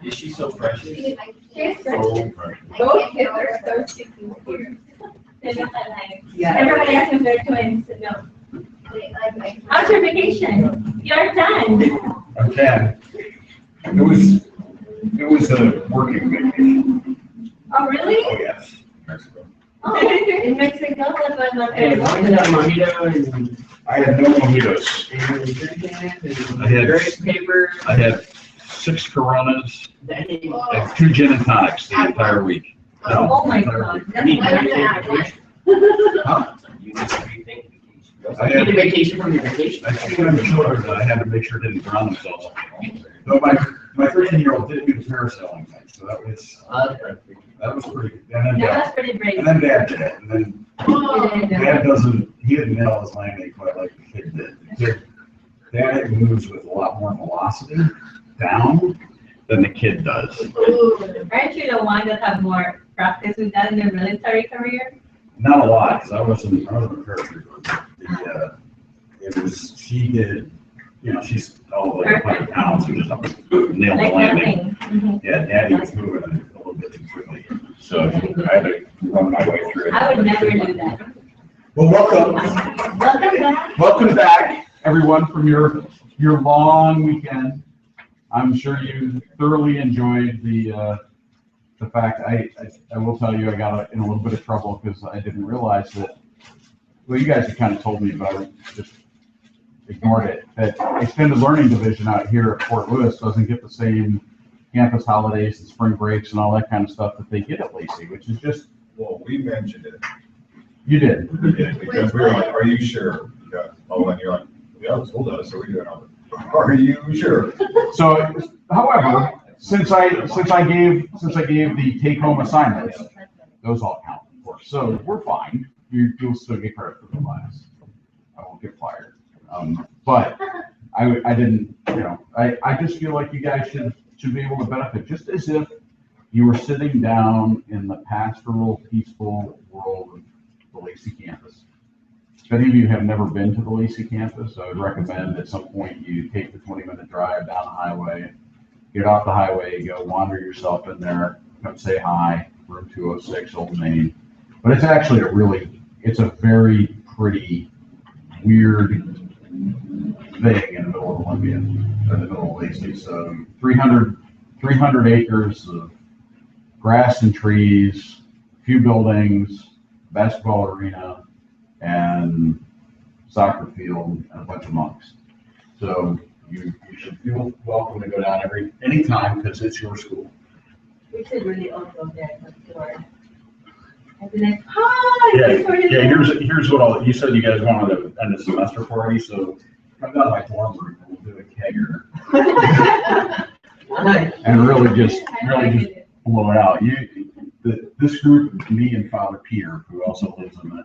Is she so fresh? So fresh. both kids are so sticking here. Yeah. Everybody asks if they're twins. No. How's your vacation? You're done. Okay. It was a working vacation. Oh, really? Oh, yes. Mexico. Oh, in Mexico, that's why I'm not Hey, there. what was that mojito and I had no mojitos. I had- grape paper? I had 6 Coronas Dang. and 2 gin and tonics the entire week. No, Oh my entire God. week. That's You need why to I'm take not vacation. Huh? You need to rethink vacation. I You need a had, vacation from your vacation. I think when I was children that I had to make sure it didn't drown themselves. No, my 13-year-old did do the parasailing thing, so that was pretty good. And then Yeah, Dad, that's pretty brave. and then Dad did it, and then Oh. Dad he didn't nail his landing quite like the kid did. Dad moves with a lot more velocity down than the kid does. Ooh, aren't you the one that have more practice with that in your military career? Not a lot, because I wasn't a paratrooper. She did, she's all like 100 pounds, and just nailed the Like landing. nothing. Mhm. Yeah, Daddy was moving a little bit too quickly, so I had to run my way through it. I would never do that. Well, welcome. Welcome back. Welcome back, everyone, from your long weekend. I'm sure you thoroughly enjoyed the fact. I will tell you, I got in a little bit of trouble because I didn't realize that. Well, you guys have kind of told me, but I just ignored it. That Extended Learning Division out here at Fort Lewis doesn't get the same campus holidays and spring breaks and all that kind of stuff that they get at Lacey, which is just. Well, we mentioned it. You did. We did, because we were like, are you sure? Yeah. Oh, and you're like, yeah, the school does, so we do it all. Are you sure? So, however, since I gave the take-home assignments, those all count, of course. So we're fine. You'll still get credit for the class. I won't get fired. But I didn't. I just feel like you guys should be able to benefit, just as if you were sitting down in the pastoral, peaceful world of the Lacey campus. If any of you have never been to the Lacey campus, I would recommend at some point you take the 20-minute drive down the highway, get off the highway, go wander yourself in there, come say hi, room 206, Old Main. But it's actually it's a very pretty, weird thing in the middle of Olympia, in the middle of Lacey. So 300 acres of grass and trees, a few buildings, basketball arena, and soccer field, and a bunch of monks. So you should feel welcome to go down anytime because it's your school. We should really all go there for sure. I'd be like, hi. Yeah. Here's what you said. You guys wanted to end the semester party, so come down to my dorm room and we'll do a kegger and really just blow it out. This group, me and Father Peter, who also lives in the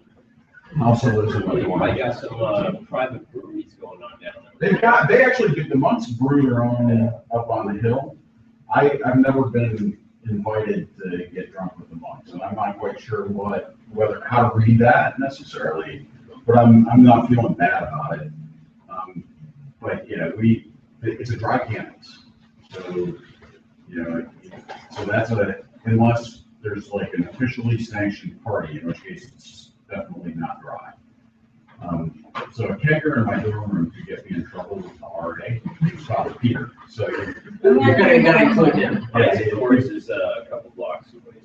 dorm. I got some private breweries going on down there. They actually do, the monks brew their own up on the hill. I've never been invited to get drunk with the monks, and I'm not quite sure how to read that necessarily, but I'm not feeling bad about it. But it's a dry campus, so that's unless there's like an officially sanctioned party, in which case it's definitely not dry. So a kegger in my dorm room could get me in trouble with the RA, Father Peter. So You're gonna include him. Bicycle course is a couple blocks away.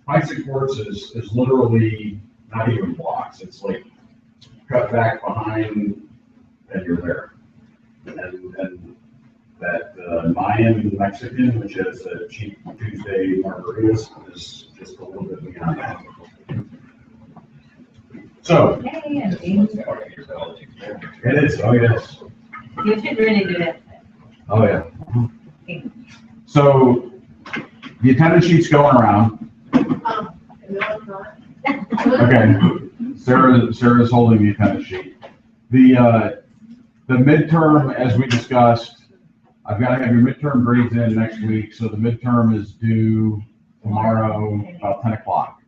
Bicycle course is literally not even blocks. It's like cut back behind, and you're there. And that Mayan Mexican, which has a cheap Tuesday margaritas, is just a little bit beyond that. So It's part of your college experience. it is. Oh yes. You should really do that. Oh yeah. So the attendance sheet's going around. Okay. Sarah's holding the attendance sheet. The midterm, as we discussed, I've got to have your midterm grades in next week. So the midterm is due tomorrow about 10 o'clock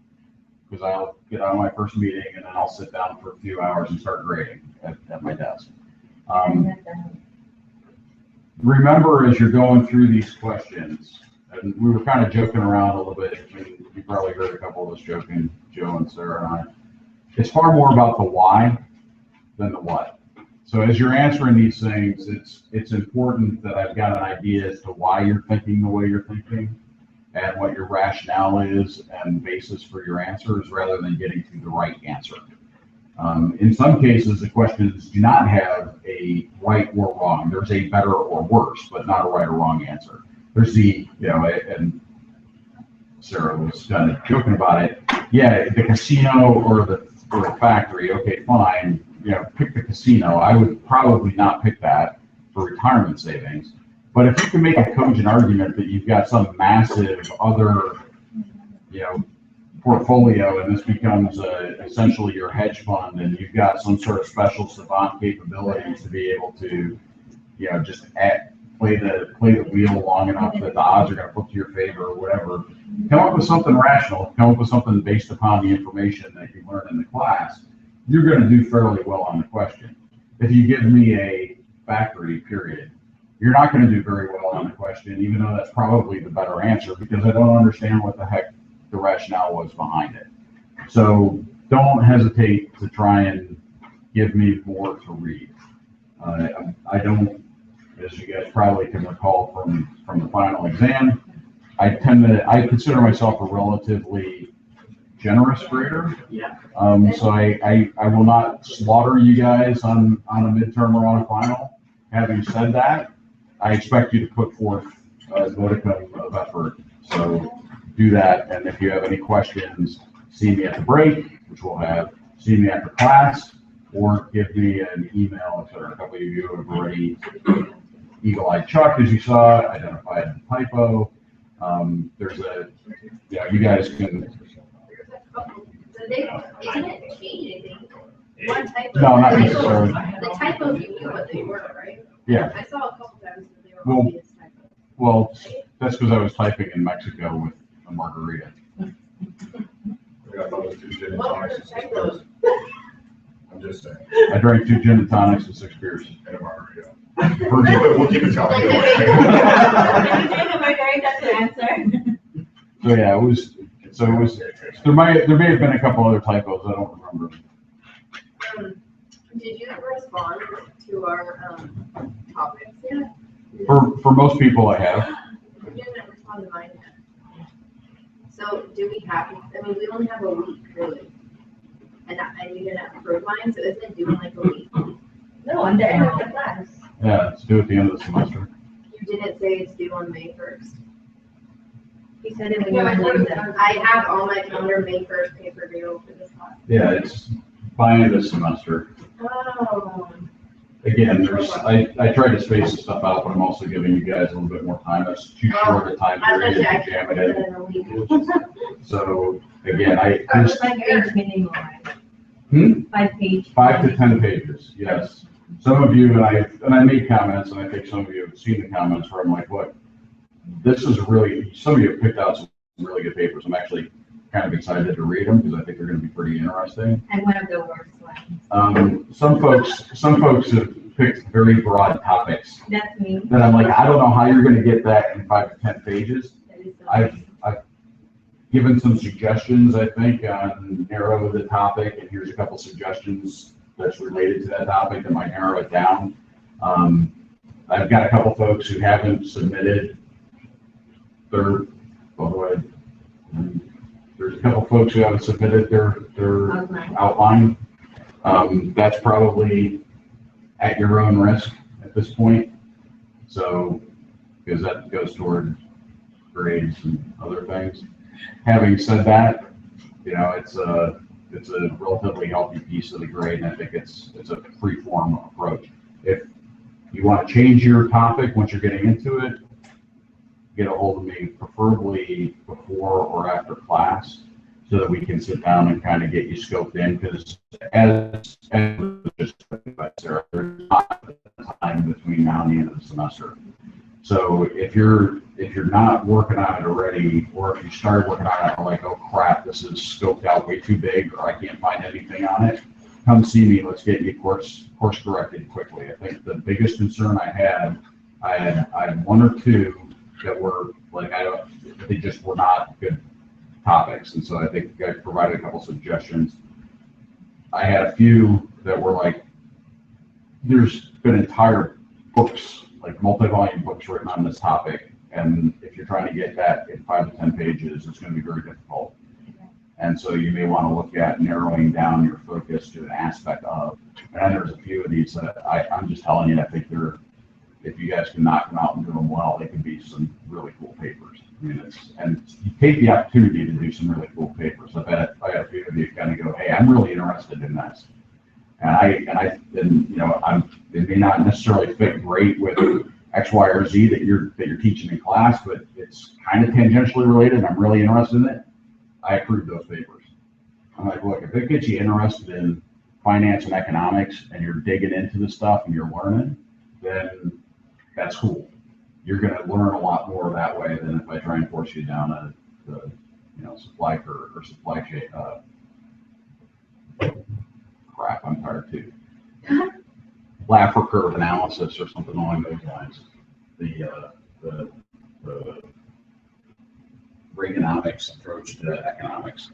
because I'll get on my first meeting and then I'll sit down for a few hours and start grading. at my desk. Remember, as you're going through these questions, and we were kind of joking around a little bit. I mean, you probably heard a couple of us joking, Joe and Sarah and I. It's far more about the why than the what. So as you're answering these things, it's important that I've got an idea as to why you're thinking the way you're thinking and what your rationale is and basis for your answers rather than getting to the right answer. In some cases, the questions do not have a right or wrong. There's a better or worse, but not a right or wrong answer. There's the, and Sarah was kind of joking about it. Yeah, the casino or the factory, okay, fine. Pick the casino. I would probably not pick that for retirement savings. But if you can make a cogent argument that you've got some massive other, portfolio, and this becomes essentially your hedge fund, and you've got some sort of special savant capabilities to be able to, just play the wheel long enough that the odds are going to flip to your favor or whatever. Come up with something rational. Come up with something based upon the information that you learned in the class. You're going to do fairly well on the question. If you give me a factory, period, you're not going to do very well on the question, even though that's probably the better answer, because I don't understand what the heck the rationale was behind it. So don't hesitate to try and give me more to read. I don't, as you guys probably can recall from the final exam, I consider myself a relatively generous grader. Yeah. So I will not slaughter you guys on a midterm or on a final. Having said that, I expect you to put forth a modicum of effort. So do that, and if you have any questions, see me at the break, which we'll have, see me after class, or give me an email. If there are a couple of you who have already eagle-eyed Chuck, as you saw, identified the typo. You guys can. So they didn't change anything. One typo. No, not necessarily. The typos, you knew what they were, right? Yeah. I saw a couple times that they were obvious typos. Well, that's because I was typing in Mexico with a margarita. We got those 2 gin and tonics and 6 beers. I'm just saying. I drank 2 gin and tonics and 6 beers. And a margarita. We'll keep it telling. That's the answer. So yeah, it was. There may have been a couple other typos. I don't remember. Did you respond to our topics yet? For most people, I have. You didn't respond to mine yet. So do we have, we only have a week really. And you didn't approve mine, so isn't it due in like a week? No, on the end of the class. Yeah, it's due at the end of the semester. You didn't say it's due on May 1st. He said it when you were doing that. I have all my calendar May 1st paper due for this class. Yeah, it's by end of the semester. Oh. Again, I tried to space the stuff out, but I'm also giving you guys a little bit more time. That's too short a time period to jam it in. So again, It was like page minimum, Hmm? 5 page. 5 to 10 pages, yes. Some of you, and I made comments, and I think some of you have seen the comments where I'm like, look, this is really, some of you have picked out some really good papers. I'm actually kind of excited to read them because I think they're going to be pretty interesting. And one of the worst ones. Some folks have picked very broad topics That's me. that I'm like, I don't know how you're going to get that in 5 to 10 pages. That is so I've funny. given some suggestions, I think, on narrow the topic, and here's a couple suggestions that's related to that topic that might narrow it down. I've got a couple folks who haven't submitted their, by the way, there's a couple folks who haven't submitted their outline. That's probably at your own risk at this point. So, because that goes toward grades and other things. Having said that, it's a relatively healthy piece of the grade, and I think it's a free-form approach. If you want to change your topic once you're getting into it, get a hold of me, preferably before or after class, so that we can sit down and kind of get you scoped in. Because as just Sarah, there's not time between now and the end of the semester. So if you're not working on it already, or if you started working on it and like, oh crap, this is scoped out way too big, or I can't find anything on it, come see me. Let's get you course corrected quickly. I think the biggest concern I had one or two that were like, they just were not good topics. And so I think I provided a couple suggestions. I had a few that were like, there's been entire books, like multi-volume books written on this topic. And if you're trying to get that in 5 to 10 pages, it's going to be very difficult. And so you may want to look at narrowing down your focus to an aspect of, and there's a few of these that I'm just telling you, I think if you guys can knock them out and do them well, they can be some really cool papers. I mean, and you take the opportunity to do some really cool papers. I had a few of you kind of go, hey, I'm really interested in this. And you know, it may not necessarily fit great with X, Y, or Z that you're teaching in class, but it's kind of tangentially related. I'm really interested in it. I approve those papers. I'm like, look, if it gets you interested in finance and economics and you're digging into the stuff and you're learning, then that's cool. You're going to learn a lot more that way than if I try and force you down supply chain. Crap, I'm tired too. Laffer curve analysis or something along those lines. The Reaganomics approach to economics.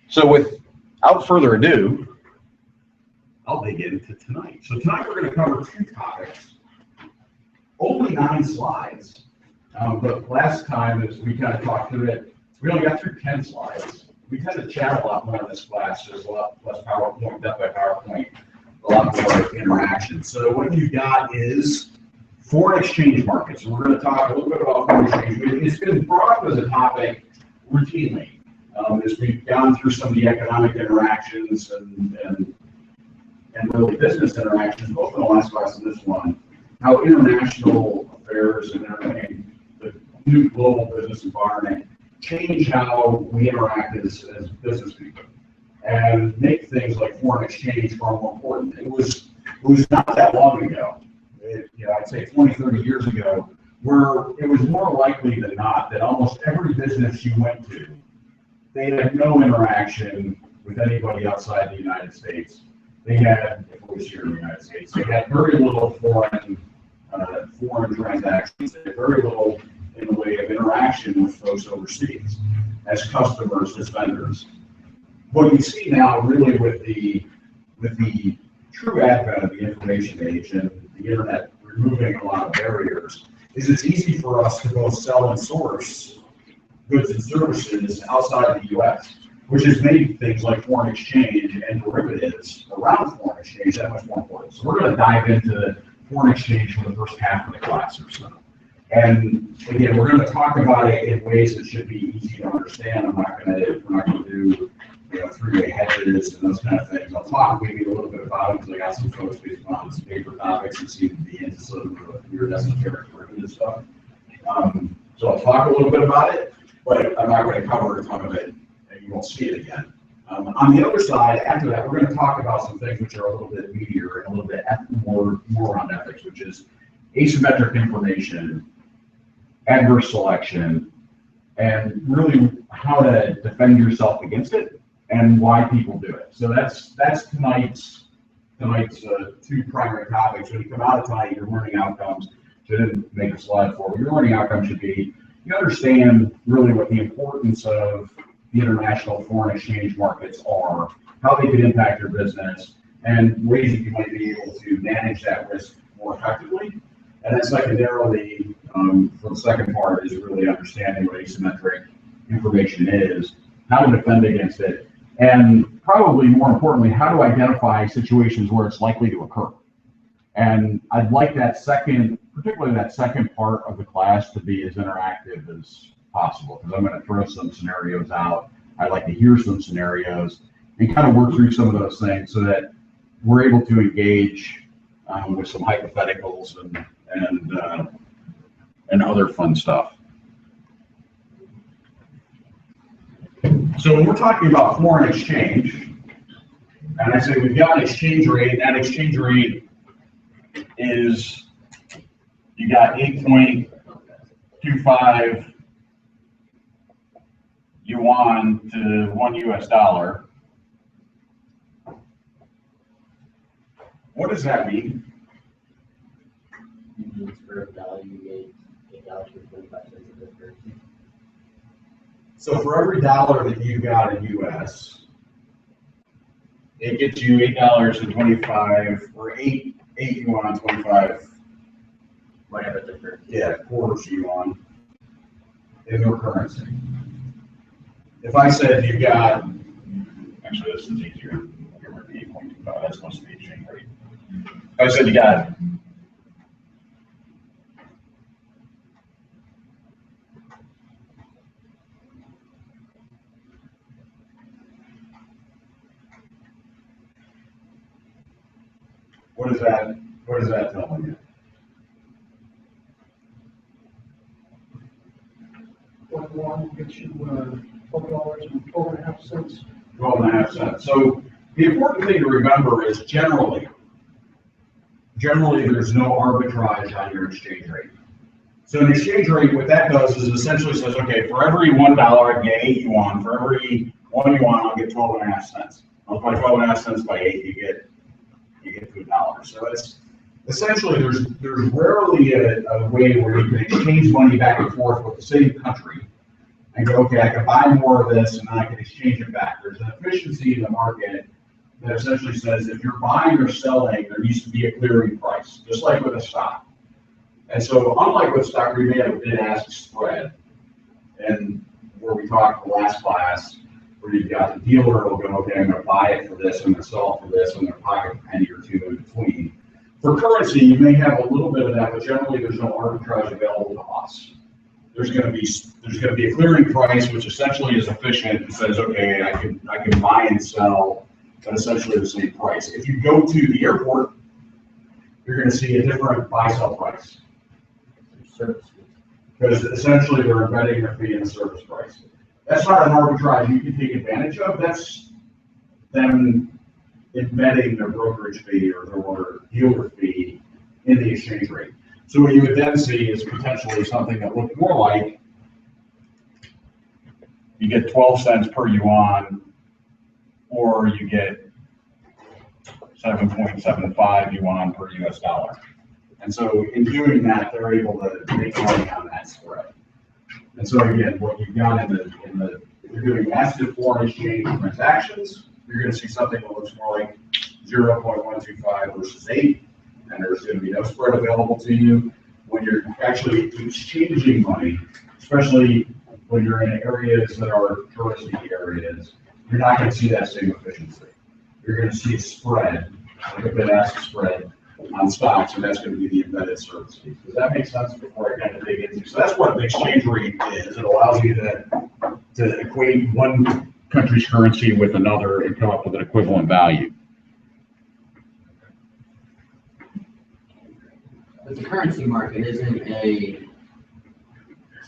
So without further ado, I'll dig into tonight. So tonight we're going to cover 2 topics, only 9 slides. But last time, as we kind of talked through it, we only got through 10 slides. We tend to chat a lot more in this class. There's a lot less PowerPoint, death by PowerPoint, a lot more interaction. So what you've got is foreign exchange markets. And we're going to talk a little bit about foreign exchange. It's been brought up as a topic routinely as we've gone through some of the economic interactions and really business interactions, both in the last class and this one, how international affairs and the new global business environment change how we interact as business people and make things like foreign exchange far more important. It was not that long ago. I'd say 20, 30 years ago, where it was more likely than not that almost every business you went to, they had no interaction with anybody outside the United States. They had, if it was here in the United States, they had very little foreign transactions. They had very little in the way of interaction with folks overseas as customers, as vendors. What you see now, really, with the true advent of the information age and the internet removing a lot of barriers, is it's easy for us to both sell and source goods and services outside the U.S., which has made things like foreign exchange and derivatives around foreign exchange that much more important. So we're going to dive into foreign exchange for the first half of the class or so. And again, we're going to talk about it in ways that should be easy to understand. We're not going to do three-way hedges and those kind of things. I'll talk maybe a little bit about it because I got some folks based on some paper topics and seem to be into some of the weird esoteric derivative stuff. So I'll talk a little bit about it, but I'm not going to cover a ton of it, and you won't see it again. On the other side, after that, we're going to talk about some things which are a little bit meatier and a little bit more around ethics, which is asymmetric information, adverse selection, and really how to defend yourself against it and why people do it. So that's tonight's 2 primary topics. When you come out of tonight, your learning outcomes, which I didn't make a slide for, your learning outcomes should be, you understand really what the importance of the international foreign exchange markets are, how they could impact your business, and ways that you might be able to manage that risk more effectively. And then secondarily, for the second part, is really understanding what asymmetric information is, how to defend against it, and probably more importantly, how to identify situations where it's likely to occur. And I'd like particularly that second part of the class to be as interactive as possible, because I'm going to throw some scenarios out. I'd like to hear some scenarios and kind of work through some of those things so that we're able to engage with some hypotheticals and other fun stuff. So when we're talking about foreign exchange, and I say we've got an exchange rate, and that exchange rate is, you got 8.25 yuan to $1 US. What does that mean? Means for every dollar you get $8.25 of this currency. So for every dollar that you got in US, it gets you $8.25 or eight yuan 25. Whatever the currency. Yeah, quarters yuan in their currency. If I said you got, actually this is easier. Here would be 8.25. That's supposed to be exchange rate. If I said you got. What is that telling you? $1 gets you $12.12.5. 12.5 cents. So the important thing to remember is generally there's no arbitrage on your exchange rate. So an exchange rate, what that does is essentially says, okay, for every $1 I get 8 yuan. For every 1 yuan, I'll get 12.5 cents. Multiply 12.5 cents by 8, you get $2. So it's essentially there's rarely a way where you can exchange money back and forth with the same country and go, okay, I can buy more of this and then I can exchange it back. There's an efficiency in the market that essentially says if you're buying or selling, there needs to be a clearing price, just like with a stock. And so unlike with stock, we may have a bid-ask spread. And where we talked the last class, where you've got the dealer will go, okay, I'm going to buy it for this, I'm going to sell it for this, I'm going to pocket a penny or two in between. For currency, you may have a little bit of that, but generally there's no arbitrage available to us. There's going to be a clearing price, which essentially is efficient and says, okay, I can buy and sell at essentially the same price. If you go to the airport, you're going to see a different buy-sell price. Service fee. Because essentially they're embedding their fee in the service price. That's not an arbitrage you can take advantage of. That's them embedding their brokerage fee or their dealer fee in the exchange rate. So what you would then see is potentially something that looked more like you get 12 cents per yuan, or you get 7.75 yuan per US dollar. And so in doing that, they're able to make money on that spread. And so again, what you've got if you're doing massive foreign exchange transactions, you're going to see something that looks more like 0.125 versus 8, and there's going to be no spread available to you. When you're actually exchanging money, especially when you're in areas that are touristy areas, you're not going to see that same efficiency. You're going to see a spread, like a bid-ask spread on stocks, and that's going to be the embedded service fee. Does that make sense before I kind of dig into? So that's what the exchange rate is. It allows you to equate one country's currency with another and come up with an equivalent value. But the currency market it's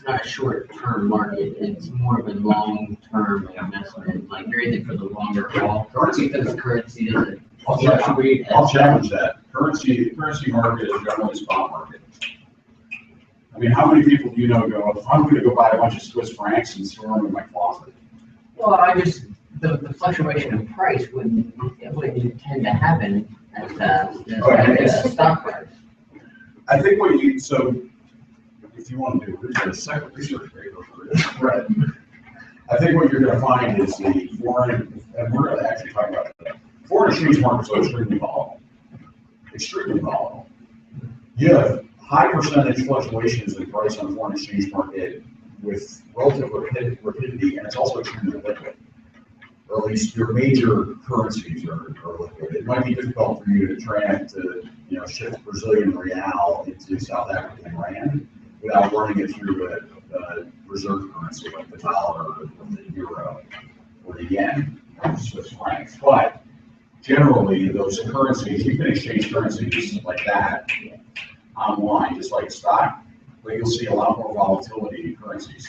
not a short-term market. It's more of a long-term investment. Like you're in it for the longer haul. Currency doesn't fluctuate. I'll challenge that. Currency market is generally a spot market. I mean, how many people do you know go, I'm going to go buy a bunch of Swiss francs and store them in my closet? Well, the fluctuation in price wouldn't tend to happen as fast as the stock price. I think if you want to do a second research paper for this, right? I think what you're going to find is the foreign, and we're going to actually talk about that. Foreign exchange markets are extremely volatile. Extremely volatile. You have high percentage fluctuations in price on the foreign exchange market with relative rapidity, and it's also extremely liquid. Or at least your major currencies are liquid. It might be difficult for you to shift Brazilian real into South African rand without running it through a reserve currency like the dollar or the euro or the yen or the Swiss francs. But generally, those currencies, you can exchange currencies like that online, just like stock, but you'll see a lot more volatility in currencies.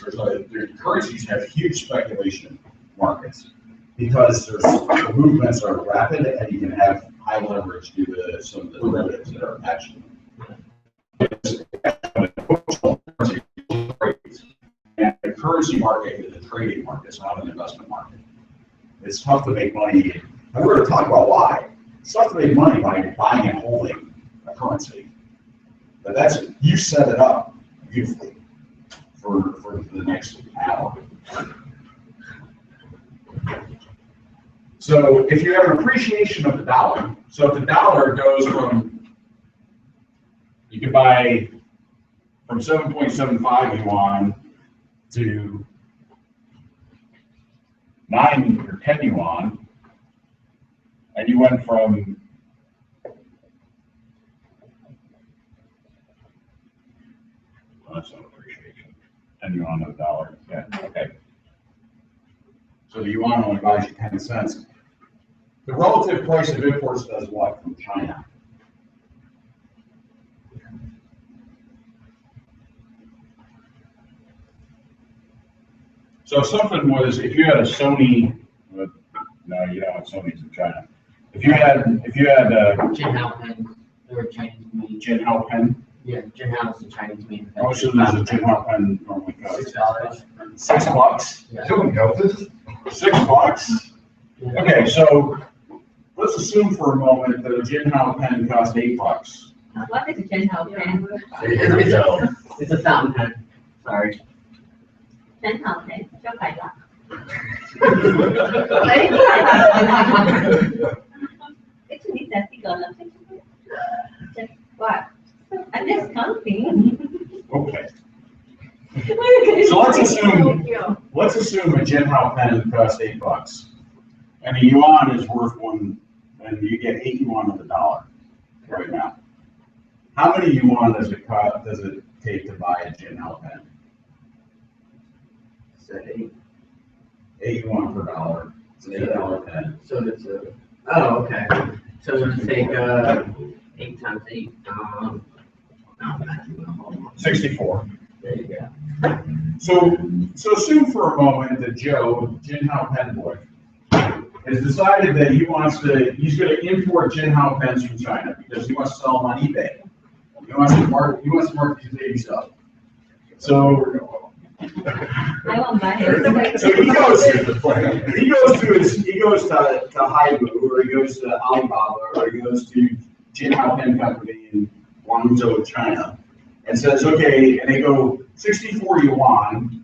Currencies have huge speculation markets because the movements are rapid and you can have high leverage due to some of the derivatives that are attached to them. And the currency market is a trading market, it's not an investment market. It's tough to make money, and we're going to talk about why. Sucks to make money by buying and holding a currency. But that's, you set it up beautifully for the next hour. So if you have an appreciation of the dollar, so if the dollar goes from, you can buy from 7.75 yuan to 9 or 10 yuan, and you went from that's not appreciation. 10 yuan to the dollar. Yeah, okay. So the yuan only buys you 10 cents. The relative price of imports does what from China? So if something was, if you had a Sony, no, you don't have Sony's in China. If you had Jinhao pen, they were Chinese made. Jinhao pen, Yeah, Jinhao is a Chinese made. how much does a Jinhao pen normally cost? $6. $6. Yeah. Doing know this? $6. Okay, so let's assume for a moment that a Jinhao pen costs $8. What is a Jinhao pen? Here we go. It's a fountain pen, sorry. Jinhao pen, 就改了。Actually, that's the goal. What? I'm just counting. Okay, So so let's assume a Jinhao pen costs $8, and a yuan is worth one, and you get 8 yuan of the dollar right now. How many yuan does it take to buy a Jinhao pen? Say, 8 yuan per dollar. It's an $8 pen. so it's a, oh, okay. So it's take, 8 times 8, 64. there you go. So assume for a moment that Joe, Jinhao pen boy, has decided that he's going to import Jinhao pens from China because he wants to sell them on eBay. He wants to market his baby stuff. So I won't buy it. So he goes to Haibu, or he goes to Alibaba, or he goes to Jinhao Pen Company in Guangzhou, China, and says, okay, and they go 64 yuan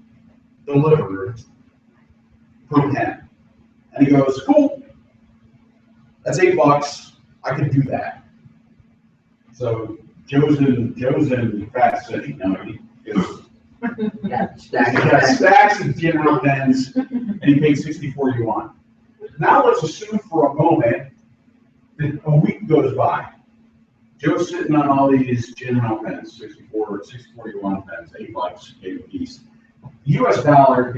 delivered per pen. And he goes, cool, that's $8, I can do that. So Joe's in Fat City, now he is. Yeah, He's got stacks of Jinhao pens, and he paid 64 yuan. Now let's assume for a moment that a week goes by. Joe's sitting on all these Jinhao pens, 64 yuan pens, $8 a piece. The US dollar,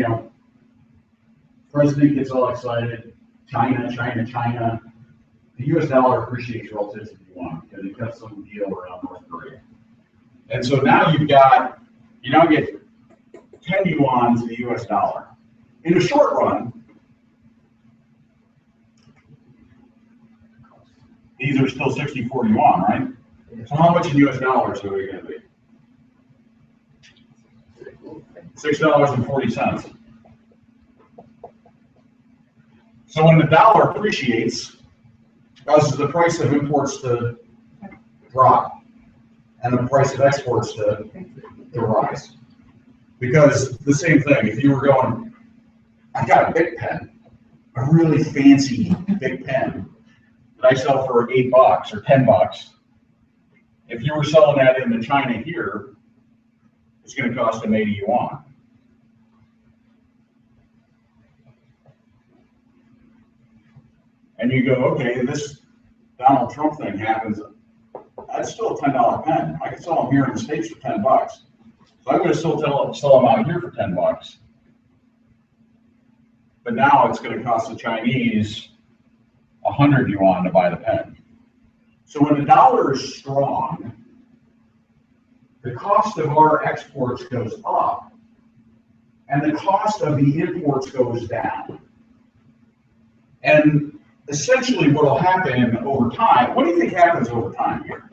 president gets all excited, China. The US dollar appreciates relative to the yuan because it cuts some deal around North Korea. And so now you now get 10 yuan to the US dollar. In the short run, these are still 64 yuan, right? So how much in US dollars are they going to be? $6.40. So when the dollar appreciates, causes the price of imports to drop and the price of exports to rise. Because the same thing, if you were going, I got a big pen, a really fancy big pen that I sell for $8 or $10. If you were selling that into China here, it's going to cost them 80 yuan. And you go, okay, this Donald Trump thing happens, that's still a $10 pen. I can sell them here in the States for $10. So I'm going to still sell them out here for $10. But now it's going to cost the Chinese 100 yuan to buy the pen. So when the dollar is strong, the cost of our exports goes up, and the cost of the imports goes down. And essentially what will happen over time, what do you think happens over time here?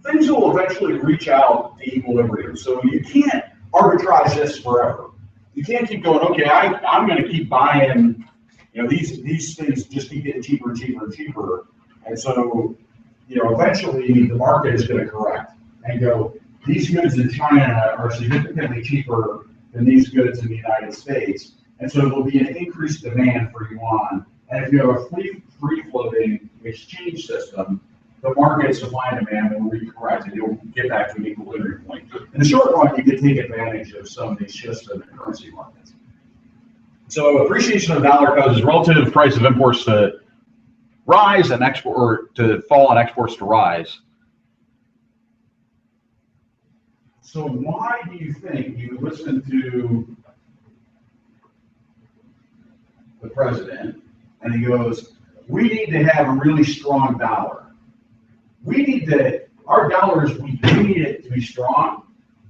Things will eventually reach out to equilibrium. So you can't arbitrage this forever. You can't keep going, okay, I'm going to keep buying You know, these things just keep getting cheaper and cheaper and cheaper. And so, you know, eventually the market is going to correct and go, these goods in China are significantly cheaper than these goods in the United States. And so there'll be an increased demand for yuan. And if you have a free floating exchange system, the market supply and demand will recorrect and you'll get back to an equilibrium point. In the short run, you can take advantage of some of these shifts in the currency markets. So appreciation of the dollar causes relative price of imports to rise and export, or to fall and exports to rise. So why do you think you listen to the president and he goes, we need to have a really strong dollar. We need to, our dollars, we need it to be strong.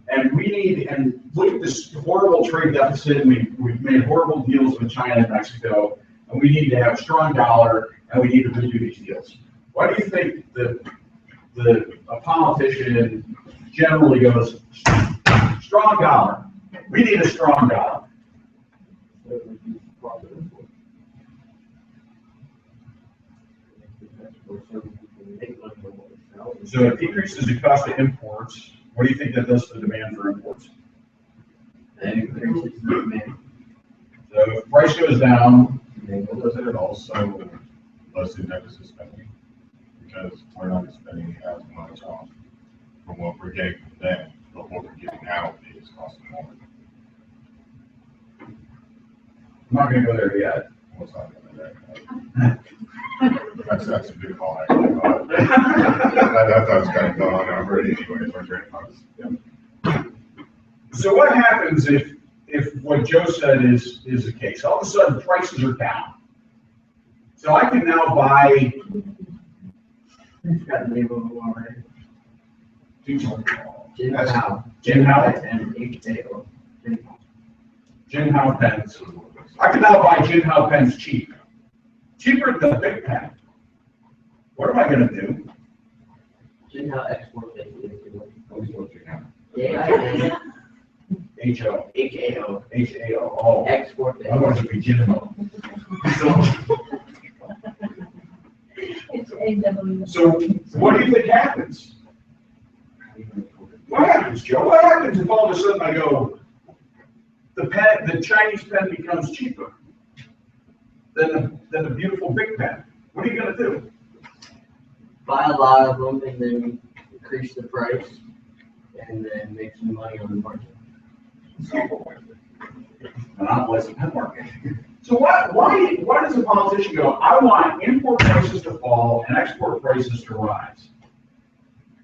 And we need, and look at this horrible trade deficit. We've made horrible deals with China and Mexico, and we need to have a strong dollar, and we need to redo these deals. Why do you think a politician generally goes, strong dollar? We need a strong dollar. So it decreases the cost of imports. What do you think that does to the demand for imports? That increases the demand. So if price goes down, Well, doesn't it also lessen deficit spending? Because we're not spending as much on from what we're getting from them, but what we're getting out is costing more. I'm not gonna go there yet. What's not gonna there? That's a good call, actually. That was kind of gone already anyway. So what happens if what Joe said is the case? All of a sudden prices are down. So I can now buy. It's got the name of the one, right? Jin Jin Hao and HAO. Jin Hao pens. I can now buy Jin Hao pens cheap. Cheaper than the big pen. What am I gonna do? Jin Hao export basically. H-O. HAO. H-A-O. Oh, Export I want it to be Jin Hao. It's AW. So what do you think happens? What happens, Joe? What happens if all of a sudden I go, the Chinese pen becomes cheaper than the beautiful big pen? What are you gonna do? Buy a lot of them and then increase the price and then make some money on the margin. Monopolize the pen market. So why does a politician go, I want import prices to fall and export prices to rise?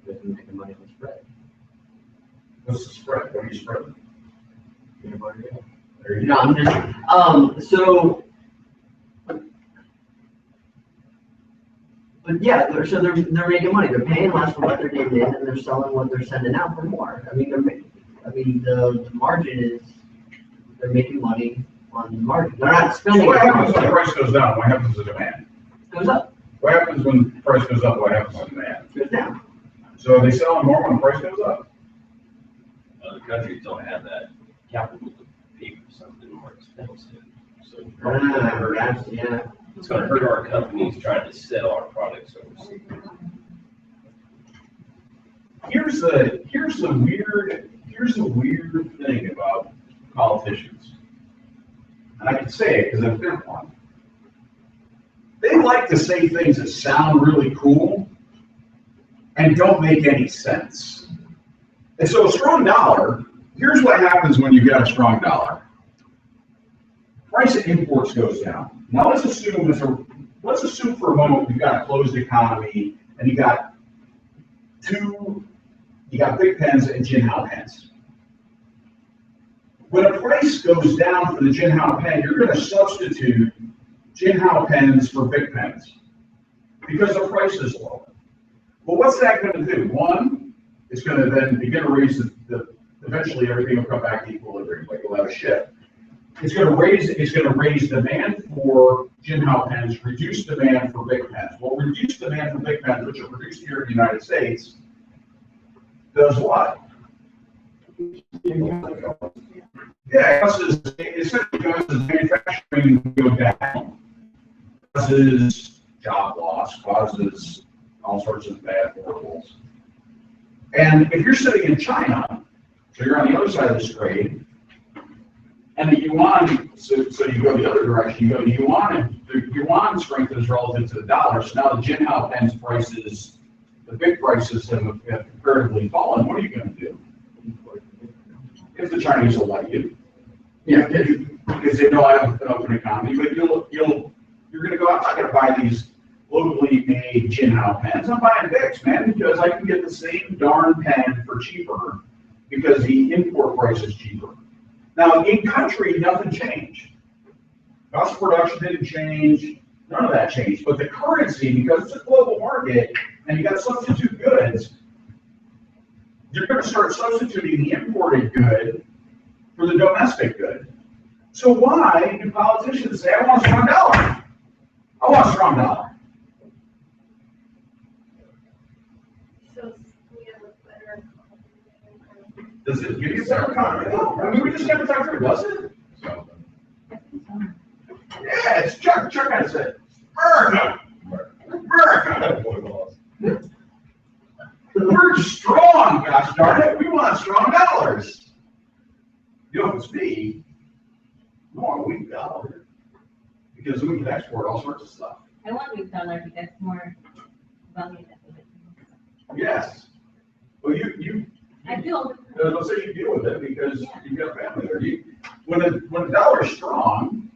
Because we're making money on the spread. What's the spread? What are you spreading? Peanut butter. There you No, go. I'm just, but yeah, they're making money. They're paying less for what they're getting in, and they're selling what they're sending out for more. I mean, the margin is they're making money on the margin. They're not So spending. what as happens much. when the price goes down? What happens to demand? It goes up, What happens when the price goes up? What happens to demand? it goes down. So are they selling more when the price goes up? Other countries don't have that capital to pay for something more expensive. So Yeah. it's gonna hurt our companies trying to sell our products overseas. Here's the weird thing about politicians. And I can say it because I've been one. They like to say things that sound really cool and don't make any sense. And so a strong dollar, here's what happens when you get a strong dollar. Price of imports goes down. Now let's assume for a moment we've got a closed economy and you got big pens and Jin Hao pens. When a price goes down for the Jin Hao pen, you're going to substitute Jin Hao pens for big pens because the price is lower. Well, what's that going to do? One, it's going to then begin to raise eventually everything will come back to equilibrium, like you'll have a shift. It's going to raise demand for Jin Hao pens, reduce demand for big pens. Well, reduce demand for big pens, which are produced here in the United States, does what? Yeah, it essentially causes manufacturing to go down. causes job loss, causes all sorts of bad horribles. And if you're sitting in China, so you're on the other side of this trade, and the yuan, so you go the other direction, you go to yuan, and the yuan strengthens relative to the dollar, so now the Jinhao Pen's prices, the big prices have comparatively fallen. What are you going to do? If the Chinese will let you. Yeah, because they know I have an open economy, but you're going to go out, I'm not going to buy these locally made Jinhao pens. I'm buying Vicks, man, because I can get the same darn pen for cheaper because the import price is cheaper. Now, in country, nothing changed. Cost of production didn't change. None of that changed. But the currency, because it's a global market and you got substitute goods, you're going to start substituting the imported good for the domestic good. So why do politicians say, I want a strong dollar? I want a strong dollar. So we have a better. Does it give you a better economy? No. I mean, we just got to talk through, does it? Yeah, it's Chuck. Chuck kind of said, America. America. We're strong, gosh darn it. We want strong dollars. You know, if it's me, I want a weak dollar because we can export all sorts of stuff. I want a weak dollar because more value than it. Yes. Well, I feel. let's say you deal with it because you've got family there. When the dollar's strong,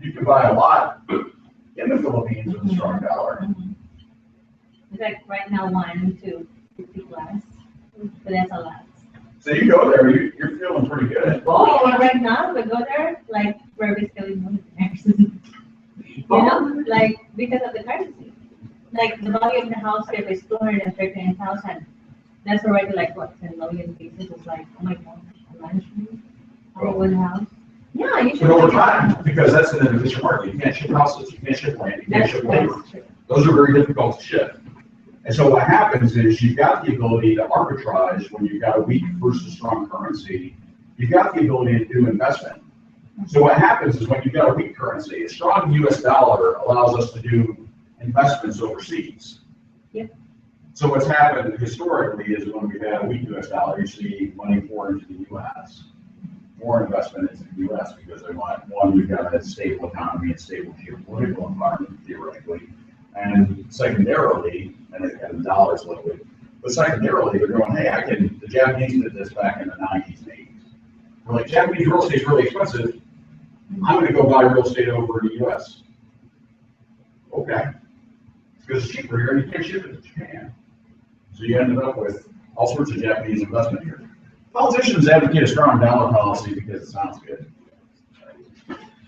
you can buy a lot in the Philippines with a strong dollar. It's like right now 1 to 50 plus, but that's a lot. So you go there, you're feeling pretty good. Oh, and right now we go there like we're basically millionaires. You know, like because of the currency. Like the value of the house here is 213,000. That's already like what 10 million pieces. It's like oh my god, a mansion, one house. Yeah, you should. But over time, because that's an inefficient market, you can't ship houses, you can't ship land, you can't ship labor. Those are very difficult to ship. And so what happens is you've got the ability to arbitrage when you've got a weak versus strong currency. You've got the ability to do investment. So what happens is when you've got a weak currency, a strong US dollar allows us to do investments overseas. Yep. So what's happened historically is when we've had a weak US dollar, you see money pour into the US. More investment into the US because they want, one, we've got a stable economy and stable geopolitical environment, theoretically. And secondarily, and the dollar's liquid, but secondarily, they're going, hey, the Japanese did this back in the 90s and 80s. We're like, Japanese real estate's really expensive. I'm going to go buy real estate over in the US. Okay. Because it's cheaper here and you can't ship it to Japan. So you ended up with all sorts of Japanese investment here. Politicians advocate a strong dollar policy because it sounds good.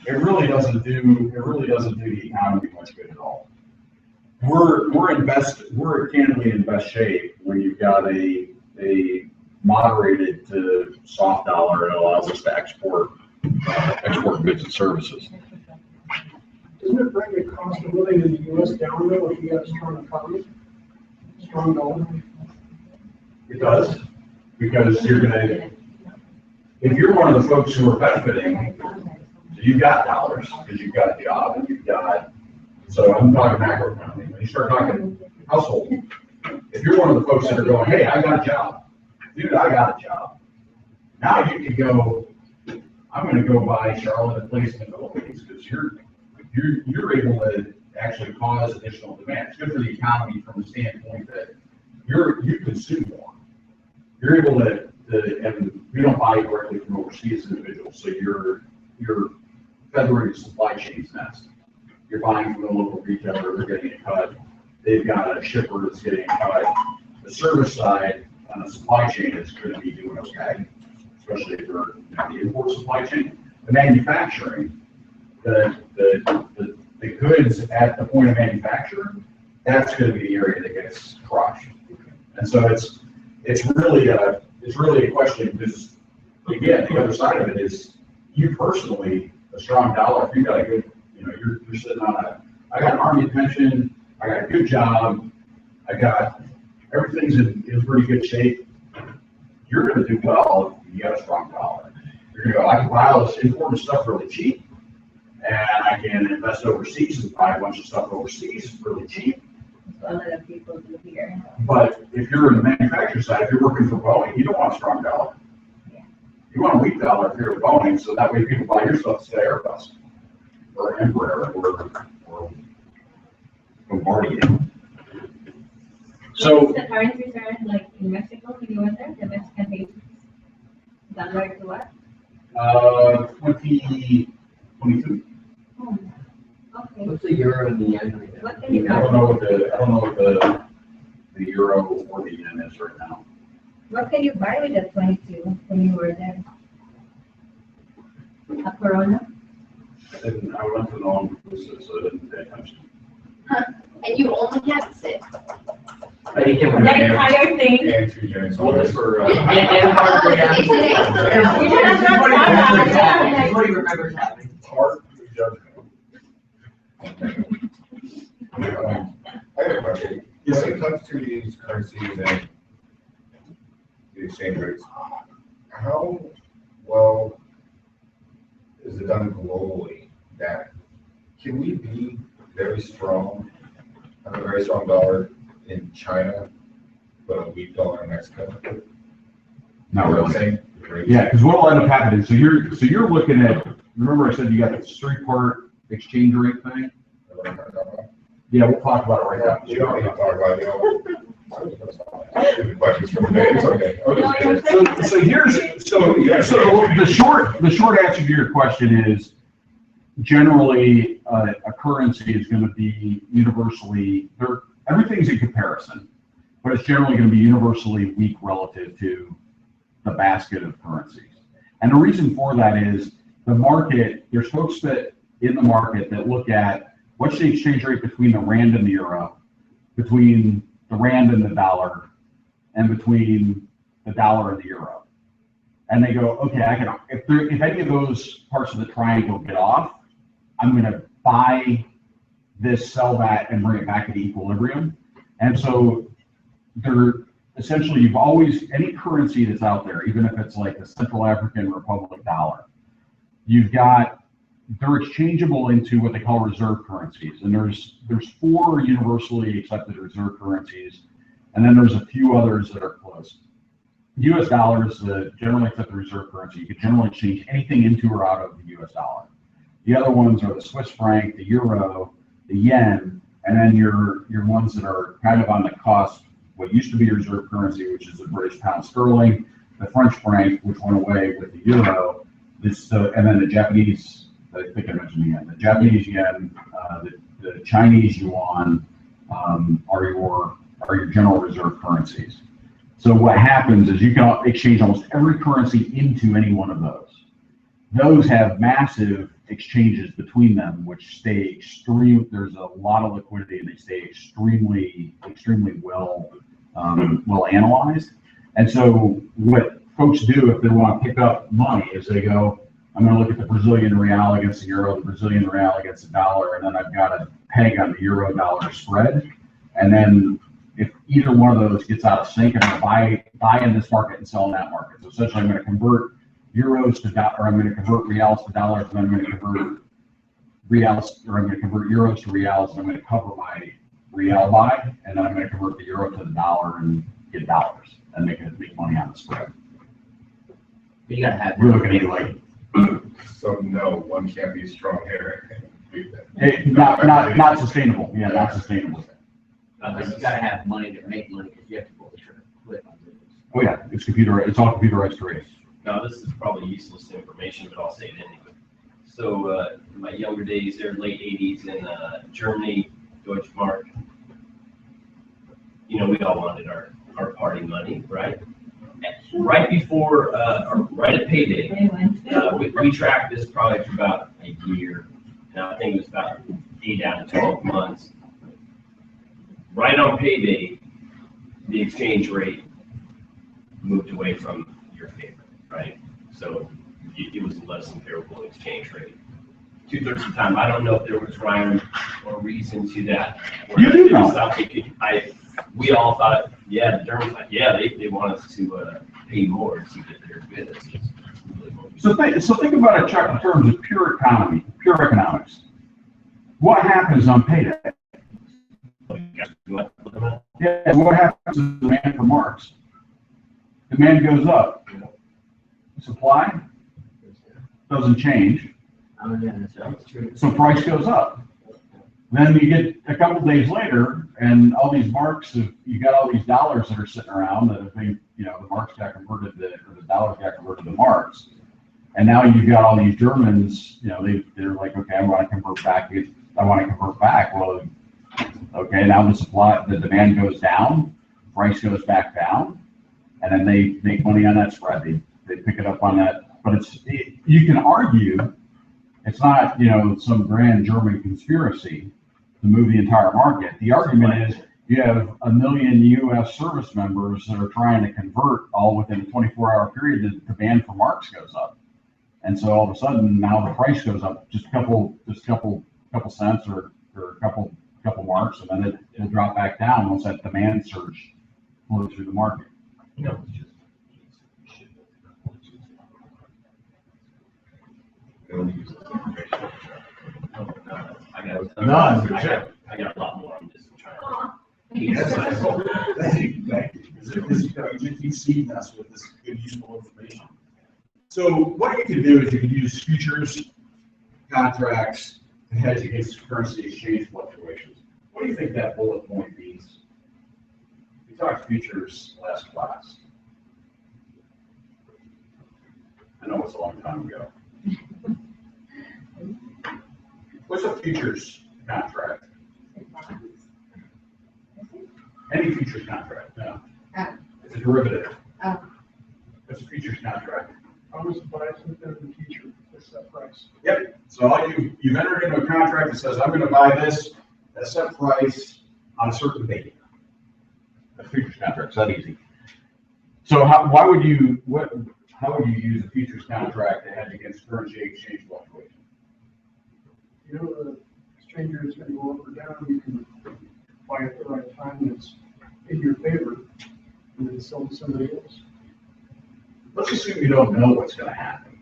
It really doesn't do the economy much good at all. We're candidly in best shape when you've got a moderated to soft dollar that allows us to export goods and services. Doesn't it bring the cost of living in the US down though if you got a strong economy? Strong dollar? It does, because if you're one of the folks who are benefiting, you've got dollars because you've got a job and so I'm talking macroeconomy. When you start talking household, if you're one of the folks that are going, hey, I got a job, dude, I got a job. Now you can go, I'm going to go buy Charlotte a place in the Philippines because you're able to actually cause additional demand. It's good for the economy from the standpoint that you consume more. You're able to and we don't buy directly from overseas individuals, so you're feathering the supply chain's nest. You're buying from the local retailer, they're getting a cut. They've got a shipper that's getting a cut. The service side on the supply chain is going to be doing okay, especially if you're the import supply chain. The manufacturing, the goods at the point of manufacture, that's going to be the area that gets crushed. And so it's really a question because again, the other side of it is you personally, a strong dollar, if you got a good, you're sitting on I got an army pension, I got a good job, everything's in pretty good shape. You're going to do well if you got a strong dollar. You're going to go, I can buy all this important stuff really cheap, and I can invest overseas and buy a bunch of stuff overseas really cheap. A lot of people do here. But if you're in the manufacturer side, if you're working for Boeing, you don't want a strong dollar. Yeah. You want a weak dollar if you're Boeing, so that way people buy your stuff to Airbus or Embraer or Bombardier. So What's the currencies are like in Mexico, when you went there, the Mexican pesos? Dollar to what? 2022. Oh, okay. What's the euro and the yen right now? What can you I don't buy? know what the euro or the yen is right now. What can you buy with the 22 when you were there? A Corona? And I went to the long cruises, so I didn't pay attention. And you only have 6. But you can. That entire thing? And 2 units. So just for, And part of Oh, it's today. what he remembers happening. Hard to judge. I have a question. When it comes to these currencies and the exchange rates, how well is it done globally that can we be very strong, have a very strong dollar in China, but a weak dollar in Mexico? not You know what I'm really. saying? Yeah, because what'll end up happening, so you're looking at, remember I said you got this 3-part exchange rate thing? Yeah, we'll talk about it right now. You don't need to talk about, stupid questions from the day, it's okay. So here's the short answer to your question is generally a currency is going to be universally everything's in comparison, but it's generally going to be universally weak relative to the basket of currencies. And the reason for that is the market. There's folks that in the market that look at what's the exchange rate between the rand and the euro, between the rand and the dollar, and between the dollar and the euro. And they go, okay, I can, if any of those parts of the triangle get off, I'm going to buy this, sell that, and bring it back at equilibrium. And so they're essentially, you've always, any currency that's out there, even if it's like the Central African Republic dollar, they're exchangeable into what they call reserve currencies. And there's 4 universally accepted reserve currencies, and then there's a few others that are close. US dollar is the generally accepted reserve currency. You can generally exchange anything into or out of the US dollar. The other ones are the Swiss franc, the euro, the yen, and then your ones that are kind of on the cusp, what used to be reserve currency, which is the British pound sterling, the French franc, which went away with the euro, and then the Japanese, I think I mentioned the yen, the Japanese yen, the Chinese yuan are your general reserve currencies. So what happens is you can exchange almost every currency into any one of those. Those have massive exchanges between them, which stay extreme. There's a lot of liquidity, and they stay extremely well analyzed. And so what folks do if they want to pick up money is they go, I'm going to look at the Brazilian real against the euro, the Brazilian real against the dollar, and then I've got a peg on the euro dollar spread. And then if either one of those gets out of sync, I'm going to buy in this market and sell in that market. So essentially, I'm going to convert euros to dollars, or I'm going to convert reals to dollars, and then I'm going to convert reals, or I'm going to convert euros to reals, and I'm going to cover my real buy, and then I'm going to convert the euro to the dollar and get dollars and make money on the spread. But you gotta have. We're looking at like. So no, one can't be strong here. Not sustainable. Yeah, not sustainable. But you gotta have money to make money, because you have to pull the trigger. Quit on business. Oh yeah, it's all computerized trades. Now, this is probably useless information, but I'll say it anyway. So, in my younger days there, late 80s in Germany, Deutsche Mark, we all wanted our party money, right? Right before, or right at payday, we tracked this probably for about a year. And I think it was about 8 out of 12 months. Right on payday, the exchange rate moved away from your favor, right? So it was a less than favorable exchange rate. 2/3 of the time, I don't know if there was rhyme or reason to that. You do know. We all thought, yeah, the Germans, they want us to pay more to get their business. So think about it, Chuck, in terms of pure economy. pure economics. What happens on payday? Yeah, what happens to demand for marks? Demand goes up. Supply doesn't change, so price goes up. Then you get a couple days later, and all these marks, you got all these dollars that are sitting around that have been, the marks got converted to, or the dollars got converted to marks. And now you've got all these Germans, they're like, okay, I want to convert back. Well, okay, now the demand goes down, price goes back down, and then they make money on that spread. They pick it up on that. But you can argue it's not, some grand German conspiracy to move the entire market. The argument is you have 1 million U.S. service members that are trying to convert all within a 24-hour period. The demand for marks goes up. And so all of a sudden now the price goes up just a couple cents or a couple marks, and then it'll drop back down once that demand surge flows through the market. I got a lot more. I'm just trying to. Thank you. You keep seeing us with this good, useful information. So what you can do is you can use futures contracts to hedge against currency exchange fluctuations. What do you think that bullet point means? We talked futures last class. I know it's a long time ago. What's a futures contract? Any futures contract, no. It's a derivative. It's a futures contract. How much the price within the future, what's that price? Yep. So you've entered into a contract that says, I'm going to buy this at a set price on a certain date. A futures contract, it's that easy. So how would you use a futures contract to hedge against currency exchange fluctuation? The exchange rate is going to go up or down. You can buy at the right time that's in your favor and then sell to somebody else. Let's assume you don't know what's going to happen.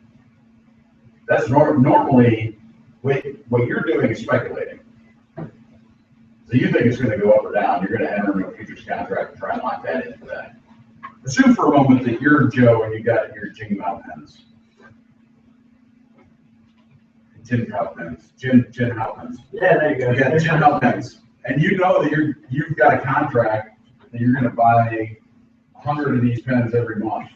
That's normally what you're doing is speculating. So you think it's going to go up or down. You're going to enter into a futures contract and try and lock that in for that. Assume for a moment that you're Joe and you got your Jing Mao pens. Jin Mao pens. Jin Mao pens. Yeah, there you go. You got Jin Mao pens. And you know that you've got a contract that you're going to buy 100 of these pens every month.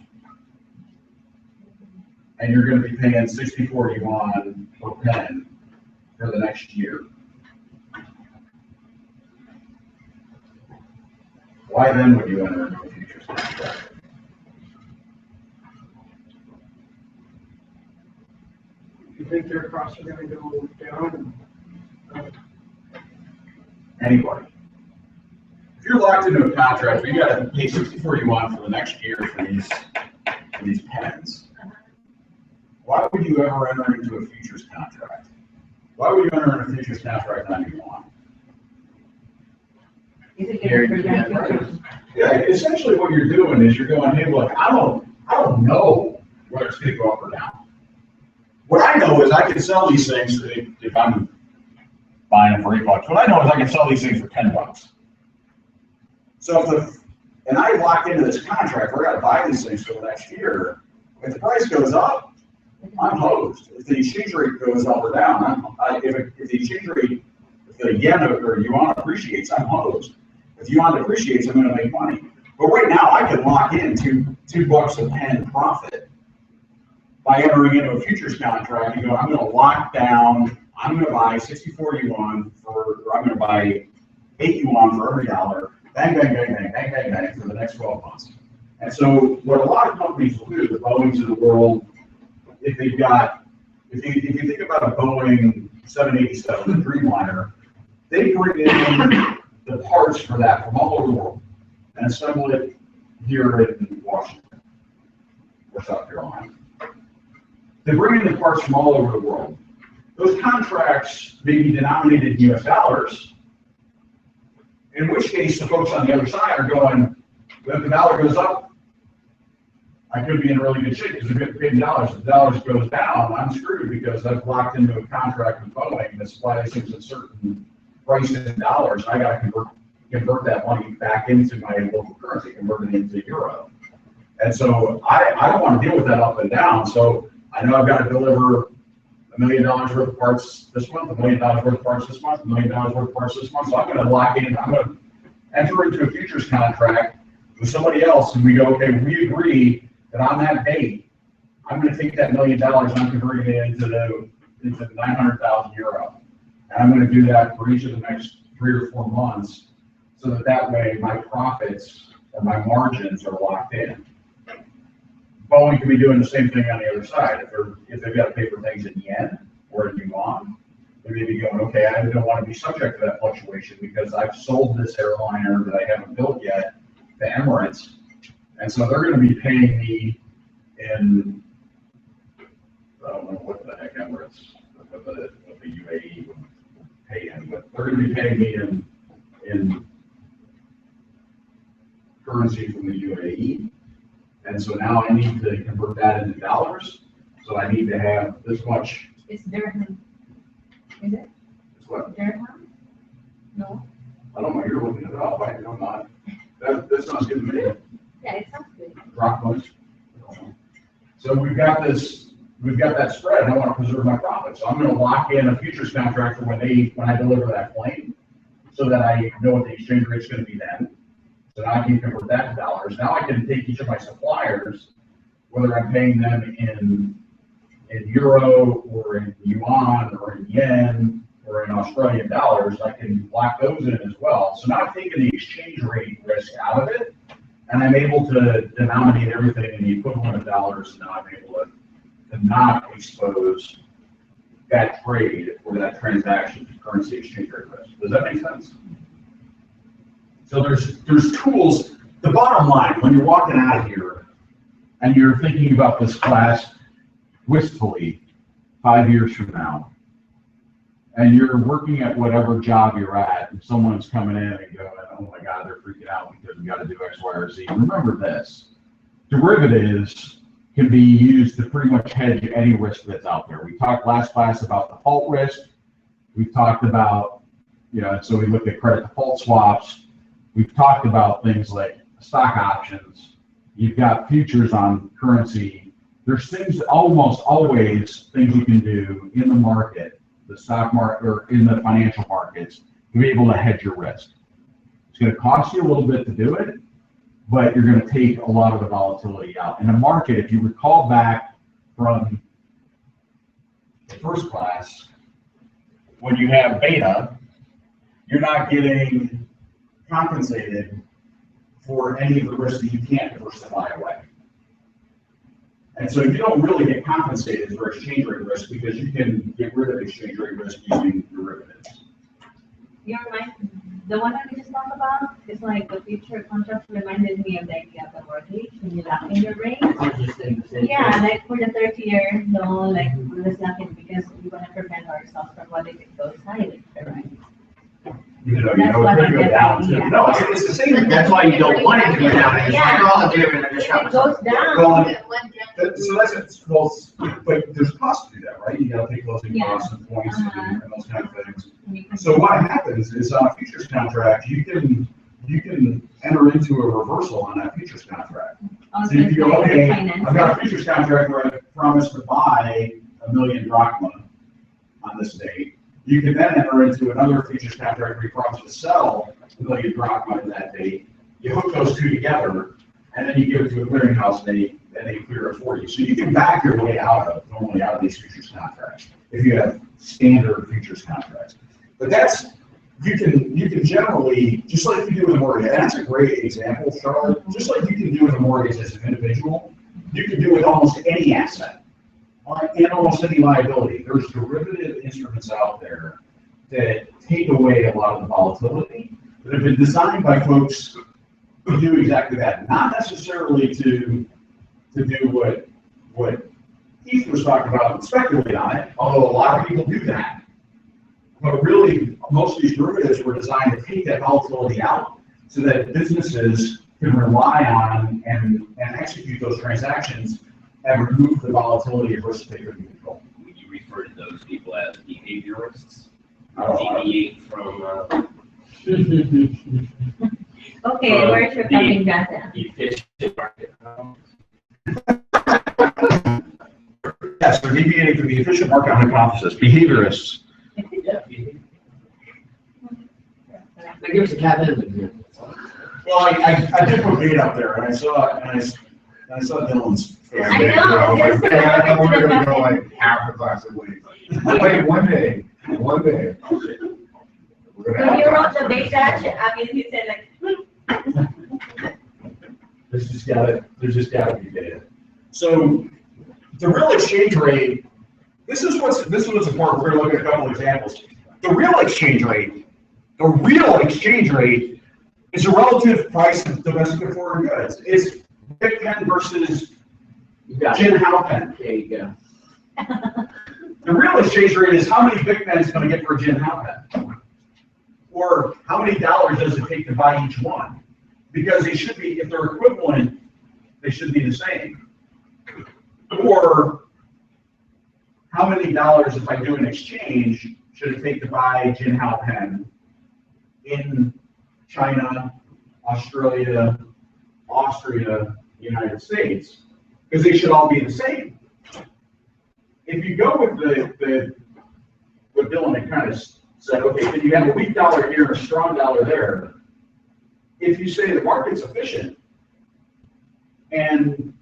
And you're going to be paying 64 yuan per pen for the next year. Why then would you enter into a futures contract? You think their costs are going to go down? Anybody. If you're locked into a contract, you got to pay 64 yuan for the next year for these pens. Why would you ever enter into a futures contract? Why would you enter into a futures contract on yuan? Yeah, essentially what you're doing is you're going, hey, look, I don't know whether it's going to go up or down. What I know is I can sell these things if I'm buying them for $8. What I know is I can sell these things for $10. So and I locked into this contract, we're going to buy these things for the next year. If the price goes up, I'm hosed. If the exchange rate goes up or down, if the exchange rate, if the yen or yuan appreciates, I'm hosed. If yuan depreciates, I'm going to make money. But right now, I can lock in $2 a pen profit by entering into a futures contract and go, I'm going to lock down, I'm going to buy 64 yuan or I'm going to buy 8 yuan for every dollar, bang, bang, bang, bang, bang, bang, bang, for the next 12 months. And so what a lot of companies will do, the Boeings of the world, if you think about a Boeing 787, the Dreamliner, they bring in the parts for that from all over the world and assemble it here in Washington or South Carolina. They bring in the parts from all over the world. Those contracts may be denominated in US dollars, in which case the folks on the other side are going, if the dollar goes up, I could be in really good shape because I'm getting paid in dollars. If the dollars goes down, I'm screwed because I've locked into a contract with Boeing that supplies things at certain price in dollars. I got to convert that money back into my local currency, convert it into euro. And so I don't want to deal with that up and down. So I know I've got to deliver $1 million worth of parts this month, $1 million worth of parts this month, $1 million worth of parts this month. So I'm going to lock in, I'm going to enter into a futures contract with somebody else, and we go, okay, we agree that on that date, I'm going to take that $1 million, I'm converting it into the 900,000 euro. And I'm going to do that for each of the next 3 or 4 months, so that way my profits or my margins are locked in. Boeing could be doing the same thing on the other side. If they've got to pay for things in yen or in yuan, they may be going, okay, I don't want to be subject to that fluctuation because I've sold this airliner that I haven't built yet to Emirates. And so they're going to be paying me in, I don't know what the heck Emirates, what the UAE would pay in, but they're going to be paying me in currency from the UAE. And so now I need to convert that into dollars. So I need to have this much. It's dirham. Is it? It's what? Dirham? No? I don't know, you're looking it up. I'm not. That sounds good to me. Yeah, it sounds good. Drachmas. So we've got that spread. I want to preserve my profit. So I'm going to lock in a futures contract for when I deliver that plane, so that I know what the exchange rate is going to be then. So now I can convert that to dollars. Now I can take each of my suppliers, whether I'm paying them in euro or in yuan or in yen or in Australian dollars, I can lock those in as well. So now I've taken the exchange rate risk out of it, and I'm able to denominate everything in the equivalent of dollars. And now I'm able to not expose that trade or that transaction to currency exchange rate risk. Does that make sense? So there's tools. The bottom line, when you're walking out of here and you're thinking about this class wistfully 5 years from now, and you're working at whatever job you're at, and someone's coming in and going, oh my God, they're freaking out because we got to do X, Y, or Z. Remember this: derivatives can be used to pretty much hedge any risk that's out there. We talked last class about default risk. We've talked about, so we looked at credit default swaps. We've talked about things like stock options. You've got futures on currency. There's things, almost always things you can do in the market, the stock market, or in the financial markets, to be able to hedge your risk. It's going to cost you a little bit to do it, but you're going to take a lot of the volatility out. In the market, if you recall back from the first class, when you have beta, you're not getting compensated for any of the risk that you can't diversify away. And so you don't really get compensated for exchange rate risk because you can get rid of exchange rate risk using derivatives. The one that we just talked about is like the future contract reminded me of the idea of the mortgage when you lock in your rate. I was just saying the same Yeah, thing. like for the 30-year loan, like let's lock in because we want to prevent ourselves from what if it goes high, right? It's going to go down too. No, it's the same. That's why you don't want it to go down. It's like, oh, I'll give it a If shot. it goes down, But there's cost to do that, right? You got to pay closing Yeah. costs and points and those kind of things. So what happens is on a futures contract, you can enter into a reversal on that futures contract. So you can go, okay, I've got a futures contract where I promised to buy 1 million drachma on this date. You can then enter into another futures contract where you promise to sell 1 million drachma on that date. You hook those two together, and then you give it to a clearinghouse, and they clear it for you. So you can back your way normally out of these futures contracts if you have standard futures contracts. But you can generally, just like you do with a mortgage, and that's a great example, Charlotte, just like you can do with a mortgage as an individual, you can do with almost any asset and almost any liability. There's derivative instruments out there that take away a lot of the volatility that have been designed by folks who do exactly that. Not necessarily to do what Keith was talking about and speculate on it, although a lot of people do that. But really, most of these derivatives were designed to take that volatility out so that businesses can rely on and execute those transactions and remove the volatility of risk they could control. Would you refer to those people as behaviorists? I don't know. Deviate from Okay, where's your fucking data? efficient market. Yes, they're deviating from the efficient market hypothesis, behaviorists. Yeah, behavior. Now give us a cat example. Well, I did put bait out there, and I saw Dylan's face. I know, Yeah, it's I thought we were just- gonna go like half the class at least. Wait, one day. We're gonna When have you wrote the classes. big dash, I mean, he said like, There's just gotta be data. So the real exchange rate, this is what's important. We're gonna look at a couple of examples. The real exchange rate is the relative price of domestic and foreign goods. It's Big Pen versus You got Jin it. Hao Pen. There you go. The real exchange rate is how many Big Pens gonna get for a Jin Hao Pen? Or how many dollars does it take to buy each one? Because they should be, if they're equivalent, they should be the same. Or how many dollars, if I do an exchange, should it take to buy Jin Hao Pen in China, Australia, Austria, United States? Because they should all be the same. If you go with what Dylan had kind of said, okay, then you have a weak dollar here, a strong dollar there. If you say the market's efficient and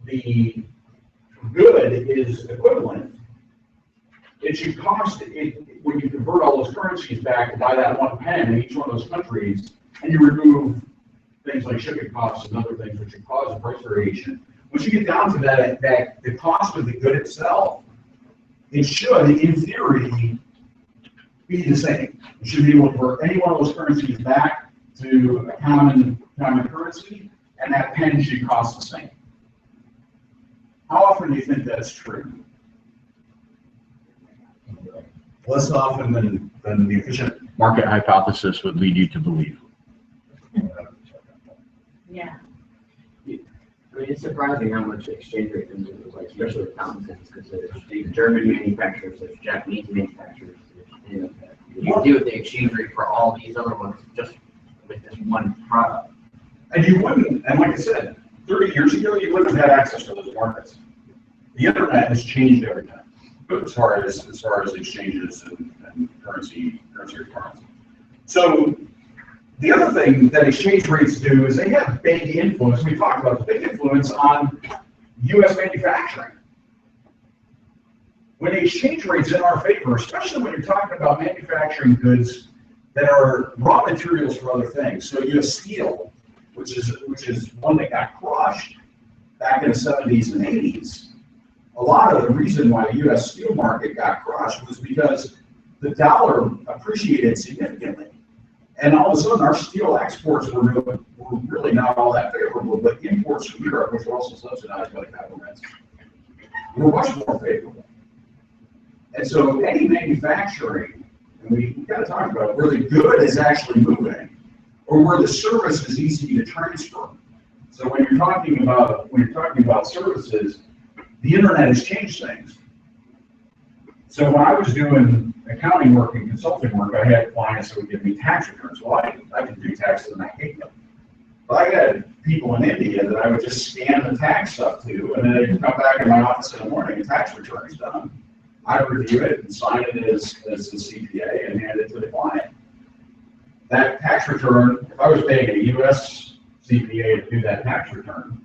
the good is equivalent, it should cost, when you convert all those currencies back to buy that one pen in each one of those countries, and you remove things like shipping costs and other things which can cause a price variation. Once you get down to that the cost of the good itself, it should, in theory, be the same. You should be able to convert any one of those currencies back to a common currency, and that pen should cost the same. How often do you think that's true? Less often than the efficient market hypothesis would lead you to believe. yeah. I mean, it's surprising how much exchange rate comes into play, especially with accountants, because there's German manufacturers, there's Japanese manufacturers, you know, you deal with the exchange rate for all these other ones just with this one product. And you wouldn't, and like I said, 30 years ago, you wouldn't have had access to those markets. The internet has changed everything, as far as exchanges and currency requirements. So the other thing that exchange rates do is they have big influence. We talked about the big influence on U.S. manufacturing. When the exchange rate's in our favor, especially when you're talking about manufacturing goods that are raw materials for other things. So you have steel, which is one that got crushed back in the 70s and 80s. A lot of the reason why the U.S. steel market got crushed was because the dollar appreciated significantly. And all of a sudden, our steel exports were really not all that favorable, but imports from Europe, which were also subsidized by the government, were much more favorable. And so any manufacturing, and we got to talk about where the good is actually moving, or where the service is easy to transfer. So when you're talking about services, the internet has changed things. So when I was doing accounting work and consulting work, I had clients that would give me tax returns. Well, I can do taxes and I hate them. But I had people in India that I would just scan the tax stuff to, and then they'd come back in my office in the morning, and tax return is done. I review it and sign it as a CPA and hand it to the client. That tax return, if I was paying a US CPA to do that tax return,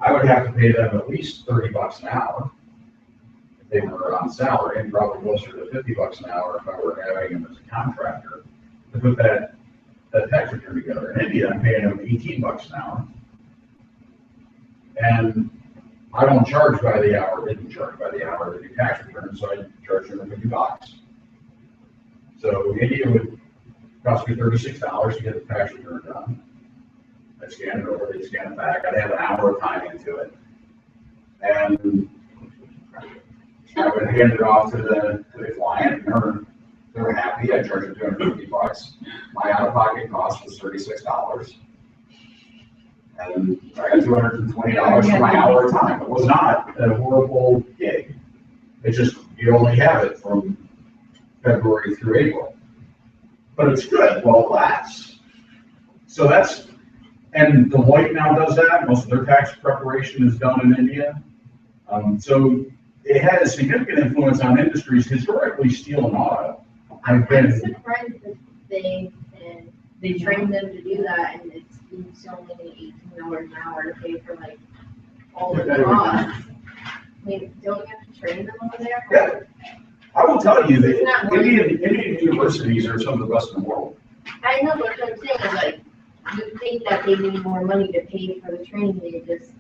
I would have to pay them at least $30 an hour. They were on salary, and probably closer to $50 an hour if I were having them as a contractor to put that tax return together. In India, I'm paying them $18 an hour. And I don't charge by the hour, didn't charge by the hour to do tax returns, so I charge them $50. So India would cost me $36 to get the tax return done. I scan it over, they scan it back. I'd have an hour of time into it. And I would hand it off to the client, and they're happy. I charge them $250. My out-of-pocket cost was $36. And I got $220 for my hour of time. It was not a horrible gig. It's just, you only have it from February through April. But it's good while it lasts. So that's, and Deloitte now does that. Most of their tax preparation is done in India. So it has significant influence on industries, historically steel and auto. I'm surprised that they train them to do that, and it's only $18 an hour to pay for like all the costs. I mean, don't you have to train them over there? Yeah. I will tell you that Indian universities are some of the best in the world. I know, but what I'm saying is like, you think that they need more money to pay for the training, they just.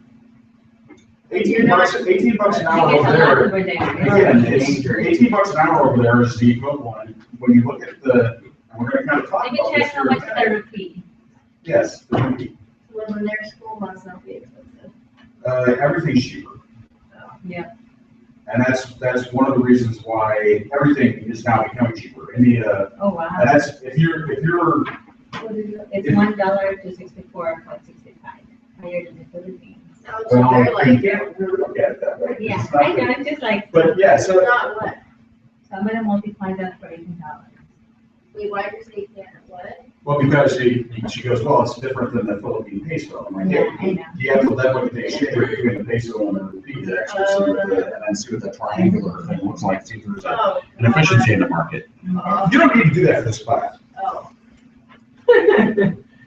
$18 an hour over there. Again, it's $18 an hour over there is the equivalent. When you look at the, and we're going to kind of talk Maybe about this check how here in a much minute. the rupee. Yes, the rupee. When their school must not be expensive. Everything's cheaper. Yeah. And that's one of the reasons why everything is now becoming cheaper. India, Oh, wow. and that's, if you're, What is it? It's $1 to 64.65, higher than the Philippines. No, so they're well, you like, can't really look at it that way. Yeah, It's not I know, good. I'm just like, But yeah, it's so, not what? so I'm gonna multiply that for $18. Wait, why do you say you can't, what? well, because she goes, well, it's different than the Philippine peso. I'm like, Yeah, yeah, I know. you have to then look at the exchange rate between the peso and the rupee to actually see what the, and then see what the triangular thing looks like, see if there's Oh. an efficiency in the market. Oh. You don't need to do that for this class. Oh.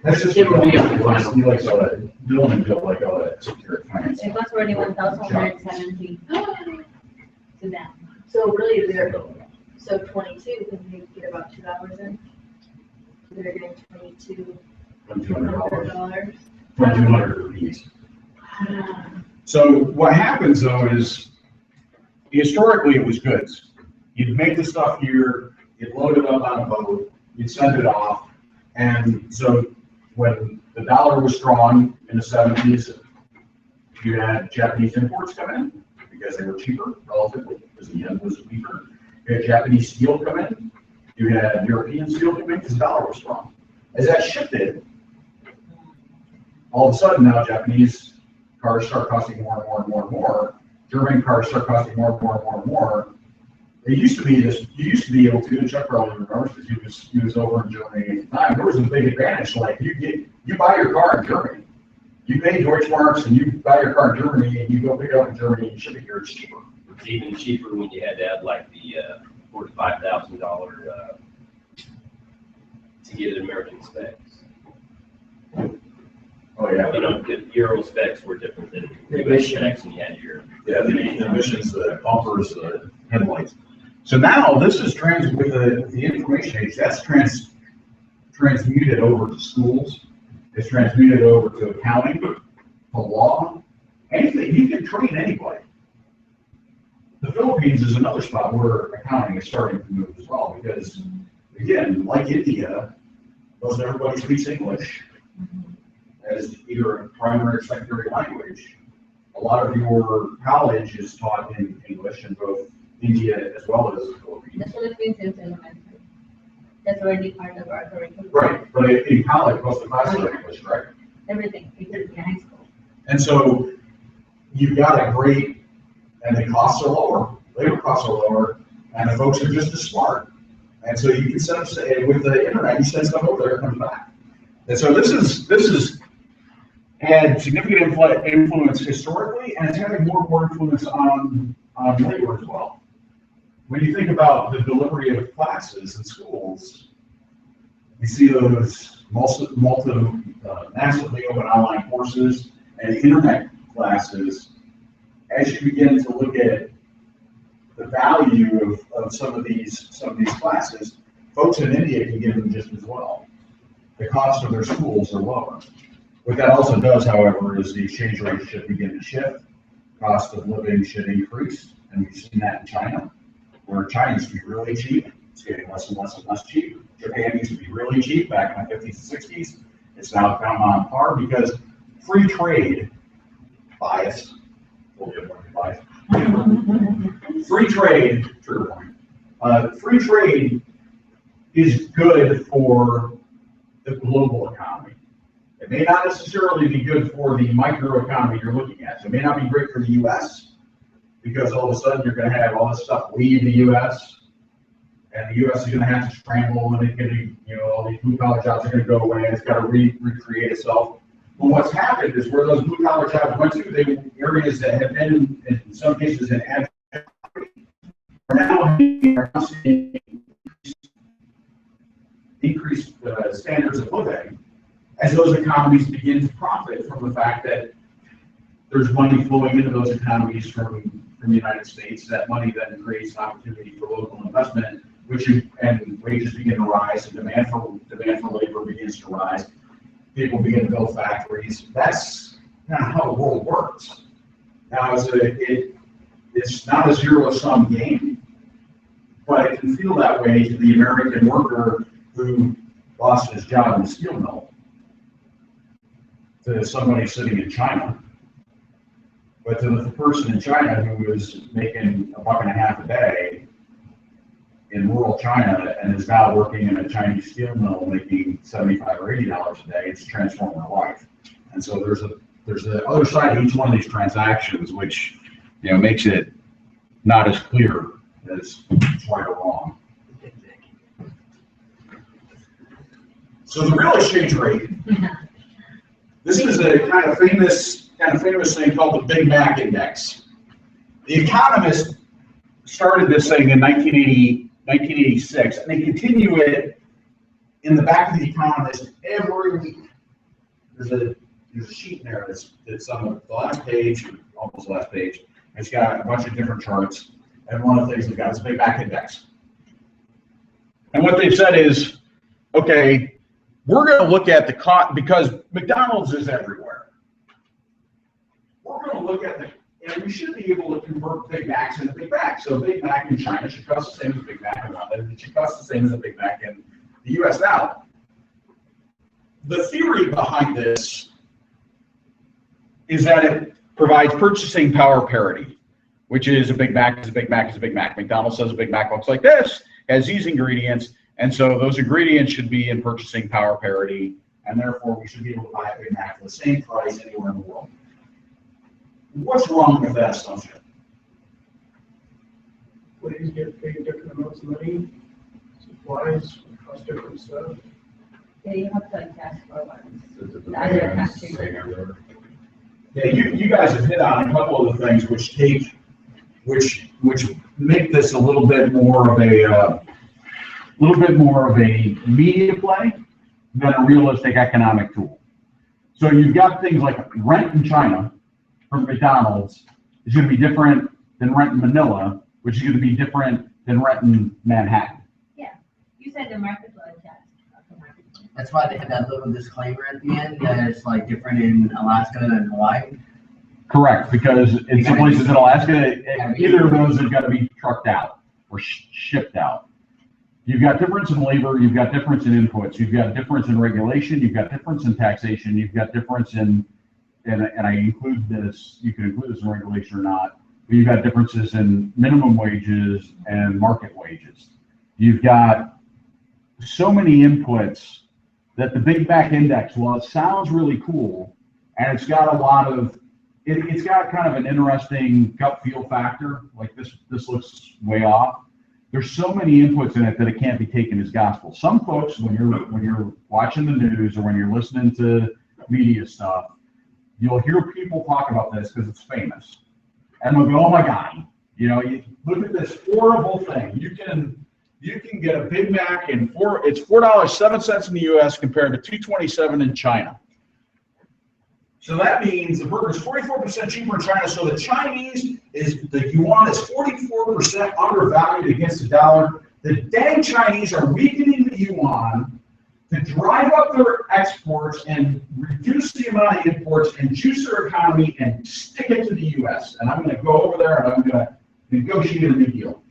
That's just, you like, Bill and Bill like all that secure finance. It was already 1,170 to them. So really, so 22, because you get about $2 in. They're getting $2,200. $2,200 rupees. So what happens though is, historically it was goods. You'd make the stuff here, you'd load it up on a boat, you'd send it off. And so when the dollar was strong in the 70s, you had Japanese imports come in because they were cheaper relatively, because the yen was weaker. You had Japanese steel come in, you had European steel come in because the dollar was strong. As that shifted, all of a sudden now Japanese cars start costing more and more and more and more. German cars start costing more and more and more and more. It used to be this, you used to be able to, and Chuck probably remembers because he was over in Germany at the time, there was a big advantage, like you buy your car in Germany. You pay Deutschmarks and you buy your car in Germany and you go pick it up in Germany and ship it here, it's cheaper. It's even cheaper when you had to add like the $4,000 to $5,000 to get American specs. Oh, yeah. You know, the Euro specs were different than The US emission. specs, and you had your. Yeah, the emissions, the bumpers, the headlights. So now this is with the information age, that's transmuted over to schools. It's transmuted over to accounting, to law, anything. You can train anybody. The Philippines is another spot where accounting is starting to move as well, because again, like India, most everybody speaks English as either a primary or secondary language. A lot of your college is taught in English in both India as well as the Philippines. The Philippines is elementary. That's already part of our curriculum. Right, but in college, most of the classes are English, correct? Everything, except in high school. And so you've got a great, and the costs are lower, labor costs are lower, and the folks are just as smart. And so you can set up, with the internet, you send stuff over there, it comes back. And so this is had significant influence historically, and it's having more and more influence on labor as well. When you think about the delivery of classes in schools, you see those massively open online courses and internet classes. As you begin to look at the value of some of these classes, folks in India can get them just as well. The cost of their schools are lower. What that also does, however, is the exchange rate should begin to shift. Cost of living should increase, and we've seen that in China, where China used to be really cheap. It's getting less and less and less cheap. Japan used to be really cheap back in the 50s and 60s. It's now come on par because free trade bias. Free trade, true point. Free trade is good for the global economy. It may not necessarily be good for the microeconomy you're looking at. So it may not be great for the US, because all of a sudden you're going to have all this stuff leave the US, and the US is going to have to scramble, and it's going to, you know, all these blue collar jobs are going to go away, and it's got to recreate itself. But what's happened is where those blue collar jobs went to, they were areas that have been, in some cases, in abject poverty, are now seeing increased standards of living as those economies begin to profit from the fact that there's money flowing into those economies from the United States. That money then creates an opportunity for local investment, and wages begin to rise, and demand for labor begins to rise. People begin to build factories. That's kind of how the world works. Now, it's not a zero-sum game, but it can feel that way to the American worker who lost his job in the steel mill, to somebody sitting in China. But to the person in China who is making $1.50 a day in rural China and is now working in a Chinese steel mill making $75 or $80 a day, it's transformed their life. And so there's the other side of each one of these transactions, which, you know, makes it not as clear as right or wrong. So the real exchange rate. This is a kind of famous thing called the Big Mac Index. The Economist started this thing in 1986, and they continue it in the back of the Economist every week. There's a sheet in there that's on the last page, almost the last page. It's got a bunch of different charts, and one of the things they've got is a Big Mac Index. And what they've said is, okay, we're going to look at the cost, because McDonald's is everywhere. We're going to look at and we should be able to convert Big Macs into Big Macs. So a Big Mac in China should cost the same as a Big Mac in London. It should cost the same as a Big Mac in the US. Now, the theory behind this is that it provides purchasing power parity, which is a Big Mac is a Big Mac is a Big Mac. McDonald's says a Big Mac looks like this, has these ingredients, and so those ingredients should be in purchasing power parity, and therefore we should be able to buy a Big Mac for the same price anywhere in the world. What's wrong with that assumption? Employees get paid different amounts of money, supplies cost different stuff. Yeah, you have to adjust for what. Yeah, you guys have hit on a couple of the things which make this a little bit more of a media play than a realistic economic tool. So you've got things like rent in China from McDonald's is going to be different than rent in Manila, which is going to be different than rent in Manhattan. Yeah, you said the market will adjust. That's why they have that little disclaimer at the end that it's like different in Alaska and Hawaii. Correct, because in some places in Alaska, either of those have got to be trucked out or shipped out. You've got difference in labor, you've got difference in inputs, you've got difference in regulation, you've got difference in taxation, you've got difference in, and I include this, you can include this in regulation or not, but you've got differences in minimum wages and market wages. You've got so many inputs that the Big Mac Index, while it sounds really cool, and it's got a lot of, it's got kind of an interesting gut feel factor, like this looks way off. There's so many inputs in it that it can't be taken as gospel. Some folks, when you're watching the news or when you're listening to media stuff, you'll hear people talk about this because it's famous, and they'll go, "Oh my God, you know, you look at this horrible thing. You can get a Big Mac it's $4.07 in the U.S. compared to $2.27 in China." So that means the burger is 44% cheaper in China. So the yuan is 44% undervalued against the dollar. The dang Chinese are weakening the yuan to drive up their exports and reduce the amount of imports and juice their economy and stick it to the U.S. And I'm going to go over there and I'm going to negotiate a new deal.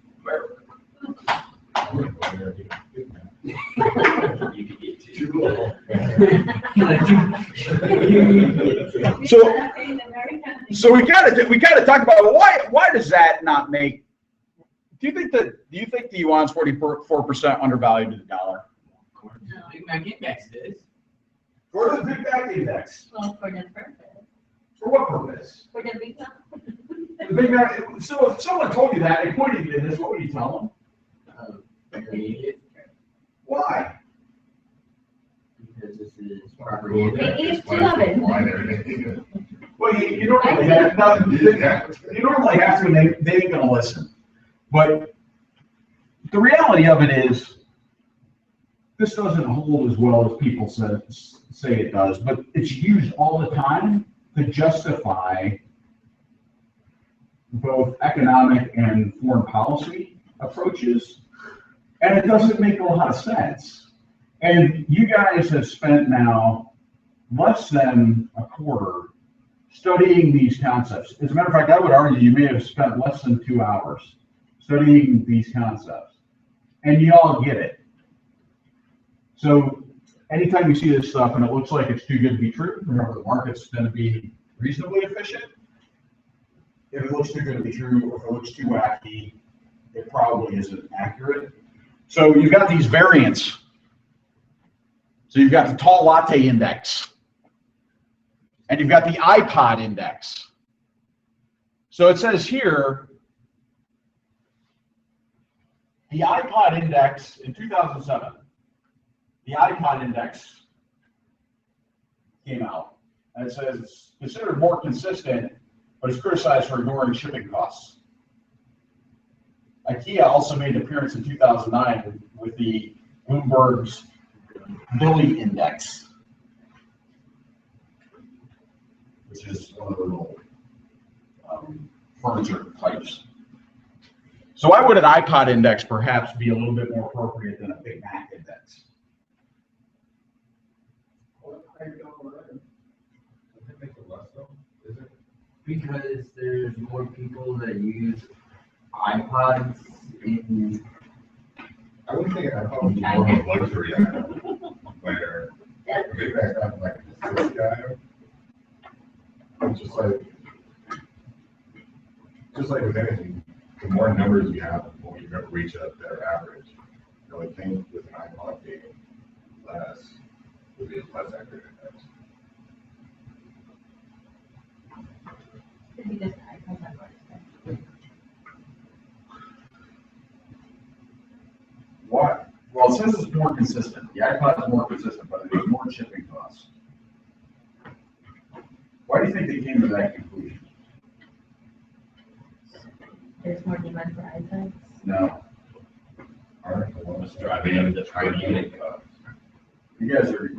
So we got to talk about why does that not make? Do you think the yuan's 44% undervalued to the dollar? Big Mac Index is. Go to the Big Mac Index. Well, for the purpose, For what purpose? for the big one. The Big Mac, so if someone told you that, and pointed you to this, what would you tell them? Why? Because this is property. It is two of it. Well, you normally have, no, you normally have to, and they ain't gonna listen. But the reality of it is, this doesn't hold as well as people say it does, but it's used all the time to justify both economic and foreign policy approaches, and it doesn't make a lot of sense. And you guys have spent now less than a quarter studying these concepts. As a matter of fact, I would argue you may have spent less than 2 hours studying these concepts, and you all get it. So anytime you see this stuff and it looks like it's too good to be true, remember the market's going to be reasonably efficient. If it looks too good to be true, or if it looks too wacky, it probably isn't accurate. So you've got these variants. So you've got the tall latte index, and you've got the iPod index. So it says here, the iPod index in 2007, the iPod index came out, and it says it's considered more consistent, but it's criticized for ignoring shipping costs. IKEA also made an appearance in 2009 with the Bloomberg's Billy Index, which is one of the little furniture types. So why would an iPod index perhaps be a little bit more appropriate than a Big Mac index? Because there's more people that use iPods in. I would think I probably more of a luxury item, where a Big Mac's not like a necessity item. It's just like with anything, the more numbers you have, the more you reach a better average. The only thing with an iPod being less would be a less accurate index. Because iPhones are more expensive. What? Well, it says it's more consistent. The iPod is more consistent, but there's more shipping costs. Why do you think they came to that conclusion? There's more demand for iPhones. No. Aren't the ones Driving up the per unit. You guys are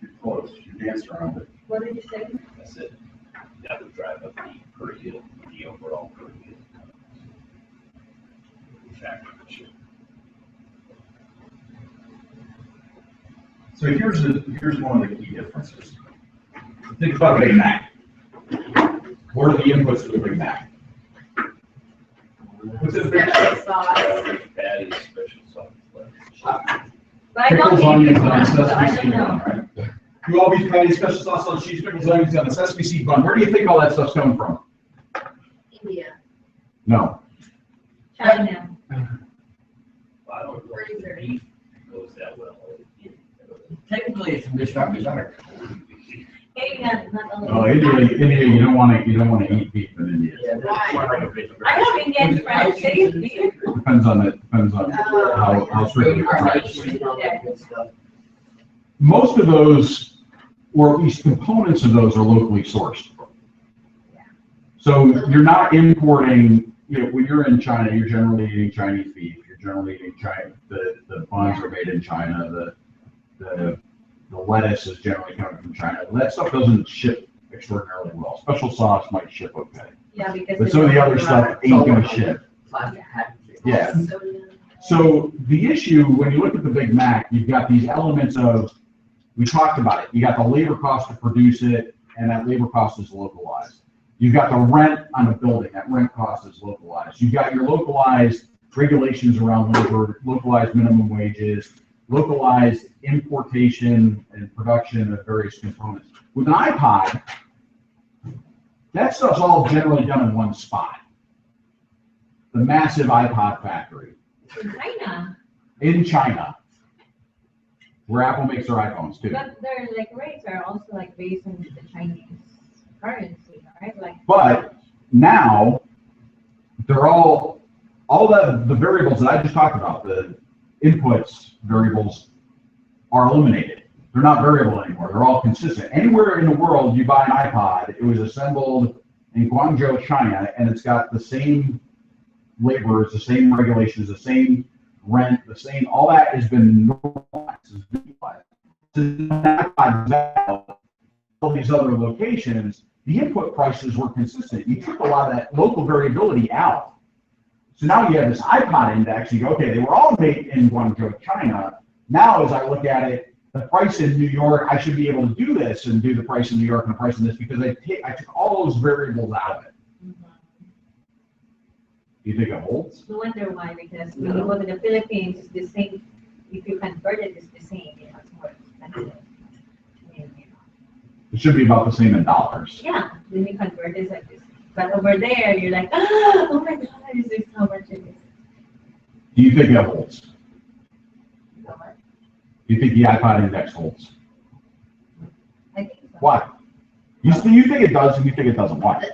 you're close. You danced around it. What did you say? That's it. That would drive up the per unit, the overall per unit. Factor for sure. So here's one of the key differences. Think about a Big Mac. What are the inputs to a Big Mac? What's a Big Mac? Patty, special sauce. But I don't Pickles, think onions, it's on a so I sesame don't seed know. bun, right? You always patty, special sauce on cheese, pickles, onions on a sesame seed bun. Where do you think all that stuff's coming from? India. No. China. I don't know if the beef goes that well. Technically, it's It's not a Hey, not only. Oh, India, you don't want to eat beef in India. Yeah, I have Indian friends, they eat beef. Depends on how strictly. Most of those, or at least components of those, are locally sourced. So you're not importing, when you're in China, you're generally eating Chinese beef, you're generally eating China, the buns are made in China, the lettuce is generally coming from China. That stuff doesn't ship extraordinarily well. Special sauce might ship okay, Yeah, because. but some of the other stuff ain't gonna ship. Yeah. So the issue, when you look at the Big Mac, you've got these elements of, we talked about it, you got the labor cost to produce it, and that labor cost is localized. You've got the rent on a building, that rent cost is localized. You've got your localized regulations around labor, localized minimum wages, localized importation and production of various components. With an iPod, that stuff's all generally done in one spot. The massive iPod factory In China. in China. where Apple makes their iPhones too. But their like rates are also like based on the Chinese currency, right? Like. But now they're all the variables that I just talked about, the inputs variables are eliminated. They're not variable anymore. They're all consistent. Anywhere in the world you buy an iPod, it was assembled in Guangzhou, China, and it's got the same labors, the same regulations, the same rent, the same, all that has been normalized. All these other locations, the input prices were consistent. You took a lot of that local variability out. So now you have this iPod index, you go, okay, they were all made in Guangzhou, China. Now as I look at it, the price in New York, I should be able to do this and do the price in New York and the price in this because I took all those variables out of it. Do you think it holds? No wonder why, because when you go to the Philippines, it's the same. If you convert it, it's the same. You know, it's more expensive. It should be about the same in dollars. Yeah, when you convert it, it's like this. But over there, you're like, oh my God, this is how much it is. Do you think it holds? You know what? Do you think the iPod index holds? I think so. Why? You think it does and you think it doesn't? Why?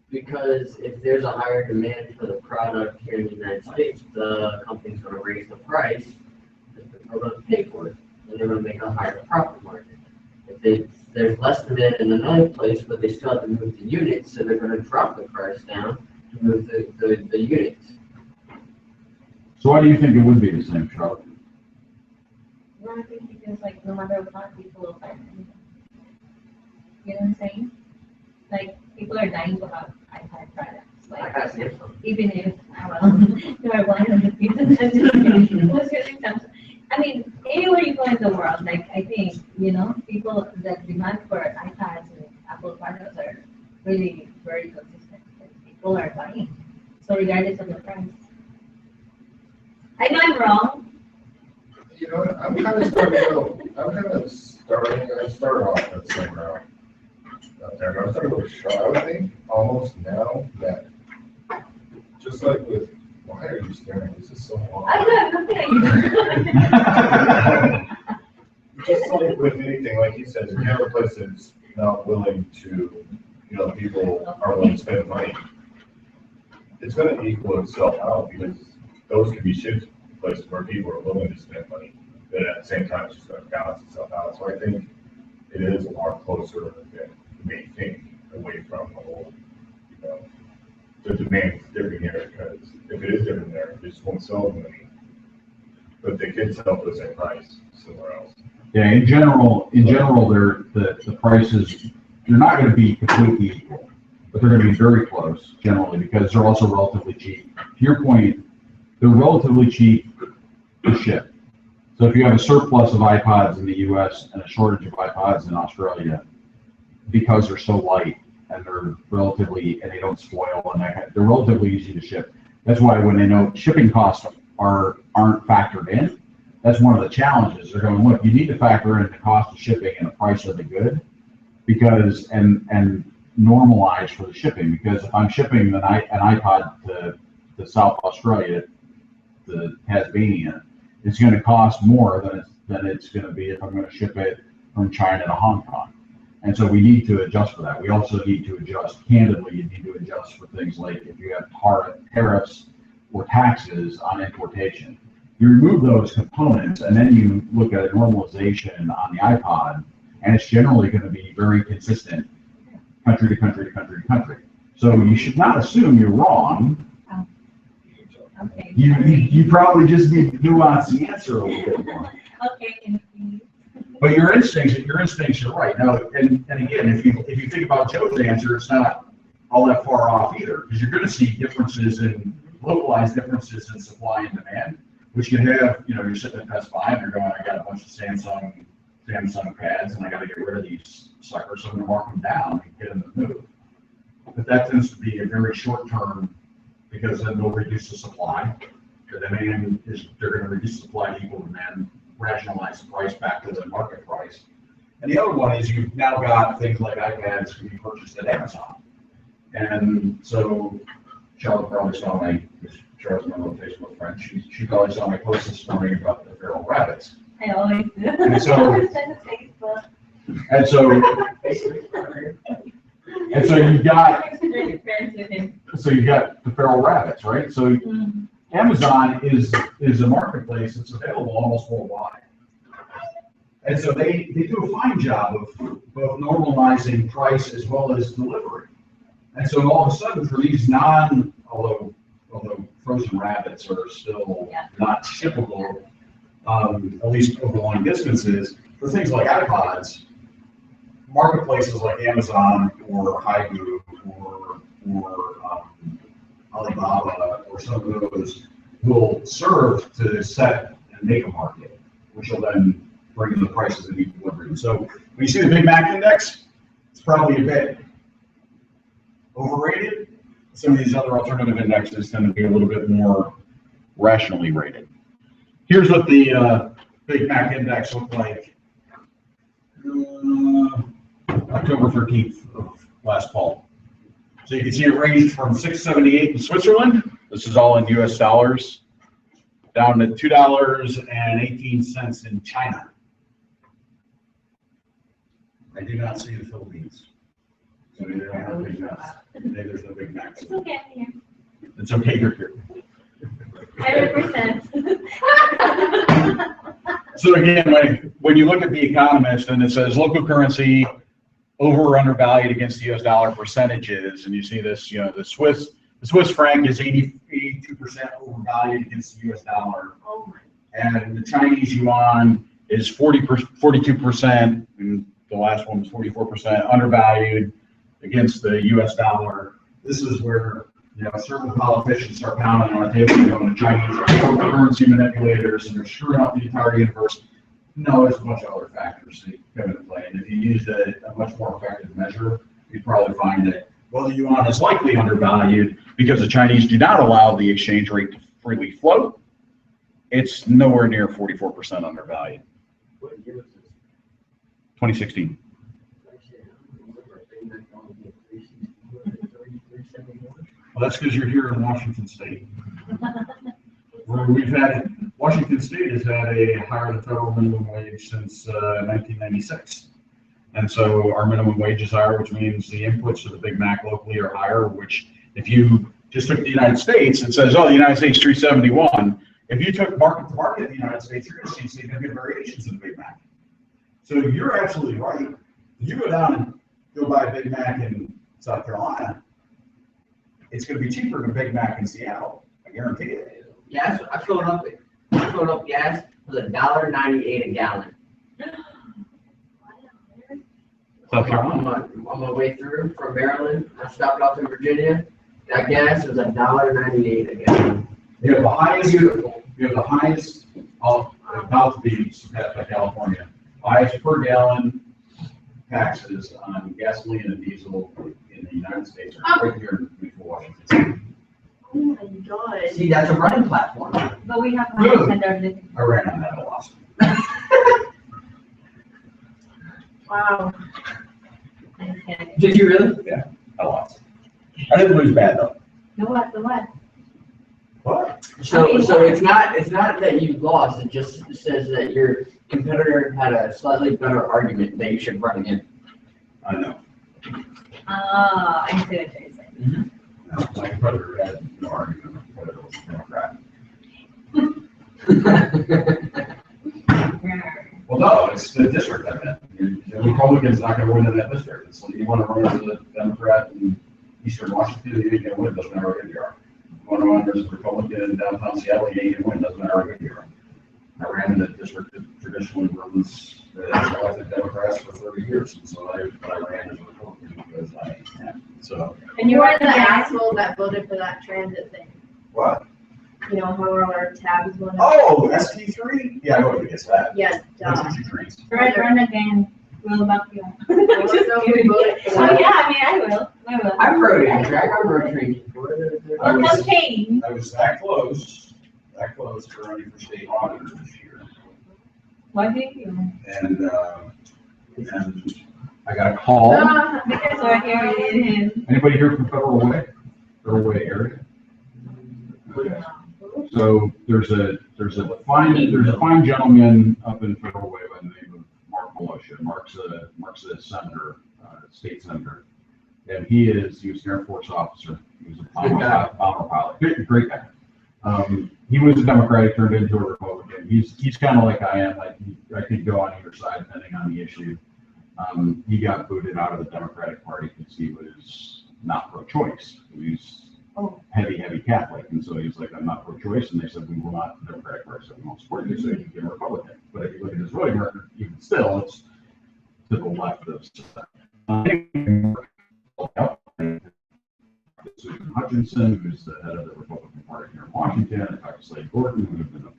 Because if there's a higher demand for the product here in the United States, the company's gonna raise the price, and people are gonna pay for it, and they're gonna make a higher profit margin. If there's less demand in another place, but they still have to move the units, so they're gonna drop the price down to move the units. So why do you think it would be the same, Charlotte? Well, I think because like no matter what, people will buy them. You know what I'm saying? Like people are dying to have iPad products. Like I see it. even if you are one of the people that was using Samsung. I mean, anywhere you go in the world, like I think, you know, people that demand for iPads and Apple products are really very consistent. Like, people are buying. So regardless of the price. I know I'm wrong. You know, I started off at the same route. I'm starting to show. I would think almost now that just like with, why are you staring? This is so long. I got nothing at you. Just like with anything, like you said, if you have a place that's not willing to, you know, people are willing to spend money, it's going to equal itself out because those can be shifted places where people are willing to spend money, but at the same time, it's just going to balance itself out. So I think it is a lot closer than you may think away from the whole, you know, the demand is different here because if it is different there, they just won't sell them any. But they can sell for the same price somewhere else. Yeah, in general, the prices, they're not going to be completely equal, but they're going to be very close generally because they're also relatively cheap. To your point, they're relatively cheap to ship. So if you have a surplus of iPods in the US and a shortage of iPods in Australia, because they're so light and they're relatively, and they don't spoil and they're relatively easy to ship. That's why when they know shipping costs aren't factored in, that's one of the challenges. They're going, look, you need to factor in the cost of shipping and the price of the good because, and normalize for the shipping, because if I'm shipping an iPod to South Australia, to Tasmania, it's going to cost more than it's going to be if I'm going to ship it from China to Hong Kong. And so we need to adjust for that. We also need to adjust, candidly, you need to adjust for things like if you have tariffs or taxes on importation. You remove those components and then you look at a normalization on the iPod, and it's generally going to be very consistent country to country to country to country. So you should not assume you're wrong. Okay. You probably just need to nuance the answer a little bit more. Okay. But your instincts are right. Now, and again, if you think about Joe's answer, it's not all that far off either, because you're going to see differences in localized differences in supply and demand, which can have, you know, you're sitting at Best Buy and you're going, I got a bunch of Samsung pads and I got to get rid of these suckers, so I'm going to mark them down and get them to move. But that tends to be a very short term, because then they'll reduce the supply. The demand is, they're going to reduce the supply to equal demand, rationalize the price back to the market price. And the other one is you've now got things like iPads can be purchased at Amazon. And so Charlotte probably saw Charlotte's my little Facebook friend, she probably saw my post this morning about the feral rabbits. I always do. And so- I always send a Facebook. And so, you got, Really friends with him. so you got the feral rabbits, right? So Mm. Amazon is a marketplace that's available almost worldwide. And so they do a fine job of both normalizing price as well as delivery. And so all of a sudden for these although frozen rabbits are still Yeah. not shippable, at least over long distances, for things like iPods, marketplaces like Amazon or Haigu or Alibaba or some of those will serve to set and make a market, which will then bring in the prices that need delivery. So when you see the Big Mac index, it's probably a bit overrated. Some of these other alternative indexes tend to be a little bit more rationally rated. Here's what the Big Mac index looked like October 13th of last fall. So you can see it ranged from 678 in Switzerland. This is all in US dollars, down to $2.18 in China. I do not see the Philippines. So they don't have Big Macs. There's no Big Macs. It's okay, I'm here. It's okay, you're here. I represent. So again, when you look at The Economist and it says local currency over or undervalued against the US dollar percentages, and you see this, the Swiss franc is 82% overvalued against the US dollar. Oh my. And the Chinese yuan is 42%, and the last one was 44% undervalued against the US dollar. This is where certain politicians start pounding on the table and going, the Chinese are currency manipulators and they're screwing up the entire universe. No, there's a bunch of other factors that come into play. And if you used a much more effective measure, you'd probably find that, well, the yuan is likely undervalued because the Chinese do not allow the exchange rate to freely float. It's nowhere near 44% undervalued. What year was this? 2016. Well, that's because you're here in Washington State. Where Washington State has had a higher than federal minimum wage since 1996. And so our minimum wage is higher, which means the inputs to the Big Mac locally are higher, which if you just took the United States, it says, oh, the United States 371. If you took market to market in the United States, you're going to see significant variations in the Big Mac. So you're absolutely right. If you go down and go buy a Big Mac in South Carolina, it's going to be cheaper than a Big Mac in Seattle. I guarantee it. Gas, I filled up gas was $1.98 a gallon. South Carolina. On my way through from Maryland, I stopped off in Virginia. That gas was $1.98 a gallon. You have the highest, about to be surpassed by California, highest per gallon taxes on gasoline and diesel in the United States are right here in beautiful Washington. Oh my god. See, that's a running platform. But we have higher standard living. I ran on that a lot. Wow. Did you really? Yeah, a lot. I didn't lose bad though. The what? What? So it's not that you lost. It just says that your competitor had a slightly better argument that you should run again. I know. I see what you're saying. No, my competitor had no argument. My competitor was a Democrat. Well, no, it's the district I'm in. The Republican's not going to win in that district. It's like you want to run as a Democrat in Eastern Washington, you ain't going to win. Doesn't matter how good you are. You want to run as a Republican in downtown Seattle, you ain't going to win. Doesn't matter how good you are. I ran in a district that traditionally runs as elected Democrats for 30 years, and so I ran as a Republican because I am. So. And you were the asshole that voted for that transit thing. What? You know, how our tabs went up. Oh, ST3? Yeah, I voted against that. Yes, duh. That's easy trains. Run again. We'll back you up. I don't know if we voted for Oh, that. yeah, I mean, I will. I rode Amtrak. I rode trains. Well, no change. I was that close to running for state auditor this year. Why did you? And I got a call. Because we're here in him. Anybody here from Federal Way area? Okay. So So there's a fine gentleman up in Federal Way by the name of Mark Milosha. Mark's a senator, state senator. And he was an Air Force officer. He was a bomber pilot. Great guy. He was a Democrat, turned into a Republican. He's kind of like I am. Like I could go on either side depending on the issue. He got booted out of the Democratic Party because he was not pro-choice. He's heavy Catholic, and so he was like, "I'm not pro-choice," and they said, "We will not." The Democratic Party said, "We won't support you," so he became a Republican. But if you look at his voting record, even still, it's to the left of. Susan Hutchinson, who's the head of the Republican Party here in Washington, I talked to Slade Gordon, who had been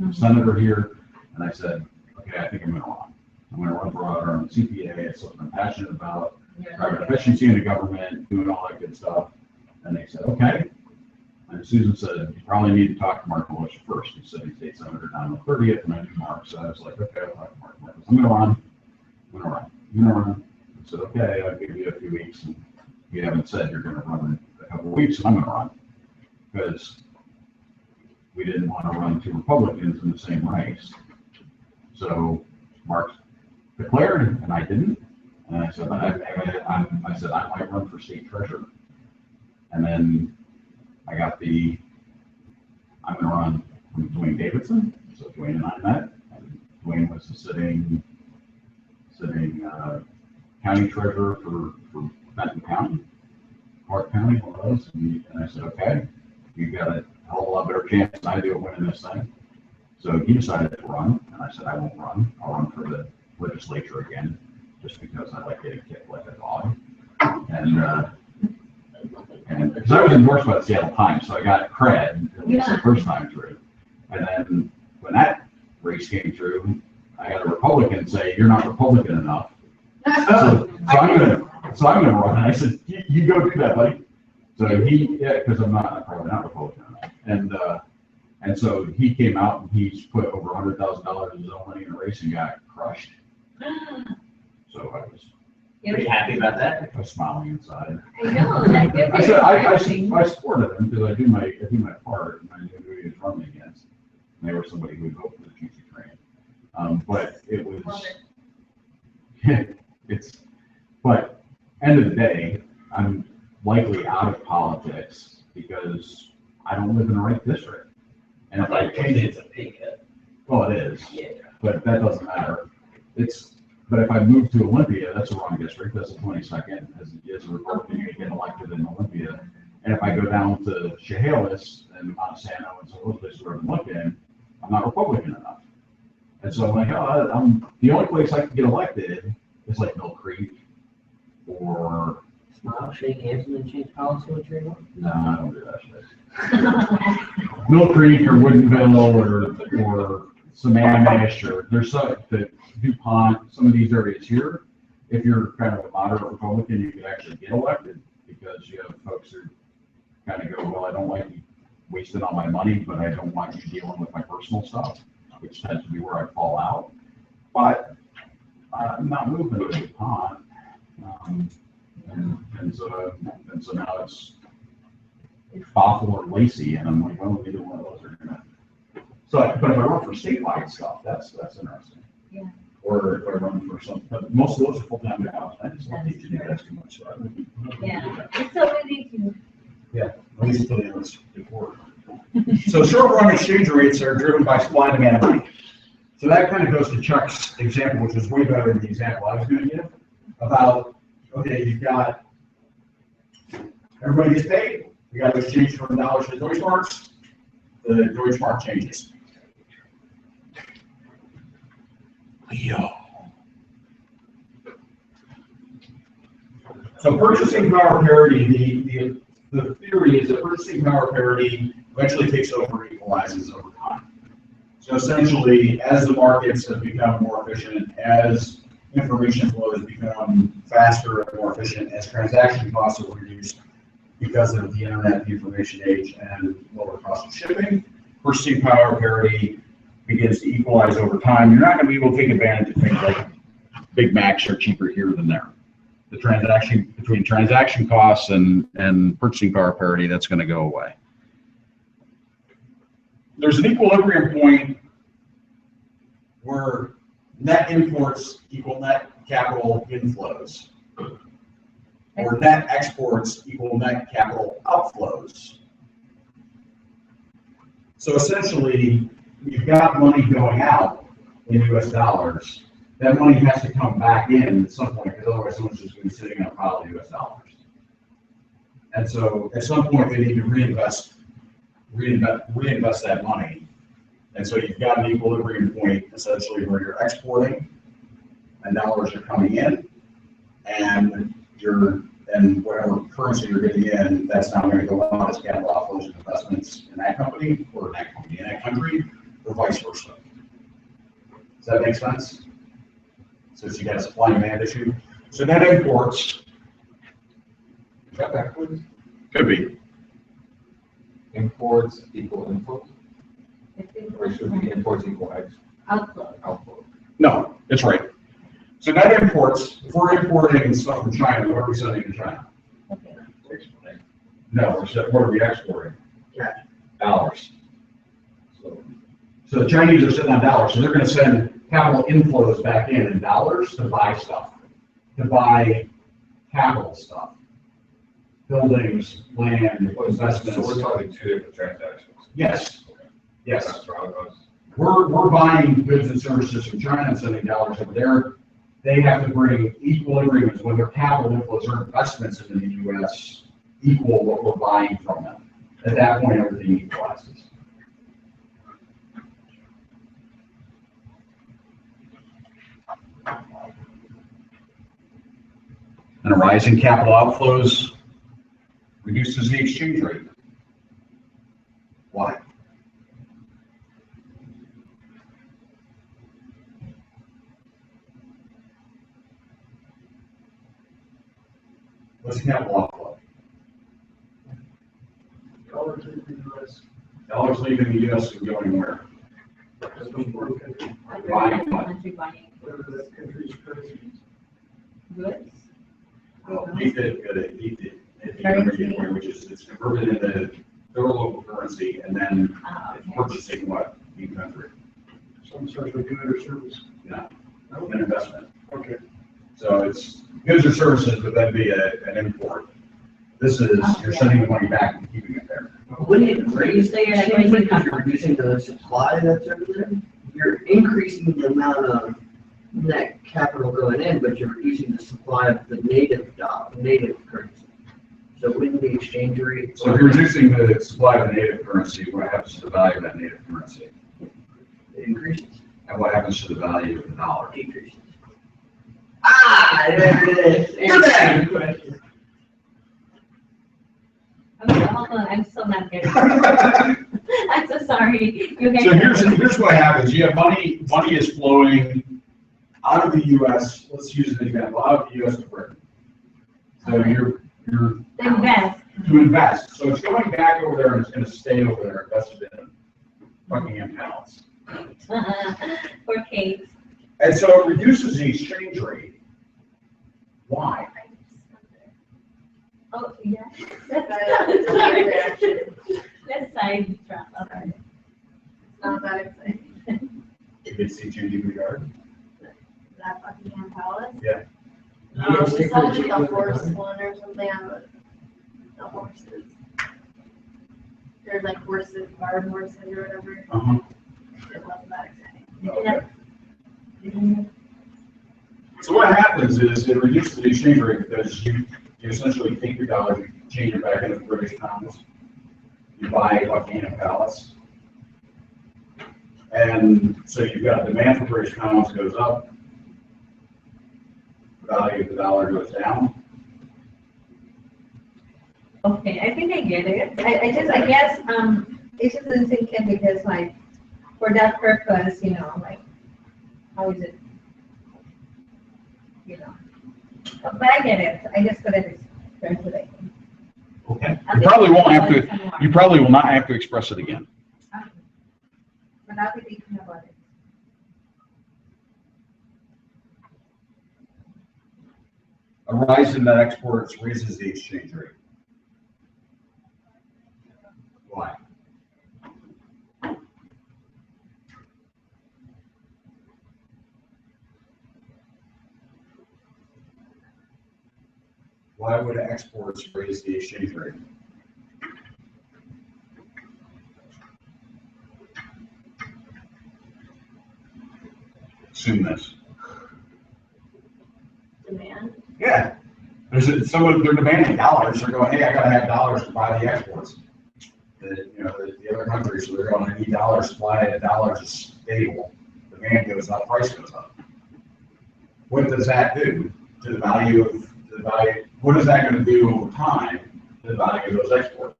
a senator here, and I said, okay, I think I'm going to run. I'm going to run for auditor on the CPA. It's something I'm passionate about, private efficiency in the government, doing all that good stuff. And they said, okay. And Susan said, you probably need to talk to Mark Milosha first. He's sitting state senator down on the 30th, and I knew Mark, so I was like, okay, I'll talk to Mark. I'm going to run. I said, okay, I'll give you a few weeks. And you haven't said you're going to run in a couple of weeks, and I'm going to run. Because we didn't want to run two Republicans in the same race. So Mark declared, and I didn't. And I said, I might run for state treasurer. And then I got I'm going to run from Dwayne Davidson. So Dwayne and I met. And Dwayne was the sitting county treasurer for Benton County, Clark County, one of those. And I said, okay, you got a hell of a lot better chance than I do of winning this thing. So he decided to run, and I said, I won't run. I'll run for the legislature again, just because I like getting kicked like a dog. And because I was endorsed by the Seattle Times, so I got cred at least the first time through. And then when that race came through, I had a Republican say, "You're not Republican enough." So I'm gonna run. And I said, "You go do that, buddy." So because I'm probably not Republican enough. And so he came out and he's put over $100,000 of his own money in a race and got crushed. So I was pretty happy about that. I was smiling inside. I know. Like, I said I supported him because I do my part, and I knew who he was running against. And they were somebody who would vote for the GC train. But it was but end of the day, I'm likely out of politics because I don't live in the right district. And if I change it, It's a pay cut. well, it is. Yeah. But that doesn't matter. But if I move to Olympia, that's a wrong district. That's the 22nd. As a Republican, you get elected in Olympia. And if I go down to Chehalis and Monsanto and some of those places where I'm looking, I'm not Republican enough. And so I'm like, I'm the only place I can get elected is like Mill Creek or. Smile, shake hands, and then change policy with your name? No, I don't do that shit. Mill Creek or Woodinville or Sammamish or there's some that DuPont, some of these areas here. If you're kind of a moderate Republican, you could actually get elected because you have folks who kind of go, well, I don't like you wasting all my money, but I don't want you dealing with my personal stuff, which tends to be where I fall out. But I'm not moving to DuPont. And so now it's Bothell or Lacey, and I'm like, well, either one of those are gonna. So, but if I run for statewide stuff, that's interesting. Yeah. Or if I run for something, but most of those are full-time jobs. I just don't need to do that too much. So I don't do that. It's so easy to. Yeah, at least put it before. So short-run exchange rates are driven by supply and demand of money. So that kind of goes to Chuck's example, which was way better than the example I was going to give about, okay, you've got, everybody gets paid. We got to exchange from dollars to Deutschmarks. The Deutschmark changes. So purchasing power parity, the theory is that purchasing power parity eventually takes over, equalizes over time. So essentially, as the markets have become more efficient, as information flow has become faster and more efficient, as transaction costs are reduced because of the internet, the information age, and lower cost of shipping, purchasing power parity begins to equalize over time. You're not going to be able to take advantage of things like Big Macs are cheaper here than there. The transaction between transaction costs and purchasing power parity, that's going to go away. there's an equilibrium point where net imports equal net capital inflows, or net exports equal net capital outflows. So essentially, you've got money going out in US dollars. That money has to come back in at some point, because otherwise someone's just going to be sitting on a pile of US dollars. And so at some point, they need to reinvest that money. And so you've got an equilibrium point essentially where you're exporting and dollars are coming in, and whatever currency you're getting in, that's now going to go out as capital outflows and investments in that company, or in that company in that country, or vice versa. Does that make sense? Since you got a supply and demand issue. So net imports. Is that backwards? Could be. Imports equal inflows? Or should be imports equal Outflow. outflow? No, it's right. So net imports, if we're importing stuff from China, what are we sending to China? Okay. No, what are we exporting? Cash. Dollars. So the Chinese are sitting on dollars, so they're going to send capital inflows back in dollars to buy stuff, to buy capital stuff, buildings, land, investments. So we're talking two different transactions. Yes, yes. That's right. I was- We're buying goods and services from China and sending dollars over there. They have to bring equilibriums when their capital inflows or investments in the U.S. equal what we're buying from them. At that point, everything equalizes. And a rise in capital outflows reduces the exchange rate. Why? What's the capital outflow? Dollars in the US. Dollars leaving the U.S. and going where? That's what we're looking at. Buying what? Country buying Whatever that country's currency is. goods. Keep it, which is it's converted into their local currency, and then it's Okay. purchasing what in country, Some sort of a good or service. an investment. Okay. So it's goods or services would then be an import. This is you're sending the money back and keeping it there. Wouldn't it raise the So you're like exchange rate raising because you're reducing the supply that's over there? You're increasing the amount of net capital going in, but you're reducing the supply of the native currency. So wouldn't the exchange rate? So if you're reducing the supply of a native currency, what happens to the value of that native currency? It increases, And what happens to the value of the dollar? decreases. Ah, there it is. You're bad. Good question. Hold on, I'm still not getting it. I'm so sorry. You guys. So here's what happens. You have money is flowing out of the U.S. Let's use an example, out of the U.S. to Britain. So Okay. you're Invest. to invest. So it's going back over there and it's going to stay over there invested in Buckingham Palace. For Kate. And so it reduces the exchange rate. Why? Oh, yeah. That's a weird reaction. Let's side track. Okay. Not that exciting. If it's CGD regard. That Buckingham Palace. Yeah. It's probably the horse one or something on the horses. There's like horses, barn horses or whatever. Uh-huh. It wasn't that exciting. Okay. So what happens is it reduces the exchange rate because you essentially take your dollars, you change it back into British pounds. You buy Buckingham Palace. And so you've got demand for British pounds goes up. The value of the dollar goes down. Okay, I think I get it. I guess, it just doesn't sink in because like, for that purpose, you know, like, how is it? You know, but I get it. I just couldn't express it, I think. Okay. You probably will not have to express it again. Okay. But I'll be thinking about it. A rise in net exports raises the exchange rate. Why? why would exports raise the exchange rate? Assume this. Demand. Yeah. They're demanding dollars. They're going, hey, I gotta have dollars to buy the exports. The other countries, so they're going, I need dollars, supply of dollars is stable. Demand goes up, price goes up. What does that do to the value of the value? What is that going to do over time to the value of those exports?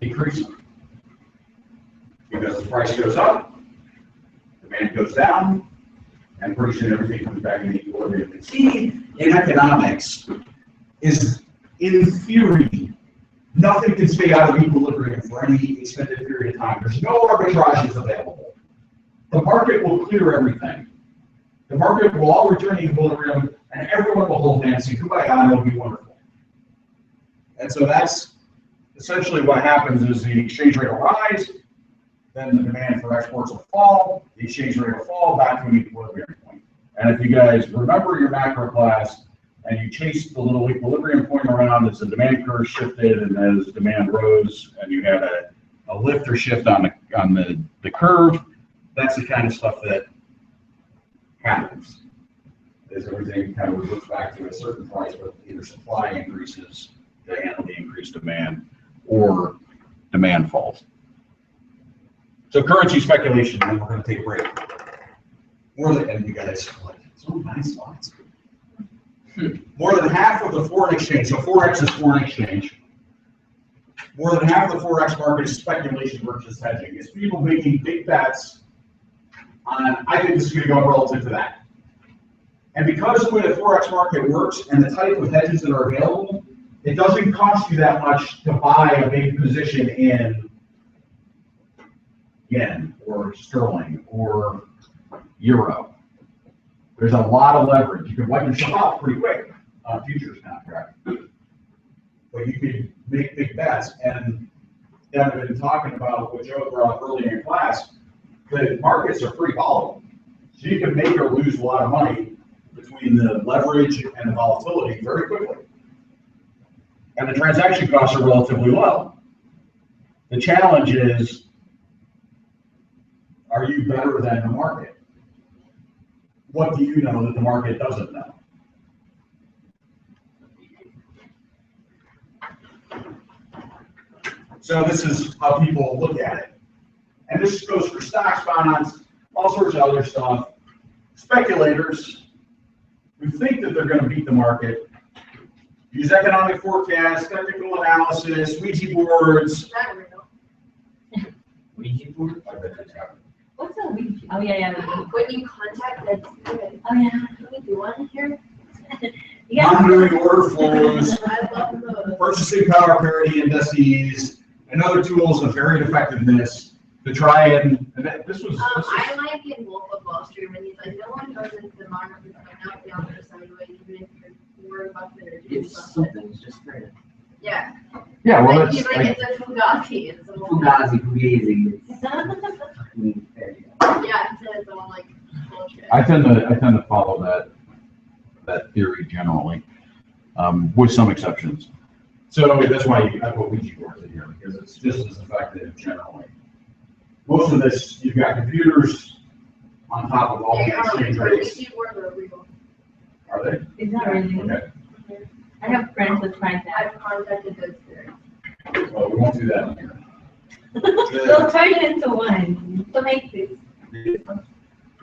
Decreasing. Because the price goes up, demand goes down, and pretty soon everything comes back in equilibrium. And see, in economics, is in theory, nothing can stay out of equilibrium for any extended period of time. There's no arbitrages available. The market will clear everything. The market will all return to equilibrium, and everyone will hold hands and say, "Kumbaya, it'll be wonderful." And so that's essentially what happens: is the exchange rate will rise, then the demand for exports will fall, the exchange rate will fall back to an equilibrium point. And if you guys remember your macro class, and you chased the little equilibrium point around as the demand curve shifted and as demand rose, and you had a lift or shift on the curve, that's the kind of stuff that happens. Is everything kind of reverts back to a certain price, but either supply increases to handle the increased demand, or demand falls. So currency speculation, and then we're going to take a break. And you guys, so nice slides. More than half of the foreign exchange, so FOREX is foreign exchange. More than half of the FOREX market is speculation versus hedging. It's people making big bets on, I think this is going to go up relative to that. And because the way the FOREX market works and the type of hedges that are available, it doesn't cost you that much to buy a big position in yen or sterling or euro. There's a lot of leverage. You can wipe yourself out pretty quick on a futures contract. But you can make big bets. And I've been talking about what Joe brought up earlier in class. The markets are pretty volatile. So you can make or lose a lot of money between the leverage and the volatility very quickly. And the transaction costs are relatively low. The challenge is, are you better than the market? What do you know that the market doesn't know? So this is how people look at it. And this goes for stocks, bonds, all sorts of other stuff. Speculators who think that they're going to beat the market use economic forecasts, technical analysis, Ouija boards. Ouija board? What's a Ouija? Oh, yeah. When you contact that, Oh, yeah. can we do one here? Yeah. Monitoring order flows, I love those. purchasing power parity indices, and other tools of varied effectiveness to try and this was. I like in Wolf of Wall Street when he's like, no one knows if the market is coming out the other side, but even if you're Warren Buffett or Jimmy It's Buffett. something, it's just fair. Yeah. Yeah, well, Like, he's like, it's a Fugazi. It's a Fugazi, Fugazi. Yeah, it's all like bullshit. I tend to follow that theory generally, with some exceptions. So that's why I put Ouija boards in here, because it's just as effective generally. Most of this, you've got computers on top of all the exchange rates. Keyboards are real. Are they? It's not really. Okay. I have friends with friends that. I've contacted those spirits. Well, we won't do that here. So turn it into one. So make this.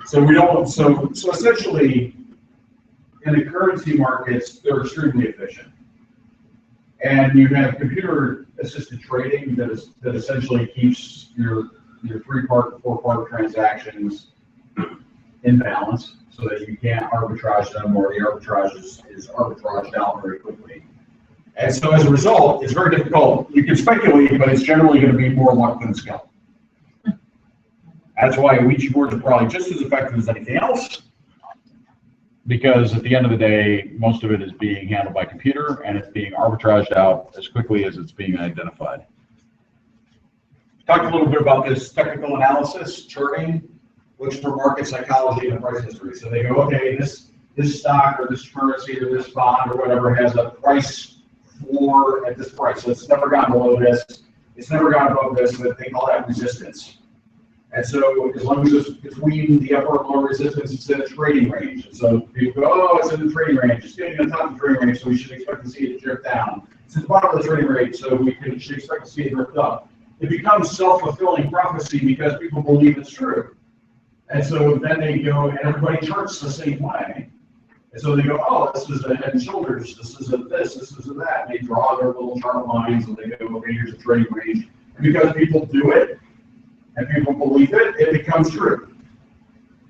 So we don't. So essentially, in the currency markets, they're extremely efficient, and you have computer-assisted trading that essentially keeps your 3-part, 4-part transactions in balance, so that you can't arbitrage them, or the arbitrage is arbitraged out very quickly. And so as a result, it's very difficult. You can speculate, but it's generally going to be more luck than skill. That's why Ouija boards are probably just as effective as anything else, because at the end of the day, most of it is being handled by computer, and it's being arbitraged out as quickly as it's being identified. Talked a little bit about this technical analysis, charting. looks for market psychology and price history. So they go, okay, this stock or this currency or this bond or whatever has a price floor at this price. So it's never gone below this. It's never gone above this, but they call that resistance. And so as long as it's between the upper and lower resistance, it's in a trading range. And so people go, oh, it's in the trading range. It's getting on top of the trading range, so we should expect to see it drift down. It's at the bottom of the trading range, so should expect to see it drift up. It becomes self-fulfilling prophecy because people believe it's true. And so then they go, and everybody charts the same way. And so they go, oh, this is a head and shoulders, this is a this is a that. And they draw their little chart lines, and they go, okay, here's a trading range. And because people do it, and people believe it, it becomes true.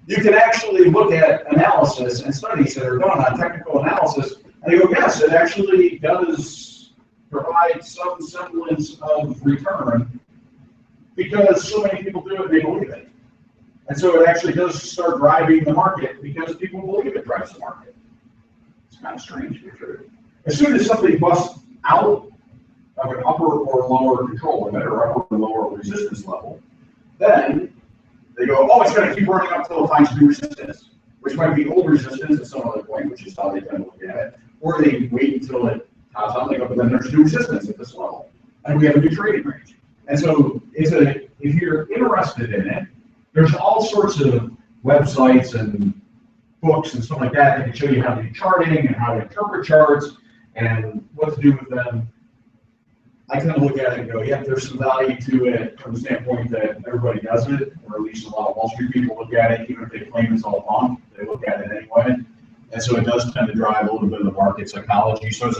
You can actually look at analysis and studies that are done on technical analysis, and they go, yes, it actually does provide some semblance of return because so many people do it and they believe it. And so it actually does start driving the market because people believe it drives the market. It's kind of strange, but true. As soon as something busts out of an upper or lower control limit or upper or lower resistance level, then they go, oh, it's going to keep running up until it finds new resistance, which might be old resistance at some other point, which is how they tend to look at it. Or they wait until it tops out and they go, but then there's new resistance at this level. And we have a new trading range. And so if you're interested in it, there's all sorts of websites and books and stuff like that can show you how to do charting and how to interpret charts and what to do with them. I kind of look at it and go, yeah, there's some value to it from the standpoint that everybody does it, or at least a lot of Wall Street people look at it, even if they claim it's all wrong, they look at it anyway. And so it does tend to drive a little bit of the market psychology. So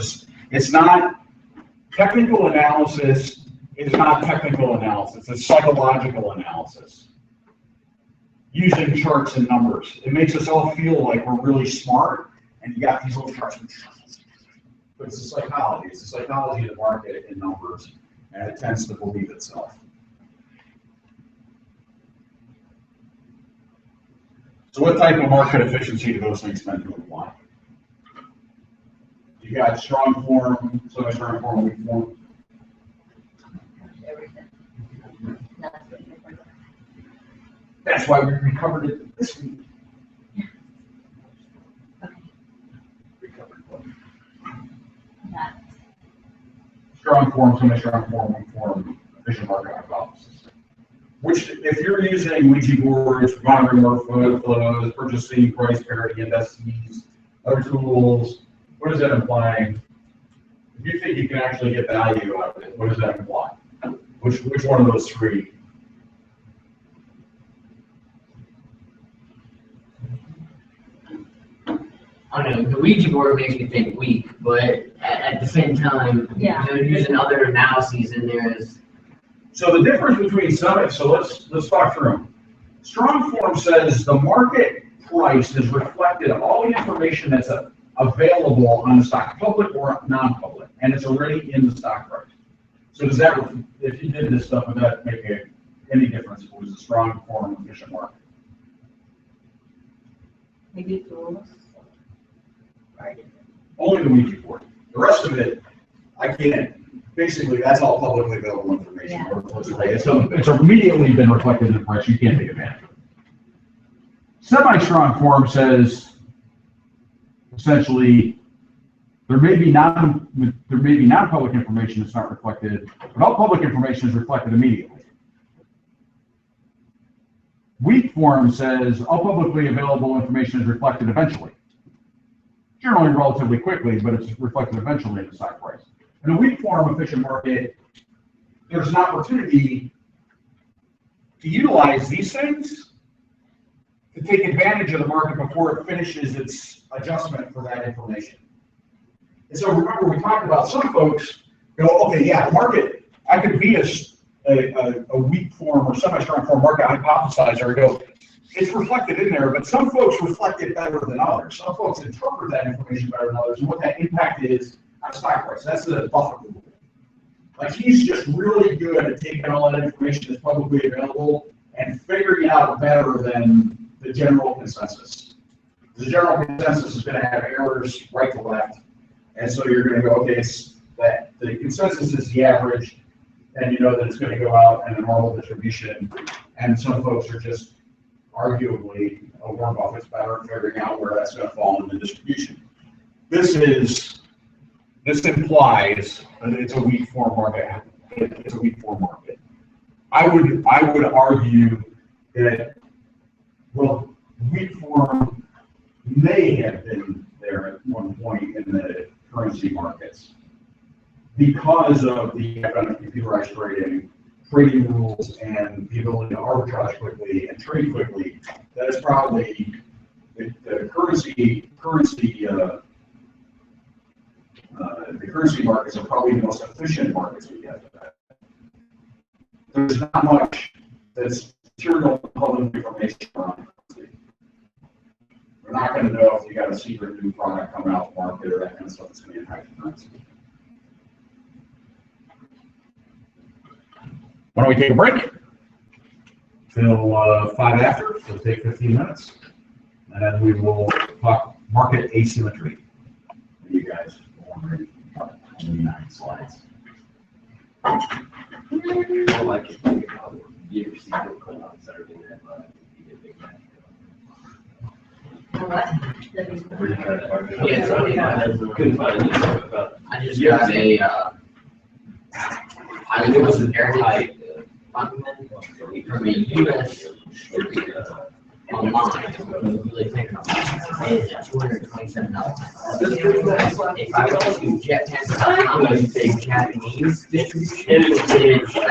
it's not technical analysis, it's not technical analysis, it's psychological analysis. Using charts and numbers. It makes us all feel like we're really smart, and you got these little charts. But it's a psychology. It's the psychology of the market in numbers, and it tends to believe itself. So what type of market efficiency do those things tend to apply? You got strong form, semi-strong form, weak form. That's why we recovered it this week. Recovered what? Strong form, semi-strong form, weak form, efficient market hypothesis. Which, if you're using Ouija boards, monitoring workflows, purchasing, price parity, indices, other tools, what is that implying? If you think you can actually get value out of it, what does that imply? Which one of those three? I don't know, the Ouija board makes me think weak, but at the same time, Yeah. you know, using other analyses in there is. So the difference between some, so let's talk through them. Strong form says the market price has reflected all the information that's available on the stock, public or non-public, and it's already in the stock price. So does that, if you did this stuff, would that make any difference if it was a strong form efficient market? Maybe tools. Only the Ouija board. The rest of it, I can't. Basically, that's all publicly available information. Yeah. It's immediately been reflected in the price. You can't take advantage of it. Semi-strong form says essentially there may be non-public information that's not reflected, but all public information is reflected immediately. Weak form says all publicly available information is reflected eventually. Generally relatively quickly, but it's reflected eventually in the stock price. In a weak form efficient market, there's an opportunity to utilize these things to take advantage of the market before it finishes its adjustment for that information. And so remember, we talked about some folks go, okay, yeah, the market, I could be a weak form or semi-strong form market hypothesizer and go, it's reflected in there, but some folks reflect it better than others. Some folks interpret that information better than others, and what that impact is on stock price. That's the Buffett rule. Like, he's just really good at taking all that information that's publicly available and figuring it out better than the general consensus. The general consensus is going to have errors right to left, and so you're going to go, okay, it's that the consensus is the average, and you know that it's going to go out in a normal distribution, and some folks are just arguably, Warren Buffett's better at figuring out where that's gonna fall in the distribution. This implies that it's a weak form market. It's a weak form market. I would argue that, well, weak form may have been there at one point in the currency markets because of the advent of computerized trading rules, and the ability to arbitrage quickly and trade quickly. That is probably the currency markets are probably the most efficient markets we have today. There's not much that's material public information on currency. We're not going to know if you got a secret new product coming out the market or that kind of stuff that's going to impact the currency. Why don't we take a break till 5 after? So it'll take 15 minutes, and then we will talk market asymmetry. You guys wondering about 29 slides. I like it. You ever see Bill Clinton on Saturday Night Live? He did a big match. Couldn't find anything about. I just got a, I think it was an airtight document from a US online. Really think about it. It's $227. If I go to Japan.com, I would say Japanese distribution. I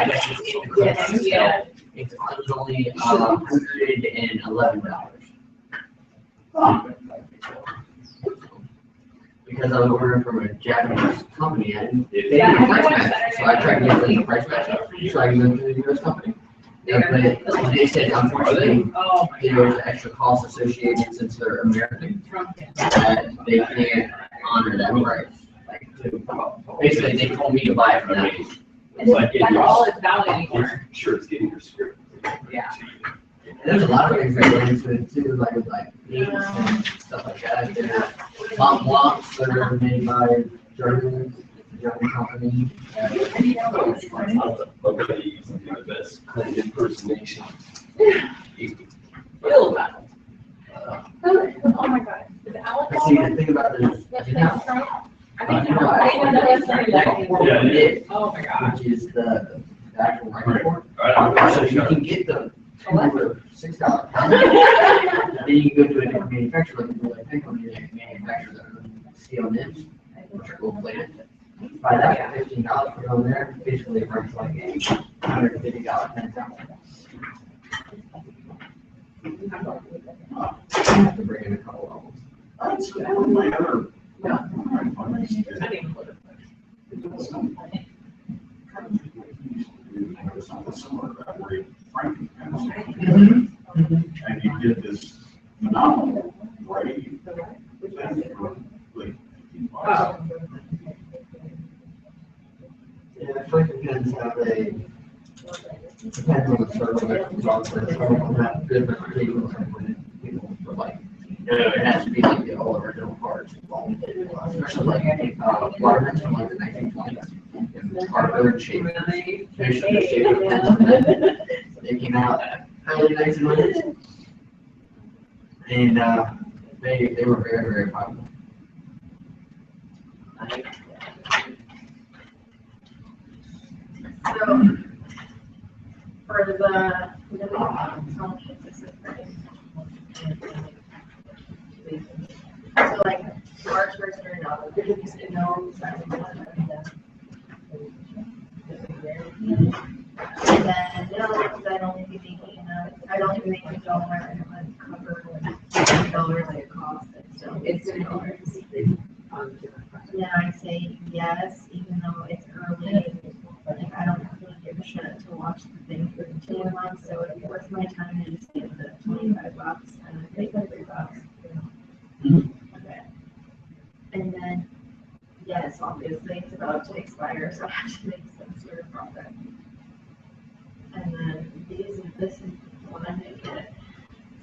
guess it's in the country, so it's only $111. Because I was ordering from a Japanese company and they didn't price match, so I tried to get the price match up, so I went to the US company. But they said unfortunately, there was extra costs associated since they're American, that they can't honor that price. Basically, they told me to buy it from that. It's like That's all it's valid anymore. sure it's getting your script. Yeah. There's a lot of things that go into it too, like meats and stuff like that. There's Mont Blancs that are made by German company. Nobody using the best Clinton impersonation. Real battle. Oh my God. Is it Alex? See, the thing about this, That's you the know, next round? I think I didn't know that was something Yeah, like. it, Oh my God. which is the actual report. Right. So you can get the $2 or $6. Then you can go to a different manufacturer, like pick on your manufacturer that are steel nips, which are gold plated. Buy that for $15, put it on there, basically it runs like a $150 pencil. I have to bring in a couple of them. That's my other. I didn't put it. And you did this phenomenal writing. Oh. Yeah, I feel like it depends how they, depends on the circle that comes on, so it's hard to have good reputation when people are like, it has to be like the all original parts, especially like, watermelons from like the 1920s. Are good shape. Fish are good shape. They came out early 1900s. And, they were very, very popular. So, for the so like March first or no, and then no, because I'd only be making I'd only be making $1 and cover $2 like cost, so it's $2. Yeah, I say yes, even though it's early. Like, I don't really give a shit to watch the thing for 2 months, so it's worth my time to just give the $25 and I pay $30. Okay. And then, yes, obviously it's about to expire, so I have to make some sort of profit. And then this is the one I didn't get.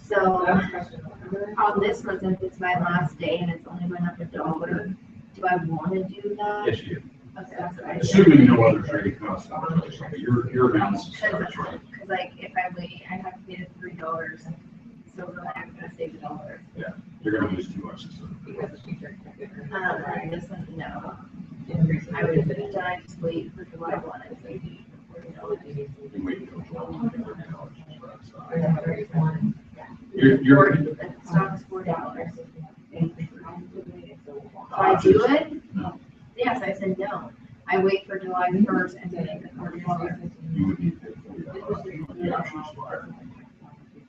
So, on this one, since it's my last day and it's only went up $1, do I want to do that? Yes, you do. Okay, that's what I did. Assuming no other trading costs, your balance is Because like, if I wait, I have to pay the $3 So then I'm gonna save $1. You're gonna lose too much. Just no. I would have done, I just wait for July 1 and say, You wait until July. You're, You're, the stock is $4. Do I do it? No. Yes, I said no. I wait for July 1st and then the $40. you would need to pay $40. You have to expire.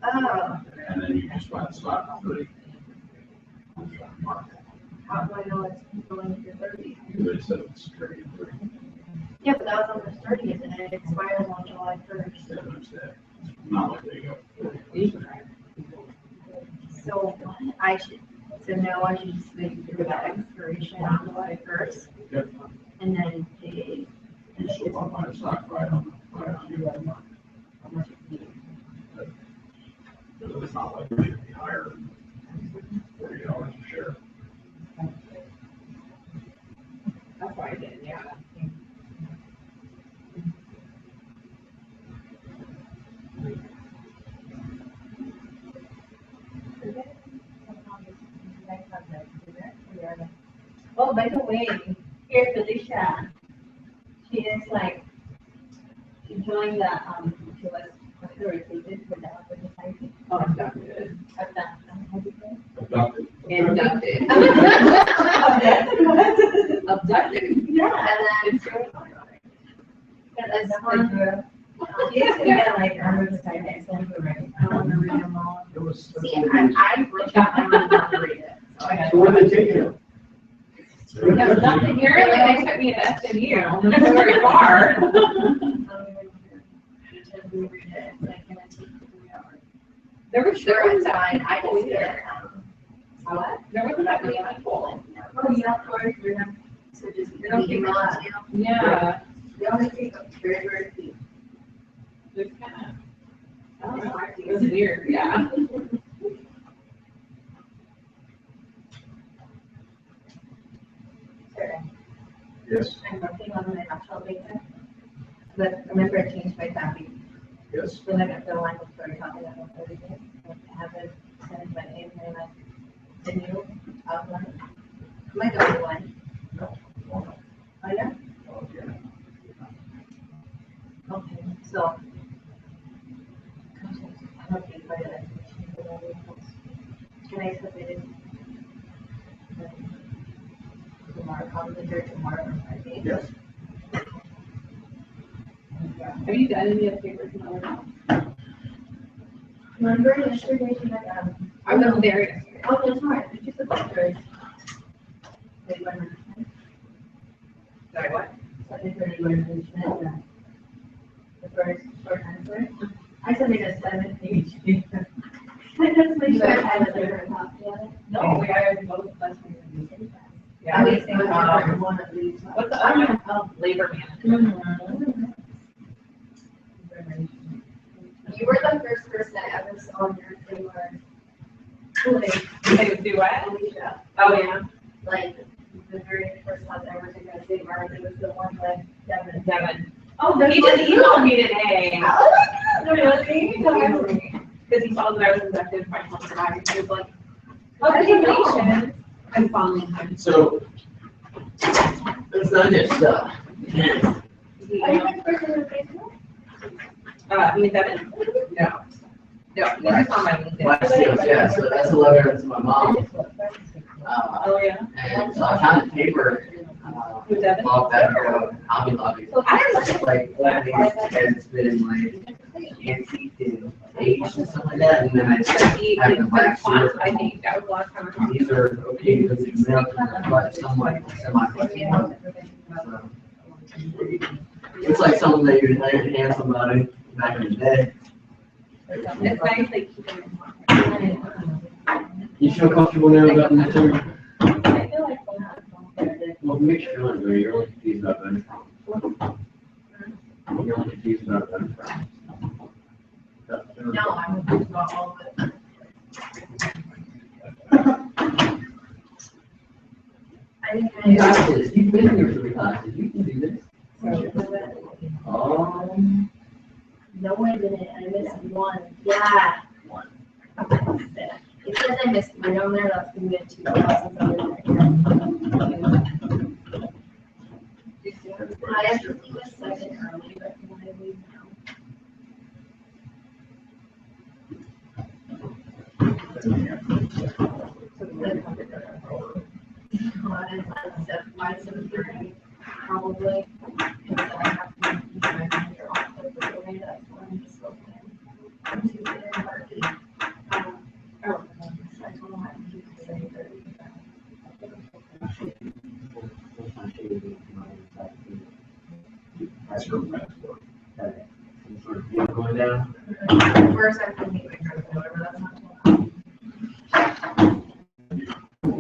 Oh, And then you just buy the stock for 30. how do I know it's going to 30? They said it's very, very, Yeah, but that was on the 30th and it expires on July 1st. they understand. Not like they go. So I should, so no, I should just wait for the expiration on July 1st. Yep. And then pay. You still want to buy the stock right on the market. So it's not like it should be higher than $40 a share. That's why I did, yeah. Oh, by the way, here's Felicia. She is like, she joined the, she was recruited for the Alpha Society. Oh, abducted. Adopted. Inducted. Abducted. Yeah. And then, That's one. She is gonna get like Alpha Society exam for right. I want to read them all. It was. See, I wrote that, I wanted to read it. So I got. So where they taking it? Yeah, but nothing, you're really, they took me to SMU, that's very far. There was Sure, it's that fine, I just did it. What? There wasn't that many people. Oh, yeah, of course, we're not, so just, They don't take email much. it to you. Yeah. They only take up very, very few. It's kind of, I don't know, it was weird, yeah. Sure. Yes, I'm working on my actual data. But remember, I changed my copy. yes. So like, I feel like I'm very confident of everything. I haven't sent my name and like the new outline. My only one. No. Oh, yeah? Okay, so. I'm okay for that. Can I submit it? Tomorrow, probably tomorrow or Friday. Yes. Have you done any of the papers in other towns? Remember yesterday, she had, I was there yesterday. oh, that's right, did you put pictures? They went. Sorry, what? The first short answer. I submitted a 7-page paper. I just make sure I have a different copy of it. No, we are both last week. Yeah, I we mean, think, one of these. what's the other one? Oh, labor management. You were the first person I ever saw on your thing where, They would do what? Alicia, Oh, yeah. like, the very first time I ever took a St. Martin, it was the one with Devin. Devin. Oh, he just emailed me today. Really? Because he saw that I was inducted by health provider. He was like, oh, congratulations. I'm following him. So, It's not just stuff. Are you the person on Facebook? I mean, Devin? No. No, he's just on my LinkedIn. Last year, yeah, so that's a letter to my mom. Oh, yeah. And so I found the paper. Who, Devin? Well, better, Hobby Lobby. I don't know. Like, it's been like, antique to age and stuff like that, and then I just have them back to I think that was the last time. These are okay because it's mailed to them, but somewhat semi. So, it's like something that you'd hand somebody back in the day. It's nice, like, keeping in contact. You feel comfortable now about the term? I feel like Well, make sure you're only confused about Benetron. You're only confused about Benetron. No, I'm confused about all of it. I think You got this, you've been here 3 classes, you can do this. No, I didn't, I missed one, yeah. Because I missed my down there, that's gonna be a 2,000 I have to leave a second early, but can I leave now? By 7:30, probably. Because I have to keep my computer off of the way that's when I'm just looking. I'm too good at party. Oh, I told him I have to keep it 7:30. That's your friend. You going down? First, I have to meet my girlfriend, whatever, that's not too long.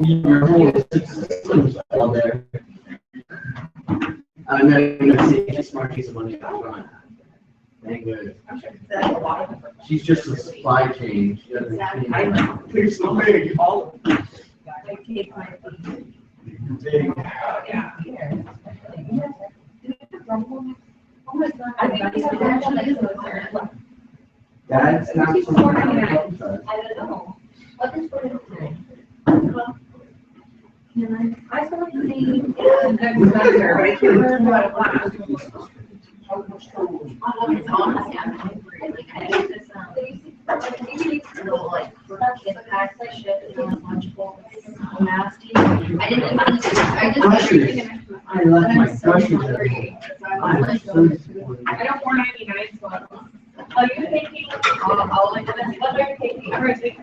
Your whole system's all there. I'm not even gonna see a smart piece of money out front. Thank goodness. That's a lot of. She's just a supply chain. She doesn't. There's so many, all, I take my feet. Yeah. Oh my God. I think it's actually is there. That's not. I don't know. What is for it? Can I saw the name. But I can't remember what it was. Honestly, I'm hungry. Like, I think this, little, like, kid packs like shit, and lunchable, so nasty. I didn't even, I just. I left my So groceries at hungry. home. So I was I'm so like, disappointed. I got $4.99, so Are you taking, I'll like this. what are you taking? I mean,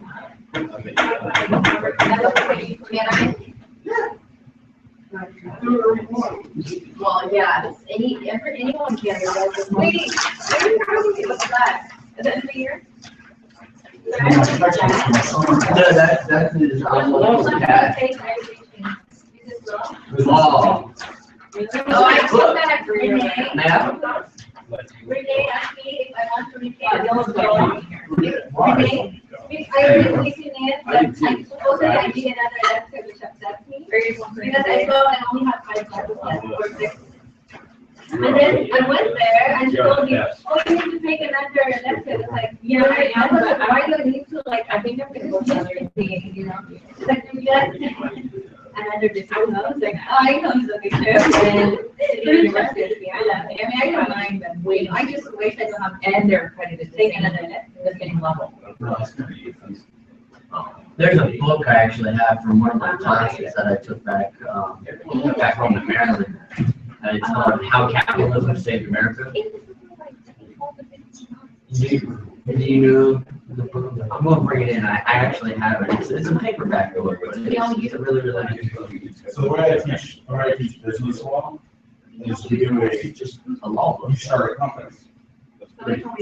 Can I? Well, yeah, anyone can, that's just. Wait, every time what's that? Is that the year? No, that's his, cat. Oh. Oh, I took that green. Ma'am? Renee asked me if I want to retain. Renee, I was listening in, but I suppose that I need another lecture which upsets me. Because I saw I only have 5 classes left or 6. And then I went there and she told me, oh, you need to take another lecture. It's like, yeah, I am, but why do I need to, like, I think I'm gonna go to another thing, you know? It's like, another different, I was like, oh, I know it's okay too. And it's university, I love it. I mean, I don't mind them waiting. I just wish I don't have, and they're accredited, take another the same level. There's a book I actually have from one of my classes that I took back home in Maryland. And it's called How Capitalism Saved America. Do you know the book? I'm gonna bring it in. I actually have it. It's a paperback book, but it's a really, really nice book. So the way I teach business law is we do Just a law book. you start a company.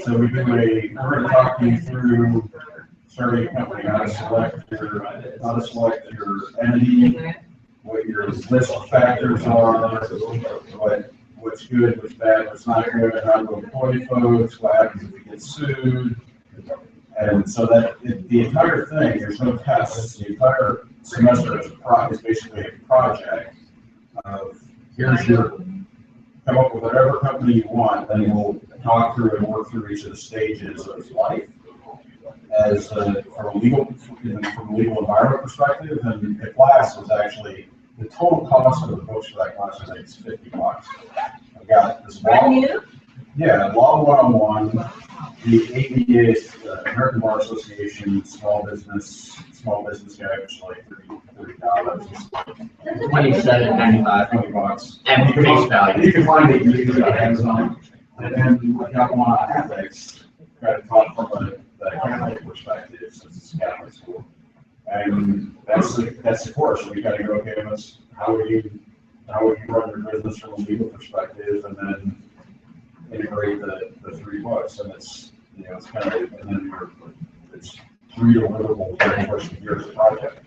So we do we're gonna talk you through starting a company, how to select your entity, what your list of factors are, what's good, what's bad, what's not good, how to employ folks, what happens if you get sued. And so that the entire thing, there's no tests, the entire semester is basically a project of here's your, come up with whatever company you want, then we'll talk through and work through each of the stages of life. As from a legal environment perspective, and the class was actually, the total cost of the books for that class I think is $50. I've got this law, yeah, Law 101, the ABA, American Bar Association, small business guy, which is like $30. $27.95. $20. And face value. You can find it used on Amazon. And then we got one on ethics, try to talk from the Catholic perspective, since it's a Catholic school. And that's the course. We gotta go, okay, how would you run your business from a legal perspective, and then integrate the 3 books. And it's, it's kind of, and then it's 3 deliverables during the course of the year's project.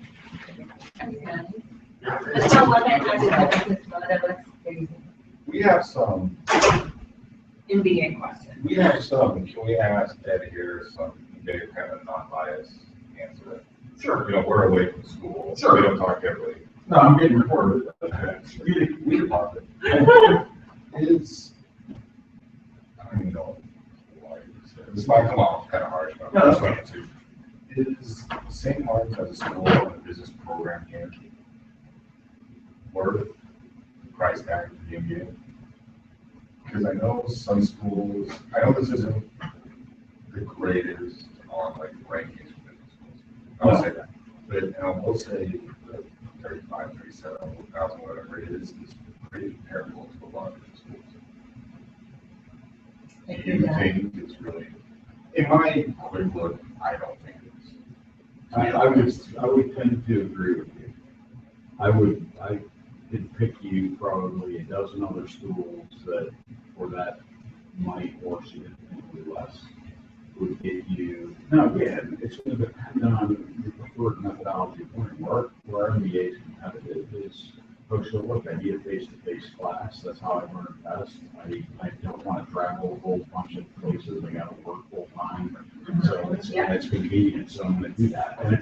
We have some, MBA question. can we ask Ed here some, kind of non-biased answer? Sure. We're away from school. Sure. We don't talk heavily. No, I'm getting recorded. We can talk it. Is, I don't even know why you said, this might come off kind of harsh, but No, that's I'm going to. is St. Martin's as a school and a business program here worth the price tag for the MBA? Because I know some schools, I know this isn't the greatest on like rankings for business schools. I will say that, but I will say the 35, 37,000, whatever it is pretty comparable to a lot of business schools. Do you think it's really, in my quick look, I don't think it is. I would tend to agree with you. I could pick you probably a dozen other schools that, for that money or significantly less, would get you. Now, again, it's going to depend on your preferred methodology of learning. Where MBA is competitive is, folks go, look, I need a face-to-face class. That's how I learn best. I don't want to travel a whole bunch of places. I got to work full time. So it's convenient. So I'm going to do that. And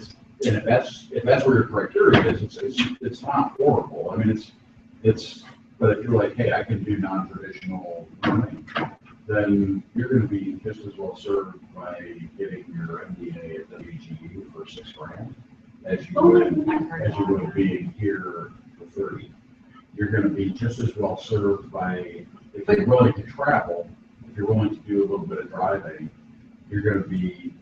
if that's where your criteria is, it's not horrible. I mean, but if you're like, hey, I can do non-traditional learning, then you're going to be just as well served by getting your MBA at WGU for $6,000 as you would being here for 30. You're going to be just as well served by, if you're willing to travel, if you're willing to do a little bit of driving, you're going to be,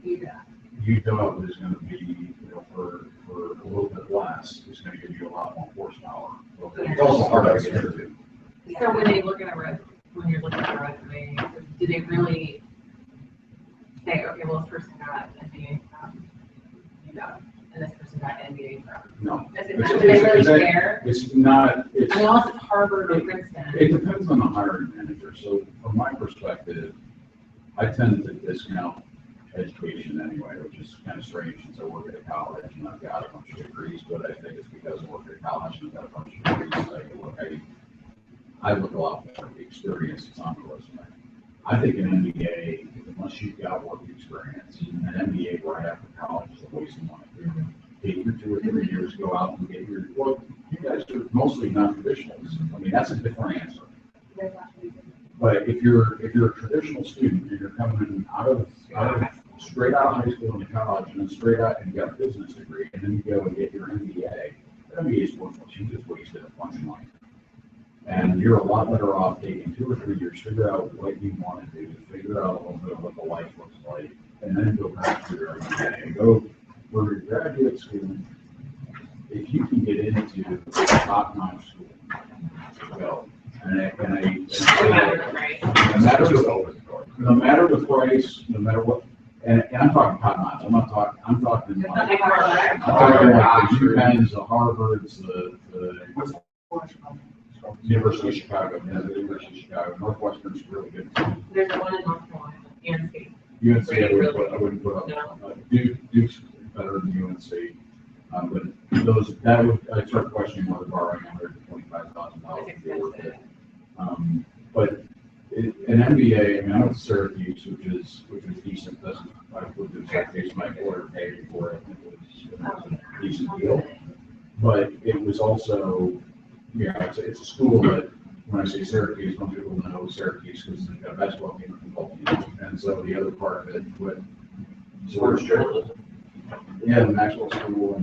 UW is going to be, for a little bit less, it's going to give you a lot more horsepower. It's also hard to get into. So when you're looking at a resume, do they really say, okay, well, this person got MBA from UW, and this person got MBA from? No. Do they really care? It's not, it's. I mean, unless it's Harvard or Princeton. It depends on the hiring manager. So from my perspective, I tend to discount education anyway, which is kind of strange since I work at a college and I've got a bunch of degrees, but I think it's because I work at a college and I've got a bunch of degrees. I look a lot more at the experience that's on the resume. I think an MBA, unless you've got work experience, an MBA right after college is a waste of money. Take your 2 or 3 years, go out and get your, well, you guys are mostly non-traditionals. I mean, that's a different answer. But if you're a traditional student and you're coming straight out of high school into college and then straight out and you got a business degree and then you go and get your MBA, the MBA is worthless. You just wasted a bunch of money. And you're a lot better off taking 2 or 3 years, figure out what you want to do, figure out a little bit of what the life looks like, and then go back to your MBA and go for your graduate school. If you can get into top-notch school, go. No matter the price, no matter what, and I'm talking top-notch. I'm talking like the UPenns, the Harvards, the University of Chicago, the University of Chicago, Northwestern's really good. There's one in North Carolina, UNC. UNC, I wouldn't put up. Duke's better than UNC. But I'd start questioning whether borrowing $125,000 would be worth it. But an MBA, I mean, I went to Syracuse, which is decent. I put in Syracuse, my employer paid for it. It was a decent deal. But it was also, it's a school that, when I say Syracuse, most people know Syracuse because they've got a basketball team and football team. And so the other part of it with sports journalism. Yeah, the Maxwell School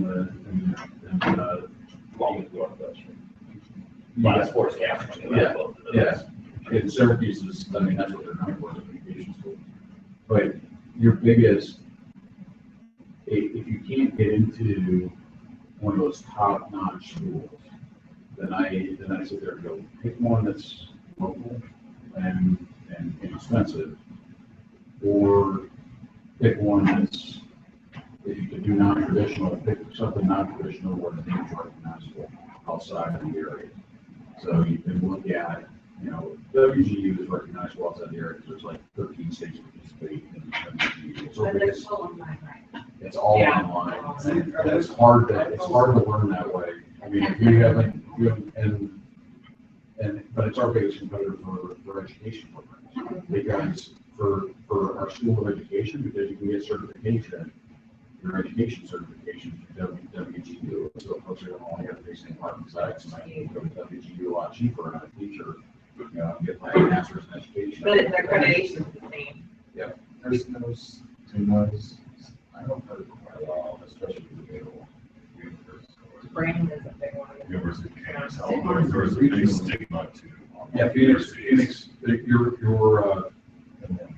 Sports, yeah. And Syracuse is, I mean, that's what they're known for, is a communication school. But your biggest, if you can't get into one of those top-notch schools, then I sit there and go, pick one that's local and inexpensive, or pick one that's, if you can do non-traditional, pick something non-traditional where the name's recognizable outside of the area. So you can look at, WGU is recognizable outside the area because there's like 13 states participate in WGU. So it's all online, right? It's all online. And it's hard to learn that way. I mean, if you haven't, but it's our biggest competitor for education programs. Because for our school of education, because you can get certification, your education certification through WGU. So folks are going to only have to pay St. Martin's sites, and I can go to WGU a lot cheaper, and I'm a teacher, get my master's in education. But the accreditation is the same. Yep. There's I don't know, brand is a big one. University of Phoenix, there was a big stigma to. Yeah, Phoenix,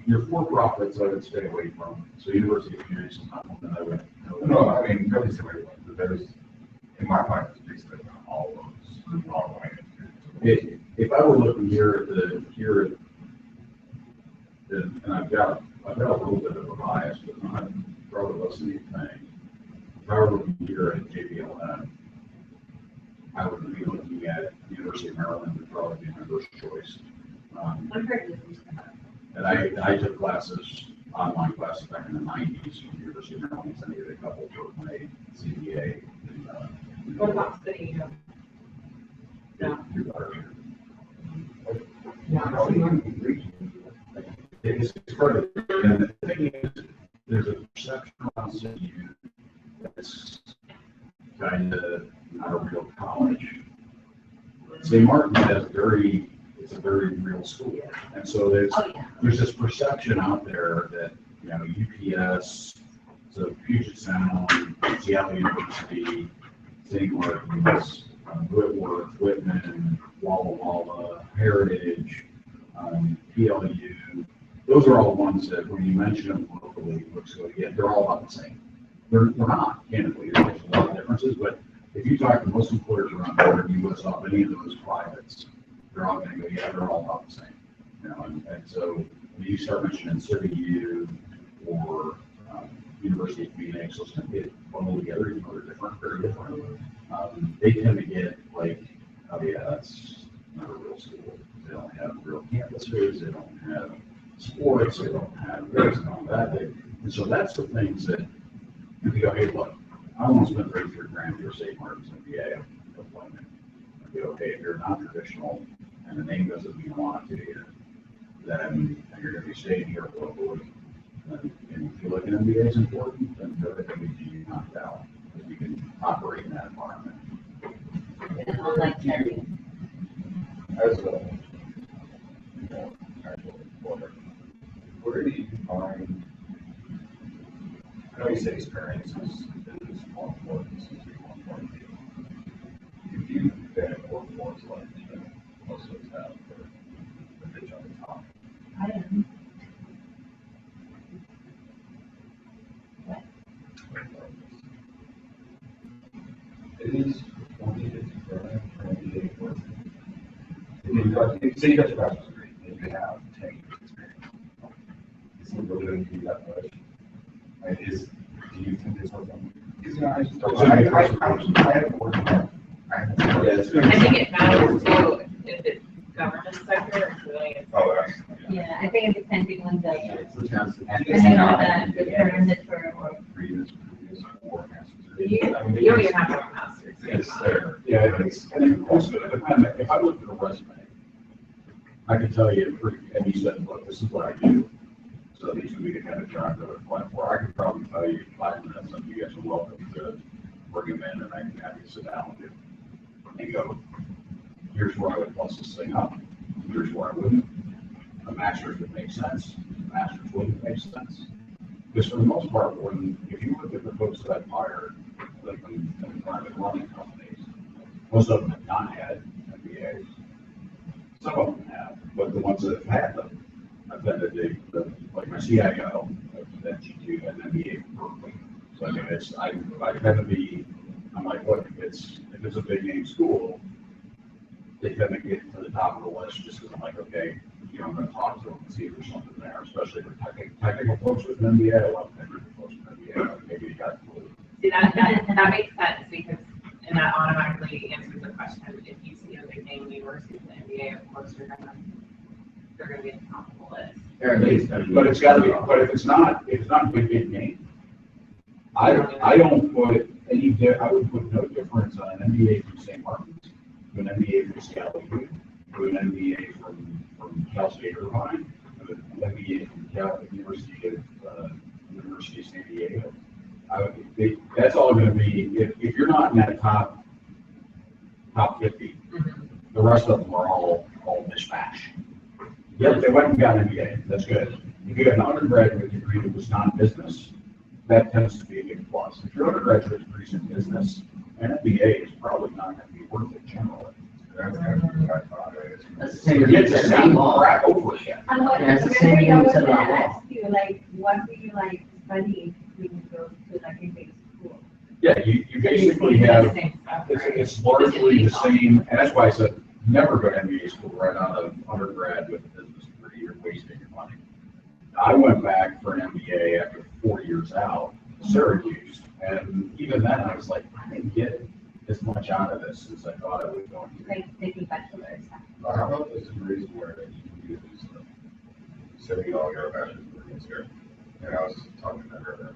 your for-profits I would stay away from. So University of Phoenix is not one that I would. No, I mean, really stay away from it, but there's, in my mind, it's basically all those, all the If I were looking here and I've got a little bit of a bias, but not probably less than anything. If I were looking here at JBLM, I would be looking at University of Maryland would probably be my first choice. I've heard this. And I took classes, online classes back in the 90s from the University of Maryland, and I needed a couple for my CPA. What about city? It's part of it. And the thing is, there's a perception around city that's kind of not a real college. St. Martin has it's a very real school. And so there's this perception out there that, UPS, so Puget Sound, Seattle University, St. Martin's, Whitworth, Whitman, Walla Walla, Heritage, PLU, those are all ones that when you mention them locally, they're all about the same. They're not, candidly, there's a lot of differences, but if you talk to most employers around here, and you list off any of those privates, they're all going to go, yeah, they're all about the same. And so when you start mentioning City U or University of Phoenix, those tend to get bundled together, even though they're different, very different. They tend to get like, oh yeah, that's not a real school. They don't have real campuses, they don't have sports, they don't have this and all that. And so that's the things that you go, hey, look, I want to spend $33,000 for St. Martin's MBA appointment. You go, hey, if you're non-traditional and the name doesn't mean a lot to you, then you're going to be staying here locally. And if you look at MBA is important, then everything needs to be knocked out because you can operate in that environment. And online learning. As a, actual employer, where do you find, I know you say experience is more important, seems to be more important. If you've been in workforce like most of us have, for the bitch on the top. I am. It is 20 to 28 work. Say you got your bachelor's degree, and you have 10 years experience. Is it really going to be that much? And do you think there's something? Because I just don't. I haven't worked on I think it matters too if it's government sector or civilian. Oh, right. Yeah, I think it depends on the, Depending on the permanent for or. You don't even have to have a master's. It's there. Yeah, and also, if I look at a resume, I can tell you, and you said, look, this is what I do. So these would be the kind of job that I would apply for. I could probably tell you 5 minutes, and you guys are welcome to bring them in, and I can have you sit down with you and go, here's where I would plus this thing up. Here's where I wouldn't. A master's would make sense. A master's wouldn't make sense. Because for the most part, if you look at the folks that I've hired, like in private running companies, most of them have not had MBAs. Some of them have, but the ones that have had them, I've been like my CIO, that she do an MBA from Berkeley. So I mean, I tend to be, I'm like, look, if it's a big name school, they tend to get to the top of the list just because I'm like, okay, I'm going to talk to them and see if there's something there, especially for technical folks with an MBA. I love technical folks with an MBA. Maybe you got to. See, that makes sense because, and that automatically answers the question. If you see a big name university with an MBA, of course they're going to be at the top of the list. But it's got to be. But if it's not a big name, I don't put any. I would put no difference on an MBA from St. Martin's to an MBA from Seattle U, to an MBA from Cal State Irvine, to an MBA from University of San Diego. That's all going to be if you're not in that top 50. The rest of them are all mishmash. Yep, they went and got an MBA. That's good. If you have an undergraduate degree that was non-business, that tends to be a big plus. If your undergraduate degree is in business an MBA is probably not gonna be worth it generally. That's what I thought. That's the same. It's the same crap over again. And what, Yeah, it's the remember same I was thing gonna to the ask you, like, what do you like study when you go to like a big school? Yeah, you basically have, Same stuff, it's, right? it's largely the same, and that's why I said, never go to MBA school right out of undergrad with a business degree, you're wasting your money. I went back for an MBA after 4 years out, Syracuse, and even then I was like, I didn't get as much out of this as I thought I was going to. Like taking bachelor's. How about this degrees where you can use say we all get our bachelor's degrees here? And I was talking to her,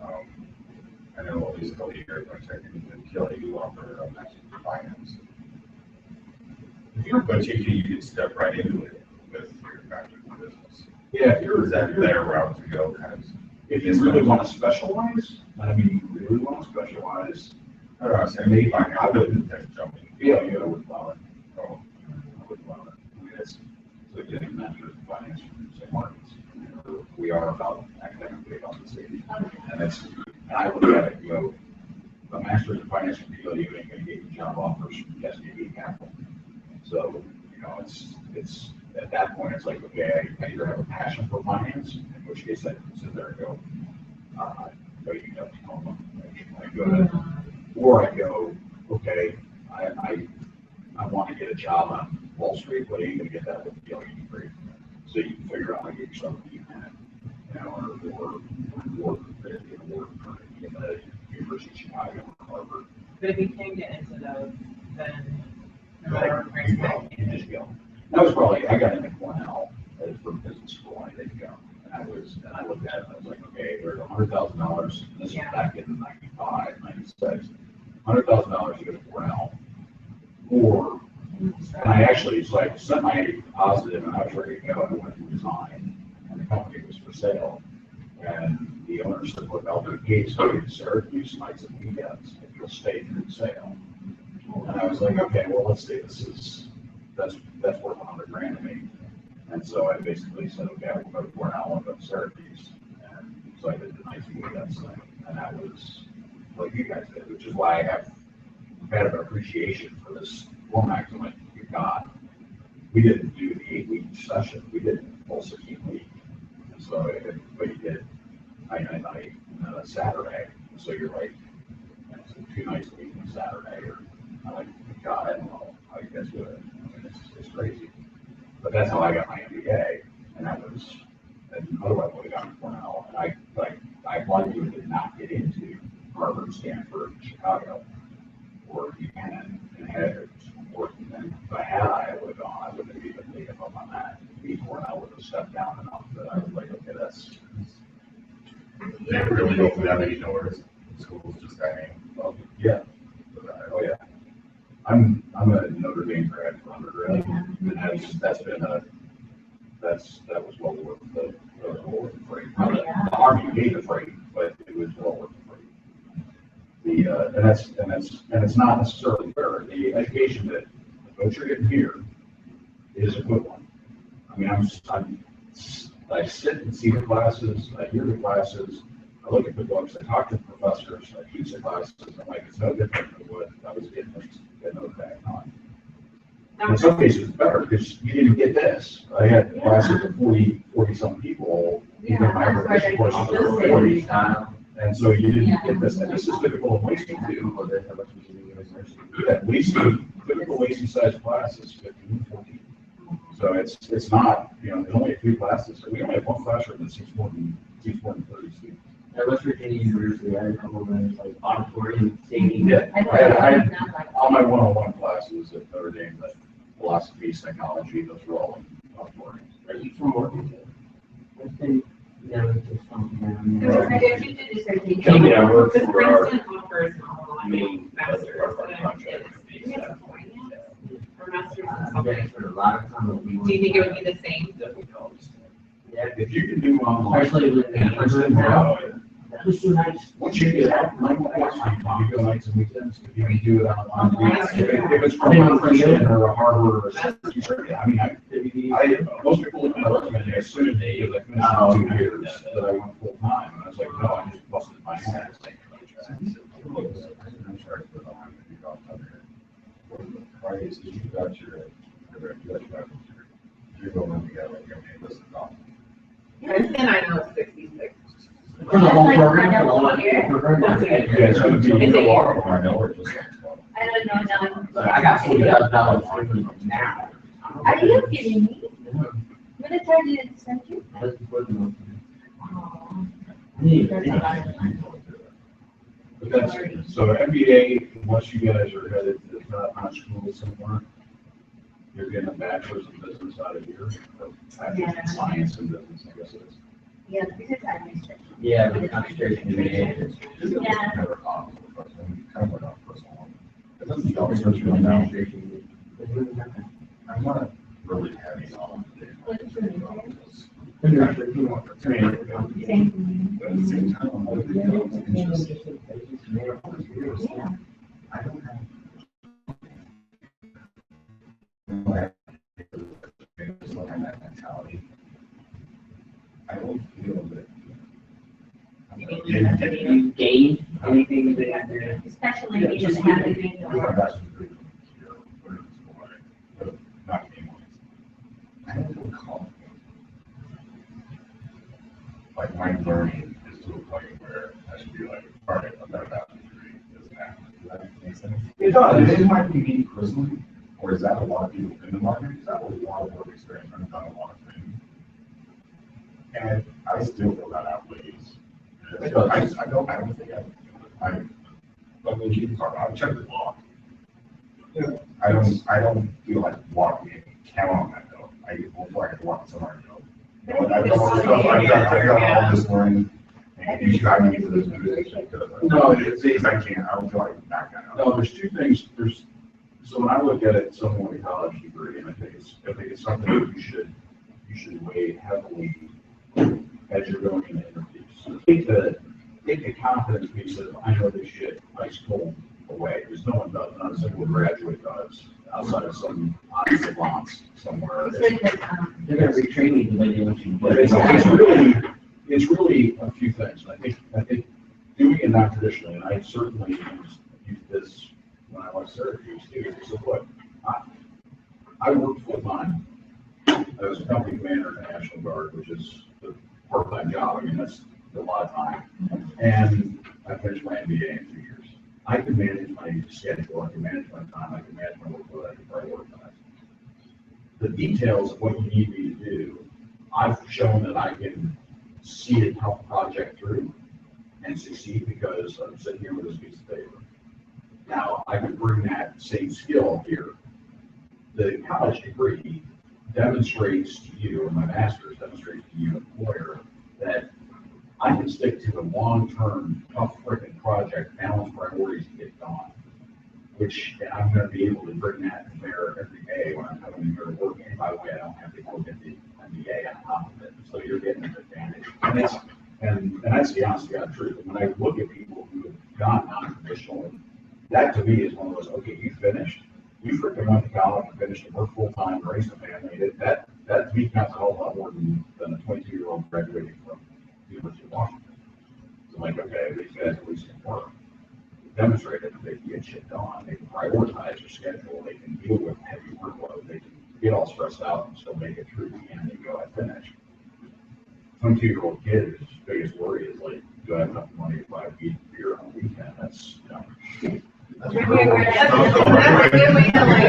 I know at least a couple of years, like taking the Kelly, you offer a master's in finance. If you're a teacher, you can step right into it with your bachelor's in business. Yeah, if you're, Is that their route to go, kind of? if you really want to specialize, I mean, you really want to specialize, I don't know, say maybe finance, I wouldn't just jump in. yeah, I would love it. Oh, I would love it. I mean, it's like getting a master's in finance from St. Martin's. You know, we are about academically on the city. And it's, and I look at it, you know, a master's in finance from BYU ain't gonna get you job offers from SVB Capital. So, you know, it's, at that point, it's like, okay, I either have a passion for finance, in which case I can sit there and go, go you know, I go to, or I go, okay, I want to get a job on Wall Street, but ain't gonna get that with the BYU degree. So you can figure out how to get yourself a UPenn, you know, or in the University of Chicago or Harvard. But if you can get into those, then no matter where you're going. You just go. That was probably, I got into Cornell from business school, I didn't go. And I looked at it, I was like, okay, there's $100,000, this is back in 95, 96, $100,000 to go to Cornell. Or, and I actually, so I sent my positive and I was ready to go, I went to resign, and the company was for sale. And the owner said, look, I'll do Gates, go to Syracuse nights and weekends, if you'll stay through the sale. And I was like, okay, well, let's say that's worth $100,000 to me. And so I basically said, okay, I will go to Cornell and go to Syracuse. And so I did the nights and weekends thing. And that was like you guys did, which is why I have had an appreciation for this format that you got. We didn't do the 8-week session, we did full 16-week. And so, but you did night and a Saturday. So you're like, you know, so 2 nights a week on Saturday, or I'm like, God, I don't know how you guys do it. I mean, it's crazy. But that's how I got my MBA, and that was, and otherwise I would have gone to Cornell. And I applied to and did not get into Harvard, Stanford, Chicago, or UPenn, and had worked. And if I had, I would have gone. I wouldn't have even taken up on that. Cornell would have stepped down enough that I was like, okay, that's. They really don't have any doors, schools just kind of, Yeah. Oh, yeah. I'm a Notre Dame grad for undergrad, and that was well worth the freight. The Army paid the freight, but it was well worth the freight. And it's not necessarily fair. The education that the folks are getting here is a good one. I mean, I sit and see the classes, I hear the classes, I look at the books, I talk to the professors, I teach the classes, I'm like, it's no different than what I was getting at Notre Dame. In some cases, it's better, because you didn't get this. I had classes of 40 some people, even my application courses were 40. And so you didn't get this, and this is typical of Lacey too. Yeah, Lacey, typical Lacey size class is 15, 14. So it's not, you know, there's only a few classes, we only have one classroom that seats more than 30 students. At West Virginia University, I had a couple of them, like auditorium, singing. Yeah, I had all my one-on-one classes at Notre Dame, like philosophy, psychology, those were all in auditoriums. Are you from Oregon? I've been, never just something down So there. I did you do dissertation. Yeah, I work Because for our Princeton offers an online main, master's, our and contract. it's or master's in I've something. been for a lot of time. Do you think it would be the same? Yeah, If you can do online. especially with the Princeton now. That was so nice. Once you get out, like, you go nights and weekends, if you can do it on, if it's from Princeton or a Harvard or a Syracuse, I mean, most people look at my resume, they assume they, like, finished 2 years, that I went full time, and I was like, no, I just busted my ass. I'm sorry for the line. right, so you got your, you're going together, you're gonna this is all. And I know it's 66. For the whole program, For the whole for the year? program. Yeah, it's gonna be, It's a you are, I know, it's just. I don't know now. I got $40,000 now. Are you kidding me? When the charge did it send you? Oh, that's a lot of money. But that's, so MBA, once you guys are headed to the top school somewhere, you're getting a bachelor's in business out of here, or bachelor's in science and business, I guess it is. Yeah, this is administration. Yeah, but the concentration in the Yeah. Never off, but when kind of went off for so long. It doesn't always hurt you now. I'm not really heavy on it. What's your name? I do want to tell you, Same. but at the same time, I'm like, you know, it's interesting. Yeah. I don't have. That mentality. I don't feel that. Have you gained anything that Especially if it doesn't have to be. Not anymore. I don't feel confident. Like my learning is to a point where I should be like, all right, I've got a bachelor's degree, doesn't happen. Does that make sense? It does. It might be me personally, or is that a lot of people in the market? Is that a lot of work experience? I've done a lot of things. And I still feel that outweighs. I don't think I mean, you can talk about, I've checked the law. I don't feel like walking in, count on that though. I before I can walk somewhere and go. But I've got all this learning, and you should have me for this position. No, It's I can't, I don't feel like backing out. No, there's two things, so when I look at it, someone with a college degree, and I think it's something that you should weigh heavily as you're going into interviews. So take the confidence piece of, I know this shit, high school away, because no one does, not a single graduate does, outside of some honest savants somewhere. It's like that, they're gonna retrain you the way they want you to do But it. it's really a few things. I think doing it non traditionally, and I certainly used this when I was Syracuse too. So look, I worked full time. I was a company commander in the National Guard, which is a part-time job. I mean, that's a lot of time. And I finished my MBA in 2 years. I can manage my schedule, I can manage my time, I can manage my workload, I can prioritize. The details of what you need me to do, I've shown that I can see it help a project through and succeed because I'm sitting here with this piece of paper. Now, I can bring that same skill here. The college degree demonstrates to you, and my master's demonstrates to you, employer, that I can stick to a long-term, tough freaking project, balance priorities to get done, which I'm going to be able to bring that to bear every day when I'm coming here to work. And by the way, I don't have to go get the MBA on top of it, so you're getting an advantage. And that's the honest to God truth. And when I look at people who have gone non-traditional, that to me is one of those, okay, you finished, you freaking went to college and finished and worked full-time, raised a family. That to me counts a whole lot more than a 22-year-old graduating from University of Washington. So I'm like, okay, these guys at least can work. Demonstrated that they can get shit done, they can prioritize their schedule, they can deal with heavy workload, they can get all stressed out and still make it through the end and go, I finish. 22-year-old kid, his biggest worry is like, do I have enough money to buy weed and beer on the weekend? That's, you know. That's a good way to like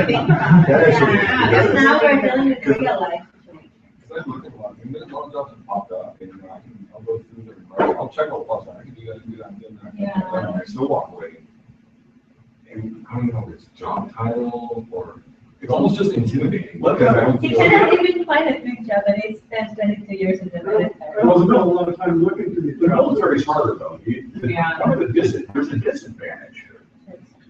think about it. Yeah, because now we're dealing with real life. I look at a lot, and then all jobs have popped up, and I'll go through them, I'll check all the plus, I can do that, I'm doing that. Yeah. And I still walk away. And I don't know if it's job title, or, it's almost just intimidating. Because I don't He feel cannot like- even find a good job, and he spent 22 years in the military. I wasn't a lot of time looking through The military's harder though. Yeah. There's a disadvantage here.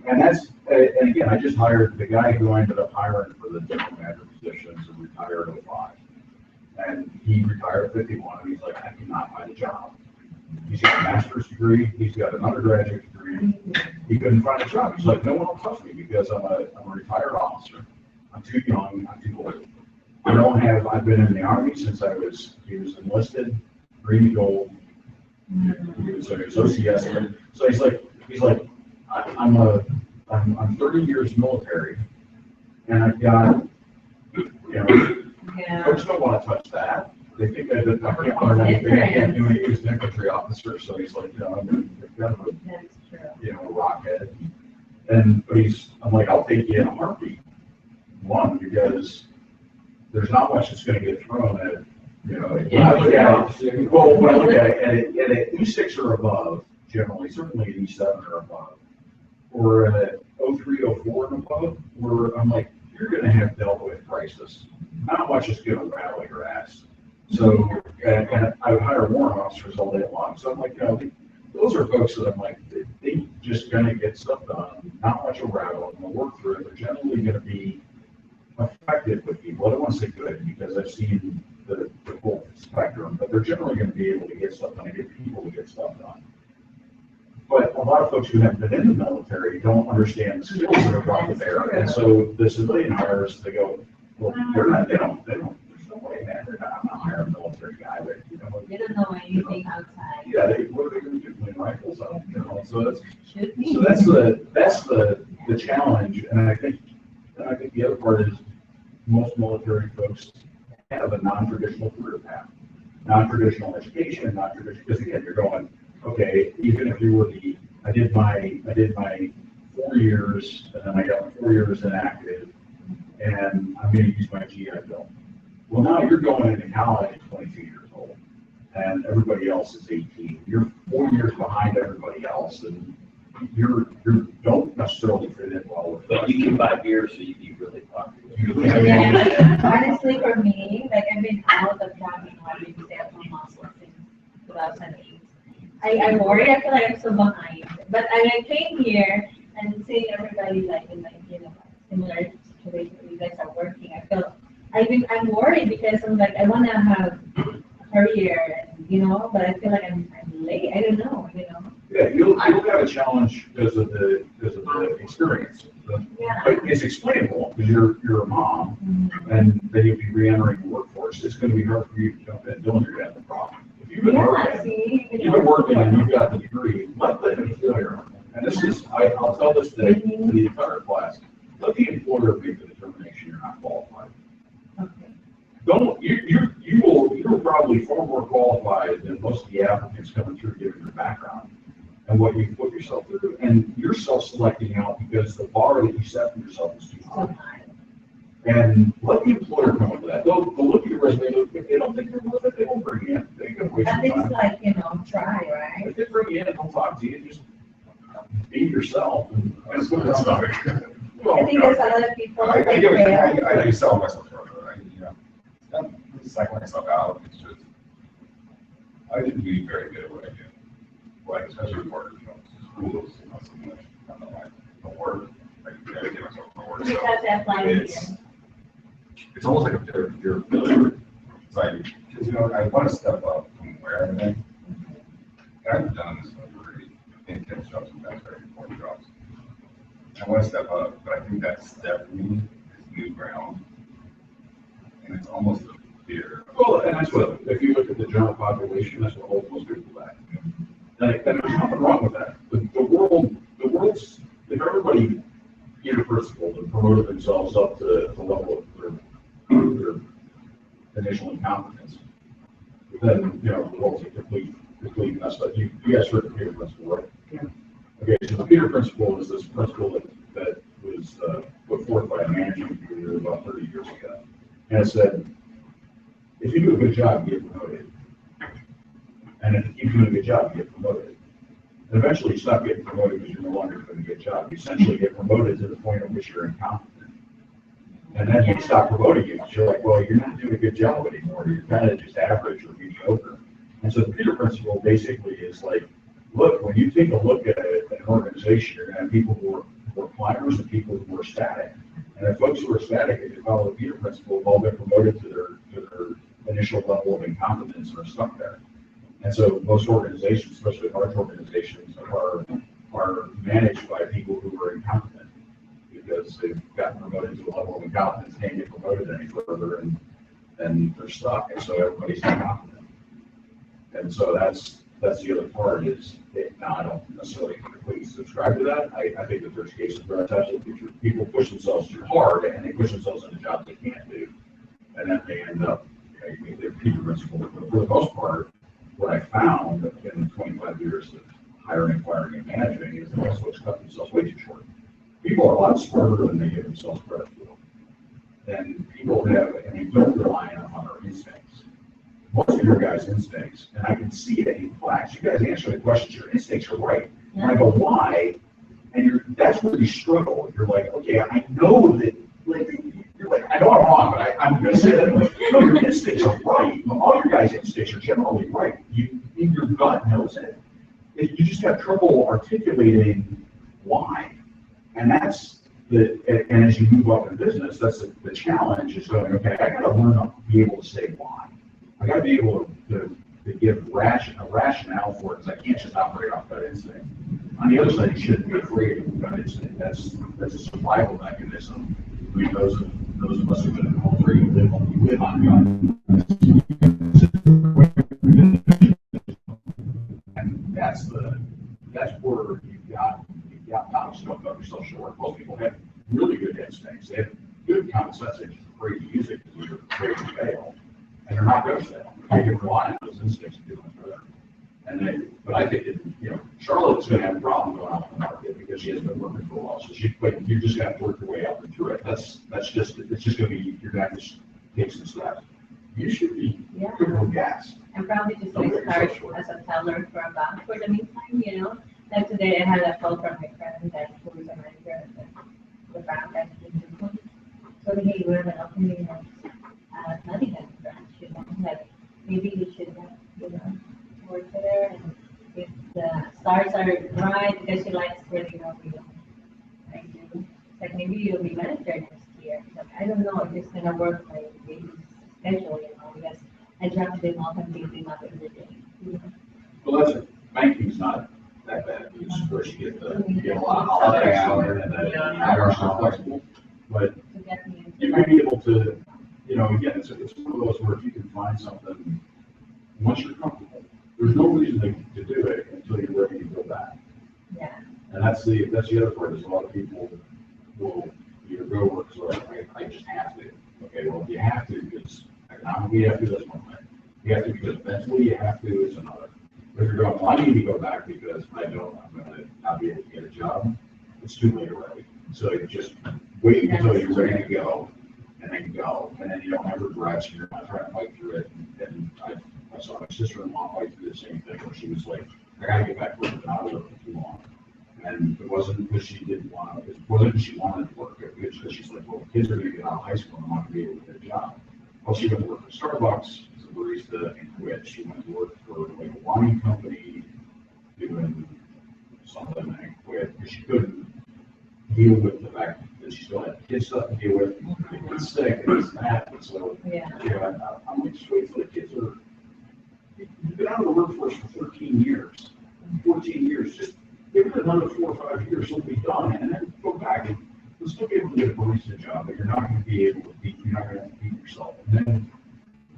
And that's, and again, I just hired the guy who I ended up hiring for the general manager positions and retired at 5. And he retired at 51, and he's like, I cannot find a job. He's got a master's degree, he's got an undergraduate degree, he couldn't find a job. He's like, no one will trust me because I'm a retired officer. I'm too young, I'm too old. I've been in the Army since he was enlisted, Green and Gold. He was OCS. So he's like, I'm 30 years military, And I've got, Yeah. folks don't want to touch that. They think I can't learn anything, I can't do anything. He's an infantry officer, so he's like, I'm kind of a, That's true. rockhead. But I'm like, I'll take you in a heartbeat. One, because there's not much that's gonna get thrown at, when I look at it, well, when I look at it, at an E6 or above, generally, certainly an E7 or above, or at 03, 04 and above, where I'm like, you're gonna have dealt with crisis. Not much is gonna rattle your ass. So, and I would hire warrant officers all day long. So I'm like, those are folks that I'm like, they just gonna get stuff done, not much will rattle, and they'll work through it. They're generally gonna be effective with people. I don't want to say good because I've seen the full spectrum, but they're generally going to be able to get stuff done and get people to get stuff done. But a lot of folks who have been in the military don't understand the skills that are brought to bear. And so the civilian hires, they go, well, they don't, there's no way, man, I'm not hiring a military guy, but They don't know anything outside. yeah, what are they going to do, clean rifles up, so that's Should be. So that's the challenge, and I think the other part is most military folks have a non-traditional career path, non-traditional education, non-traditional, because again, you're going, okay, even if you were I did my 4 years, and then I got my 4 years inactive, and I'm going to use my GI Bill. Well, now you're going into college at 22 years old, and everybody else is 18. You're 4 years behind everybody else, and you don't necessarily fit in well with. But you can buy beer, so you'd be really popular. Yeah. Honestly, for me, like I've been out of job and I've been stay-at-home mom since 2008. I worry, I feel like I'm so behind. But I came here and seeing everybody like in like similar situation where you guys are working, I'm worried because I'm like I want to have a career, and but I feel like I'm late. I don't know, Yeah, you'll have a challenge because of the experience. Yeah. But it's explainable because you're a mom, and then you'll be re-entering the workforce. It's going to be hard for you to jump in. Dylan, you're going to have a problem. If you've been working and you've got the degree, let the employer. And this is, I'll tell this to the entire class. Let the employer make the determination you're not qualified. Okay. Don't you're probably far more qualified than most of the applicants coming through given your background and what you put yourself through, and you're self-selecting out because the bar that you set for yourself is too high. And let the employer come up with that. They'll look at your resume. If they don't think you're worth it, they won't bring you in. They can waste At your least time. try, right? If they bring you in and don't talk to you, just be yourself. And that's what it's about. I think there's a lot of people I like get what fail. I do sell myself short, right? Not psyching myself out. It's just, I didn't do very good at what I do. Like, especially with work, schools, not so much. I don't know why. Don't work. Like, I give myself no work. Because that's like It's almost like a fear of failure. It's like, because, I want to step up from where I'm at. I've done this for very intense jobs and that's very important jobs. I want to step up, but I think that step for me is new ground. And it's almost a fear. Well, and that's what, if you look at the general population, that's what holds most people back. And there's nothing wrong with that. The world's, if everybody interpersonal and promoted themselves up to the level of their initial incompetence, then, the world's a complete mess up. You guys heard the Peter Principle, right? Yeah. Okay, so the Peter Principle is this principle that was put forth by a management guru about 30 years ago. And it said, if you do a good job, you get promoted. And if you keep doing a good job, you get promoted. And eventually you stop getting promoted because you're no longer doing a good job. You essentially get promoted to the point at which you're incompetent. And then they stop promoting you because you're like, well, you're not doing a good job anymore. You're kind of just average or mediocre. And so the Peter Principle basically is like, look, when you take a look at an organization, you're going to have people who are climbers and people who are static. And the folks who are static, if you follow the Peter Principle, have all been promoted to their initial level of incompetence and are stuck there. And so most organizations, especially large organizations, are managed by people who are incompetent because they've gotten promoted to a level of incompetence, can't get promoted any further, and they're stuck. And so everybody's incompetent. And so that's that's the other part is, now I don't necessarily completely subscribe to that. I think that there's cases where it's absolutely true. People push themselves too hard and they push themselves into jobs they can't do. And then they end up, they're people principal. But for the most part, what I found in 25 years of hiring, firing, and managing is that most folks cut themselves way too short. People are a lot smarter than they give themselves credit for. And people have, and they don't rely enough on their instincts. Most of your guys' instincts, and I can see it in class, you guys answer the questions, your instincts are right. And I go, why? And that's where you struggle. You're like, okay, I know that, like, you're like, I know I'm wrong, but I'm going to say that, like, no, your instincts are right. All your guys' instincts are generally right. Your gut knows it. You just have trouble articulating why. And that's and as you move up in business, that's the challenge is going, okay, I got to learn to be able to say why. I got to be able to give a rationale for it, because I can't just operate off that instinct. On the other side, you shouldn't be afraid of that instinct. That's a survival mechanism. I mean, those of us who've been in home where you live on and that's where you've got not stuff about yourself short. Most people have really good instincts. They have good common sense. They're just afraid to use it because they're afraid to fail. And they're not going to fail. They can rely on those instincts to do it better. But I think Charlotte's going to have a problem going out in the market because she hasn't been working for a while. So you're just going to have to work your way up and through it. It's just going to be, you're going to have to take some steps. You should be critical gas. And probably just like start as a teller for a bank for the meantime, you know. Like today I had a call from my friend that who is a manager at the bank that so hey, we have an opening at Nottingham branch, you know, like maybe you should work there, and if the stars are right because she likes really what we do. Like maybe you'll be manager next year. Like I don't know if it's gonna work like maybe schedule, you know, because I dropped them off and pick them up every day. Well, that's it. Banking's not that bad. It's where you get a lot of holiday hours and then hours are flexible. But you may be able to, again, it's one of those where if you can find something, once you're comfortable, there's no reason to do it until you're ready to go back. Yeah. And that's the other part is a lot of people will either go work, so I just have to. Okay, well, you have to because economically you have to, that's one thing. You have to because mentally you have to is another. But if you're going, well, I need to go back because I'm going to not be able to get a job, it's too late already. So you just wait until you're ready to go, and then go. And then you don't have regrets, and you're not trying to fight through it. And I saw my sister-in-law fight through the same thing where she was like, I got to get back to work, and I was working too long. And it wasn't because she didn't want to, it wasn't because she wanted to work, it was because she's like, well, kids are going to get out of high school and want to be able to get a job. Well, she went to work for Starbucks as a barista and quit. She went to work for like a wine company doing something and quit because she couldn't deal with the fact that she still had kids stuff to deal with, and get sick and this and that. And so, I'm like, just wait till the kids are, you've been out of the workforce for 13 years, 14 years, just give it another 4 or 5 years, it'll be done, and then go back and you'll still be able to get a barista job, but you're not going to be able to beat, you're not going to beat yourself. And then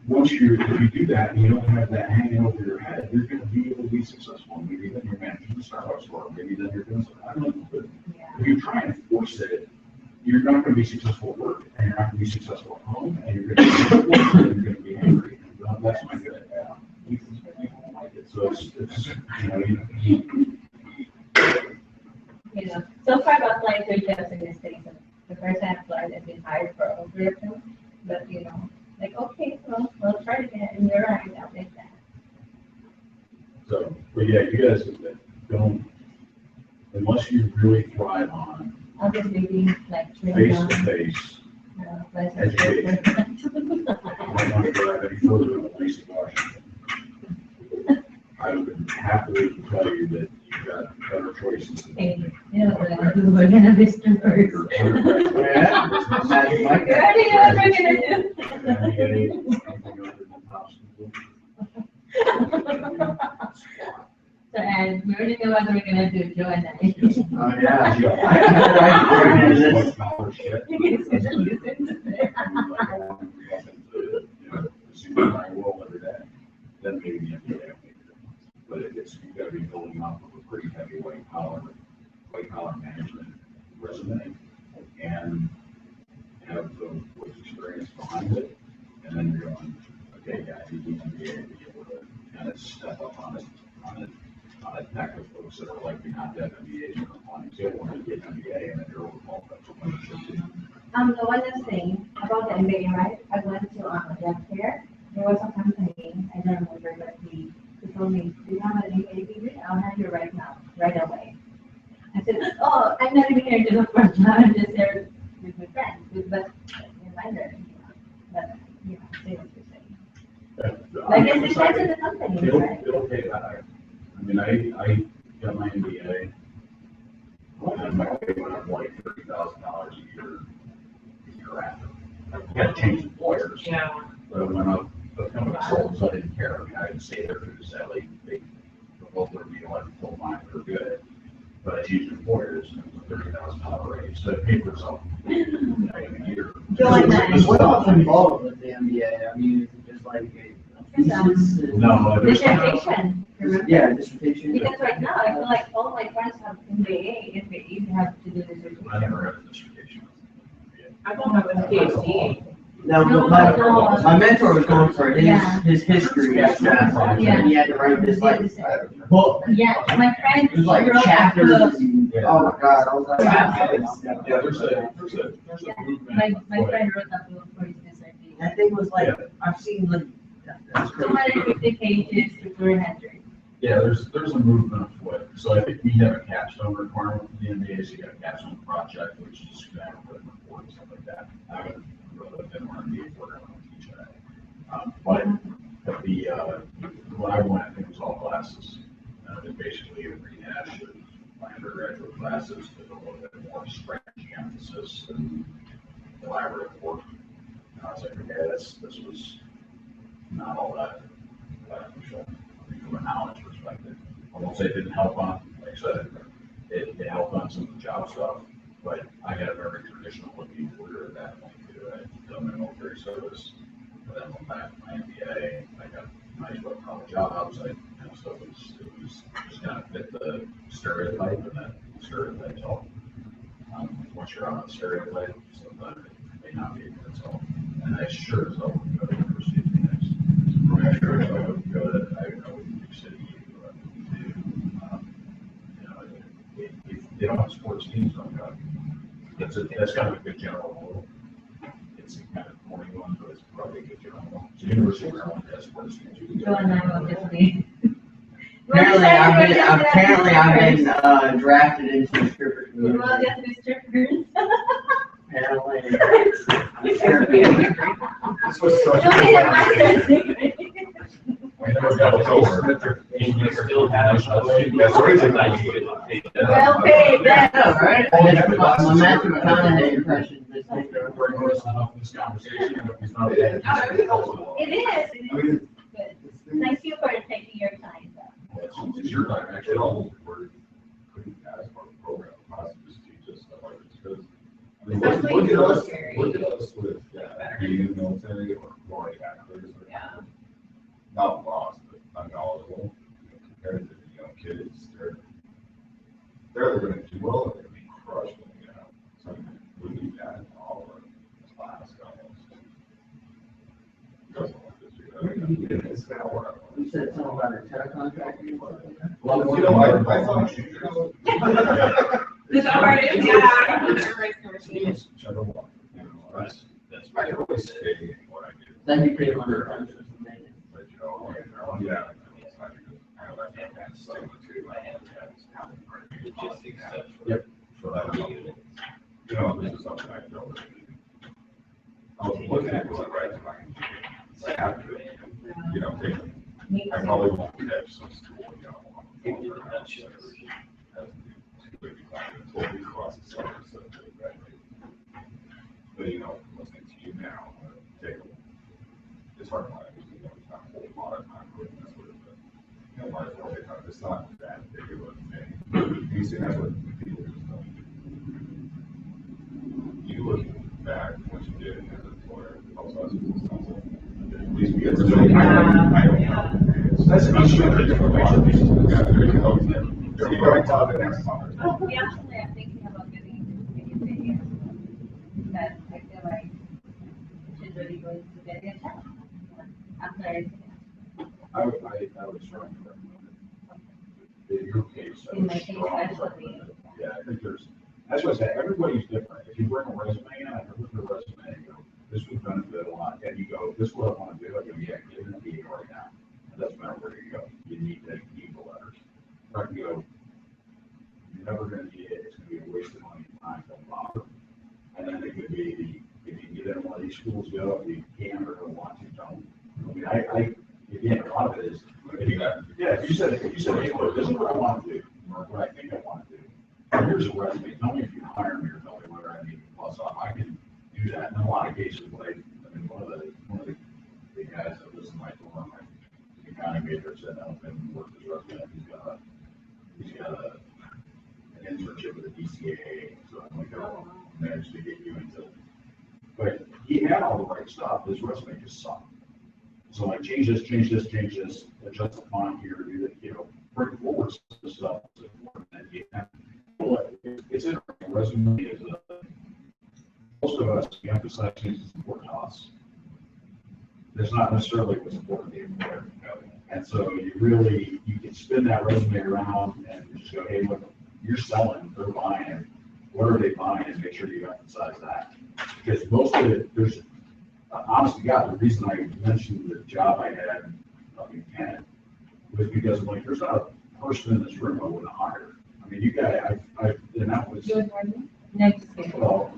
if you do that and you don't have that hanging over your head, you're going to be able to be successful. Maybe then you're managing the Starbucks store, maybe then you're doing something. I don't know, but if you try and force it, you're not going to be successful at work, and you're not going to be successful at home, and you're going to be angry. And that's my good. People don't like it, so it's so far I've applied 3 jobs in this state. The first I applied, I've been hired for over 2, but like, okay, well, we'll try it again, and you're right, I'll take that. So, but yeah, you guys don't, unless you really thrive on I'll just maybe like face-to-face education. I'm not going to drive any further than the place in Washington. I would happily tell you that you've got better choices. Hey, we're gonna visit first. And we already know what we're gonna do, Joe and I. Then maybe but coming off of a pretty heavy white collar management resume and have the work experience behind it. And then you're going, okay, yeah, I need the MBA to be able to kind of step up on a deck of folks that are likely not to have MBAs or applying to want to get an MBA and then you're overqualified for what you should do. The one that's saying about the MBA, right? I went to a job fair. There was a company, I don't remember, but he told me, do you have an MBA degree? I'll have you right now, right away. I said, oh, I'm not even here to look for a job. I'm just there with my friends, but reminder, but say what you're saying. I guess it depends on the company, right? It'll pay back. I mean, I got my MBA, and my pay went up like $30,000 a year after. I had to change employers. Yeah. But it went up, the company sold, so I didn't care. I mean, I didn't stay there because sadly, they both were being like full time for good. But I changed employers and it was a $30,000 raise, so it paid for itself a year. What else involved with the MBA? I mean, is it just like a thesis? No, there's Dissertation, remember? Yeah, dissertation. Because right now, I feel like all my friends have MBA, have to do dissertation. I never had a dissertation. I thought that was PhD. No, No, but no. my mentor was going for Yeah. his history. Yeah. And he had to write this like book. Yeah, my friend It was like wrote a chapters. book. Oh my God, I was like. Yeah, there's a movement. My friend wrote a book for his dissertation. That thing was like, I've seen like, that's crazy. 250 pages to 300. Yeah, there's a movement afoot. So I think we have a capstone requirement for the NBA, so you got a capstone project, which is kind of written report and stuff like that. I haven't really been on the program to teach that. But the, when I went, I think it was all classes. It basically a rehash of my undergraduate classes with a little bit more strategy emphasis and collaborative work. And I was like, okay, this was not all that beneficial from a knowledge perspective. I won't say it didn't help on, like I said, it helped on some of the job stuff, but I had a very traditional looking career at that point too. I'd done my military service, but then went back to my MBA. I got nice white collar jobs. So it was just kind of fit the stereotype, and that stereotype helped. Once you're on a stereotype, sometimes it may not be a good result. And I sure as hell would go to University of Phoenix. I'm sure as hell would go to, I would New York City, if they don't have sports teams, don't go. That's kind of a good general rule. It's a kind of boring one, but it's probably a good general rule. So University of Maryland has sports teams. Joe and I will just be. Apparently I've been drafted into the strippers. We'll just be strippers. Apparently. This was such Don't get a a. master's degree. I never got it over. And you still have. Yeah, so it's like- Well paid, Yeah, then. right? My Matthew McConaughey impression. We're going to stop this conversation. If it's not- It is, I mean, but thank you for taking your time. It's your time, actually. all we're couldn't ask for a program, possibly just teach us stuff like this, because. I mean, Especially look at us, military. look at us with being in the military or going actors. Yeah. Not lost, but unknowledgeable, compared to, kids, they're gonna do well, they're gonna be crushed, so we need that in all of our class. It's not what I You said something about a tech contract. Well, I thought Is that what it is? Yeah. Shut up. That's I can always say what I do. Then you pay $100. But, yeah. I know that's stigma too. logistics stuff. Yep. So that, this is something I don't really do. I was looking at what right to my I have to, take, I probably won't catch some school, totally cross the summer, so they graduate. But, listening to you now, it's hard to find, it's not a whole lot of time putting this with it, but, it's not that big of a thing. You see, that's what people just don't do. You look back, what you did as an employer, also as a council, at least we get to know. I don't know. That's We actually are thinking about getting into community that I feel like should really go into getting a job after everything. I would strongly recommend it. In your case, I In would my case, strongly especially. recommend it. Yeah, I think that's what I said, everybody's different. If you bring a resume in, I look at the resume and go, this would benefit a lot, and you go, this is what I want to do, I go, yeah, get in the meeting right now. It doesn't matter where you go, you need the letters. I can go, you're never gonna need it, it's gonna be a waste of money and time, don't bother. And then it could be, if you get in one of these schools, go, if you can or don't want to, don't. I mean, again, a lot of it is, if you said, hey, look, this is what I want to do, or what I think I want to do. Here's a resume, tell me if you hire me or tell me whether I need to plus off, I can do that. In a lot of cases, one of the guys that was in my dorm, the accounting major said, I don't think he worked his resume, he's got an internship with the DCAA, so I'm like, oh, managed to get you into, but he had all the right stuff, his resume just sucked. So like, change this, adjust the font here, do that, bring forward some stuff. It's interesting, resume is, most of us, we emphasize things that's important to us. There's not necessarily what's important to the employer. And so you can spin that resume around and just go, hey, look, you're selling, they're buying, what are they buying, and make sure you emphasize that. Because most of it, there's, honestly, God, the reason I mentioned the job I had up in Canada was because, like, there's not a person in this room I wouldn't hire. I mean, you guys, and that was, well,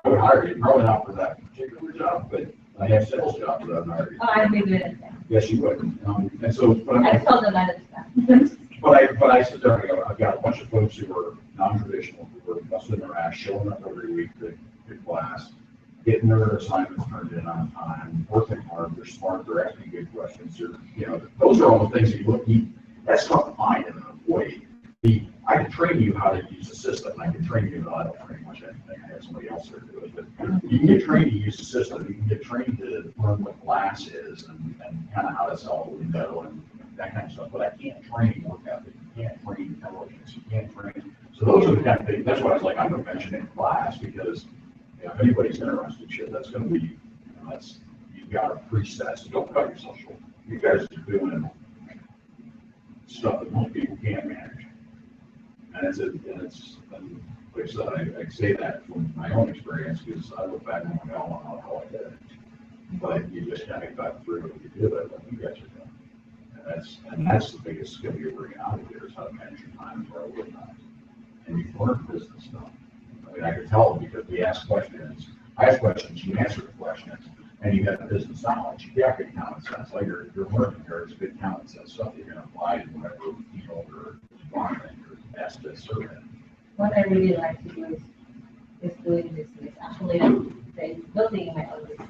I would hire you, probably not for that particular job, but I have sales jobs that I've hired you. Oh, I'd be good at that. Yes, you would. And so, but I told them that it's but I sit there and go, I've got a bunch of folks who are non-traditional, who are busting their ass, showing up every week to class, getting their assignments turned in on time, working hard, they're smart, they're asking good questions, those are all the things that's not fine in an employee. I can train you how to use the system, I can train you, I don't train much anything, I have somebody else there do it, but you can get trained to use the system, you can get trained to learn what glass is and kind of how to sell a window and that kind of stuff, but I can't train work ethic, you can't train intelligence, you can't train, so those are the kind of things, that's why I was like, I'm gonna mention it in class, because if anybody's interested, shit, that's gonna be, you've got a preset, so don't cut yourself short. You guys are doing stuff that most people can't manage. And like I said, I say that from my own experience, because I look back and go, I don't know how I did it. But you just kind of got through it, you do it, like you guys are doing. And that's the biggest skill you're bringing out of here, is how to manage your time and work time. And you've learned business stuff. I mean, I could tell because we ask questions, you answer the questions, and you have the business knowledge, you got good common sense, like you're learning, there's good common sense stuff you're gonna apply to whatever field or environment you're asked to serve in. what I really like to do is doing business. Actually, I'm building my own business.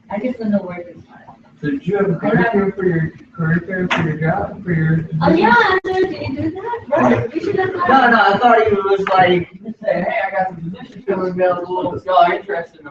I just don't know where to start. So did you have a career for your job, for your? Oh, yeah, so did you do that? Right, we should have. No, I thought he was like, say, hey, I got some positions coming available, if y'all are interested in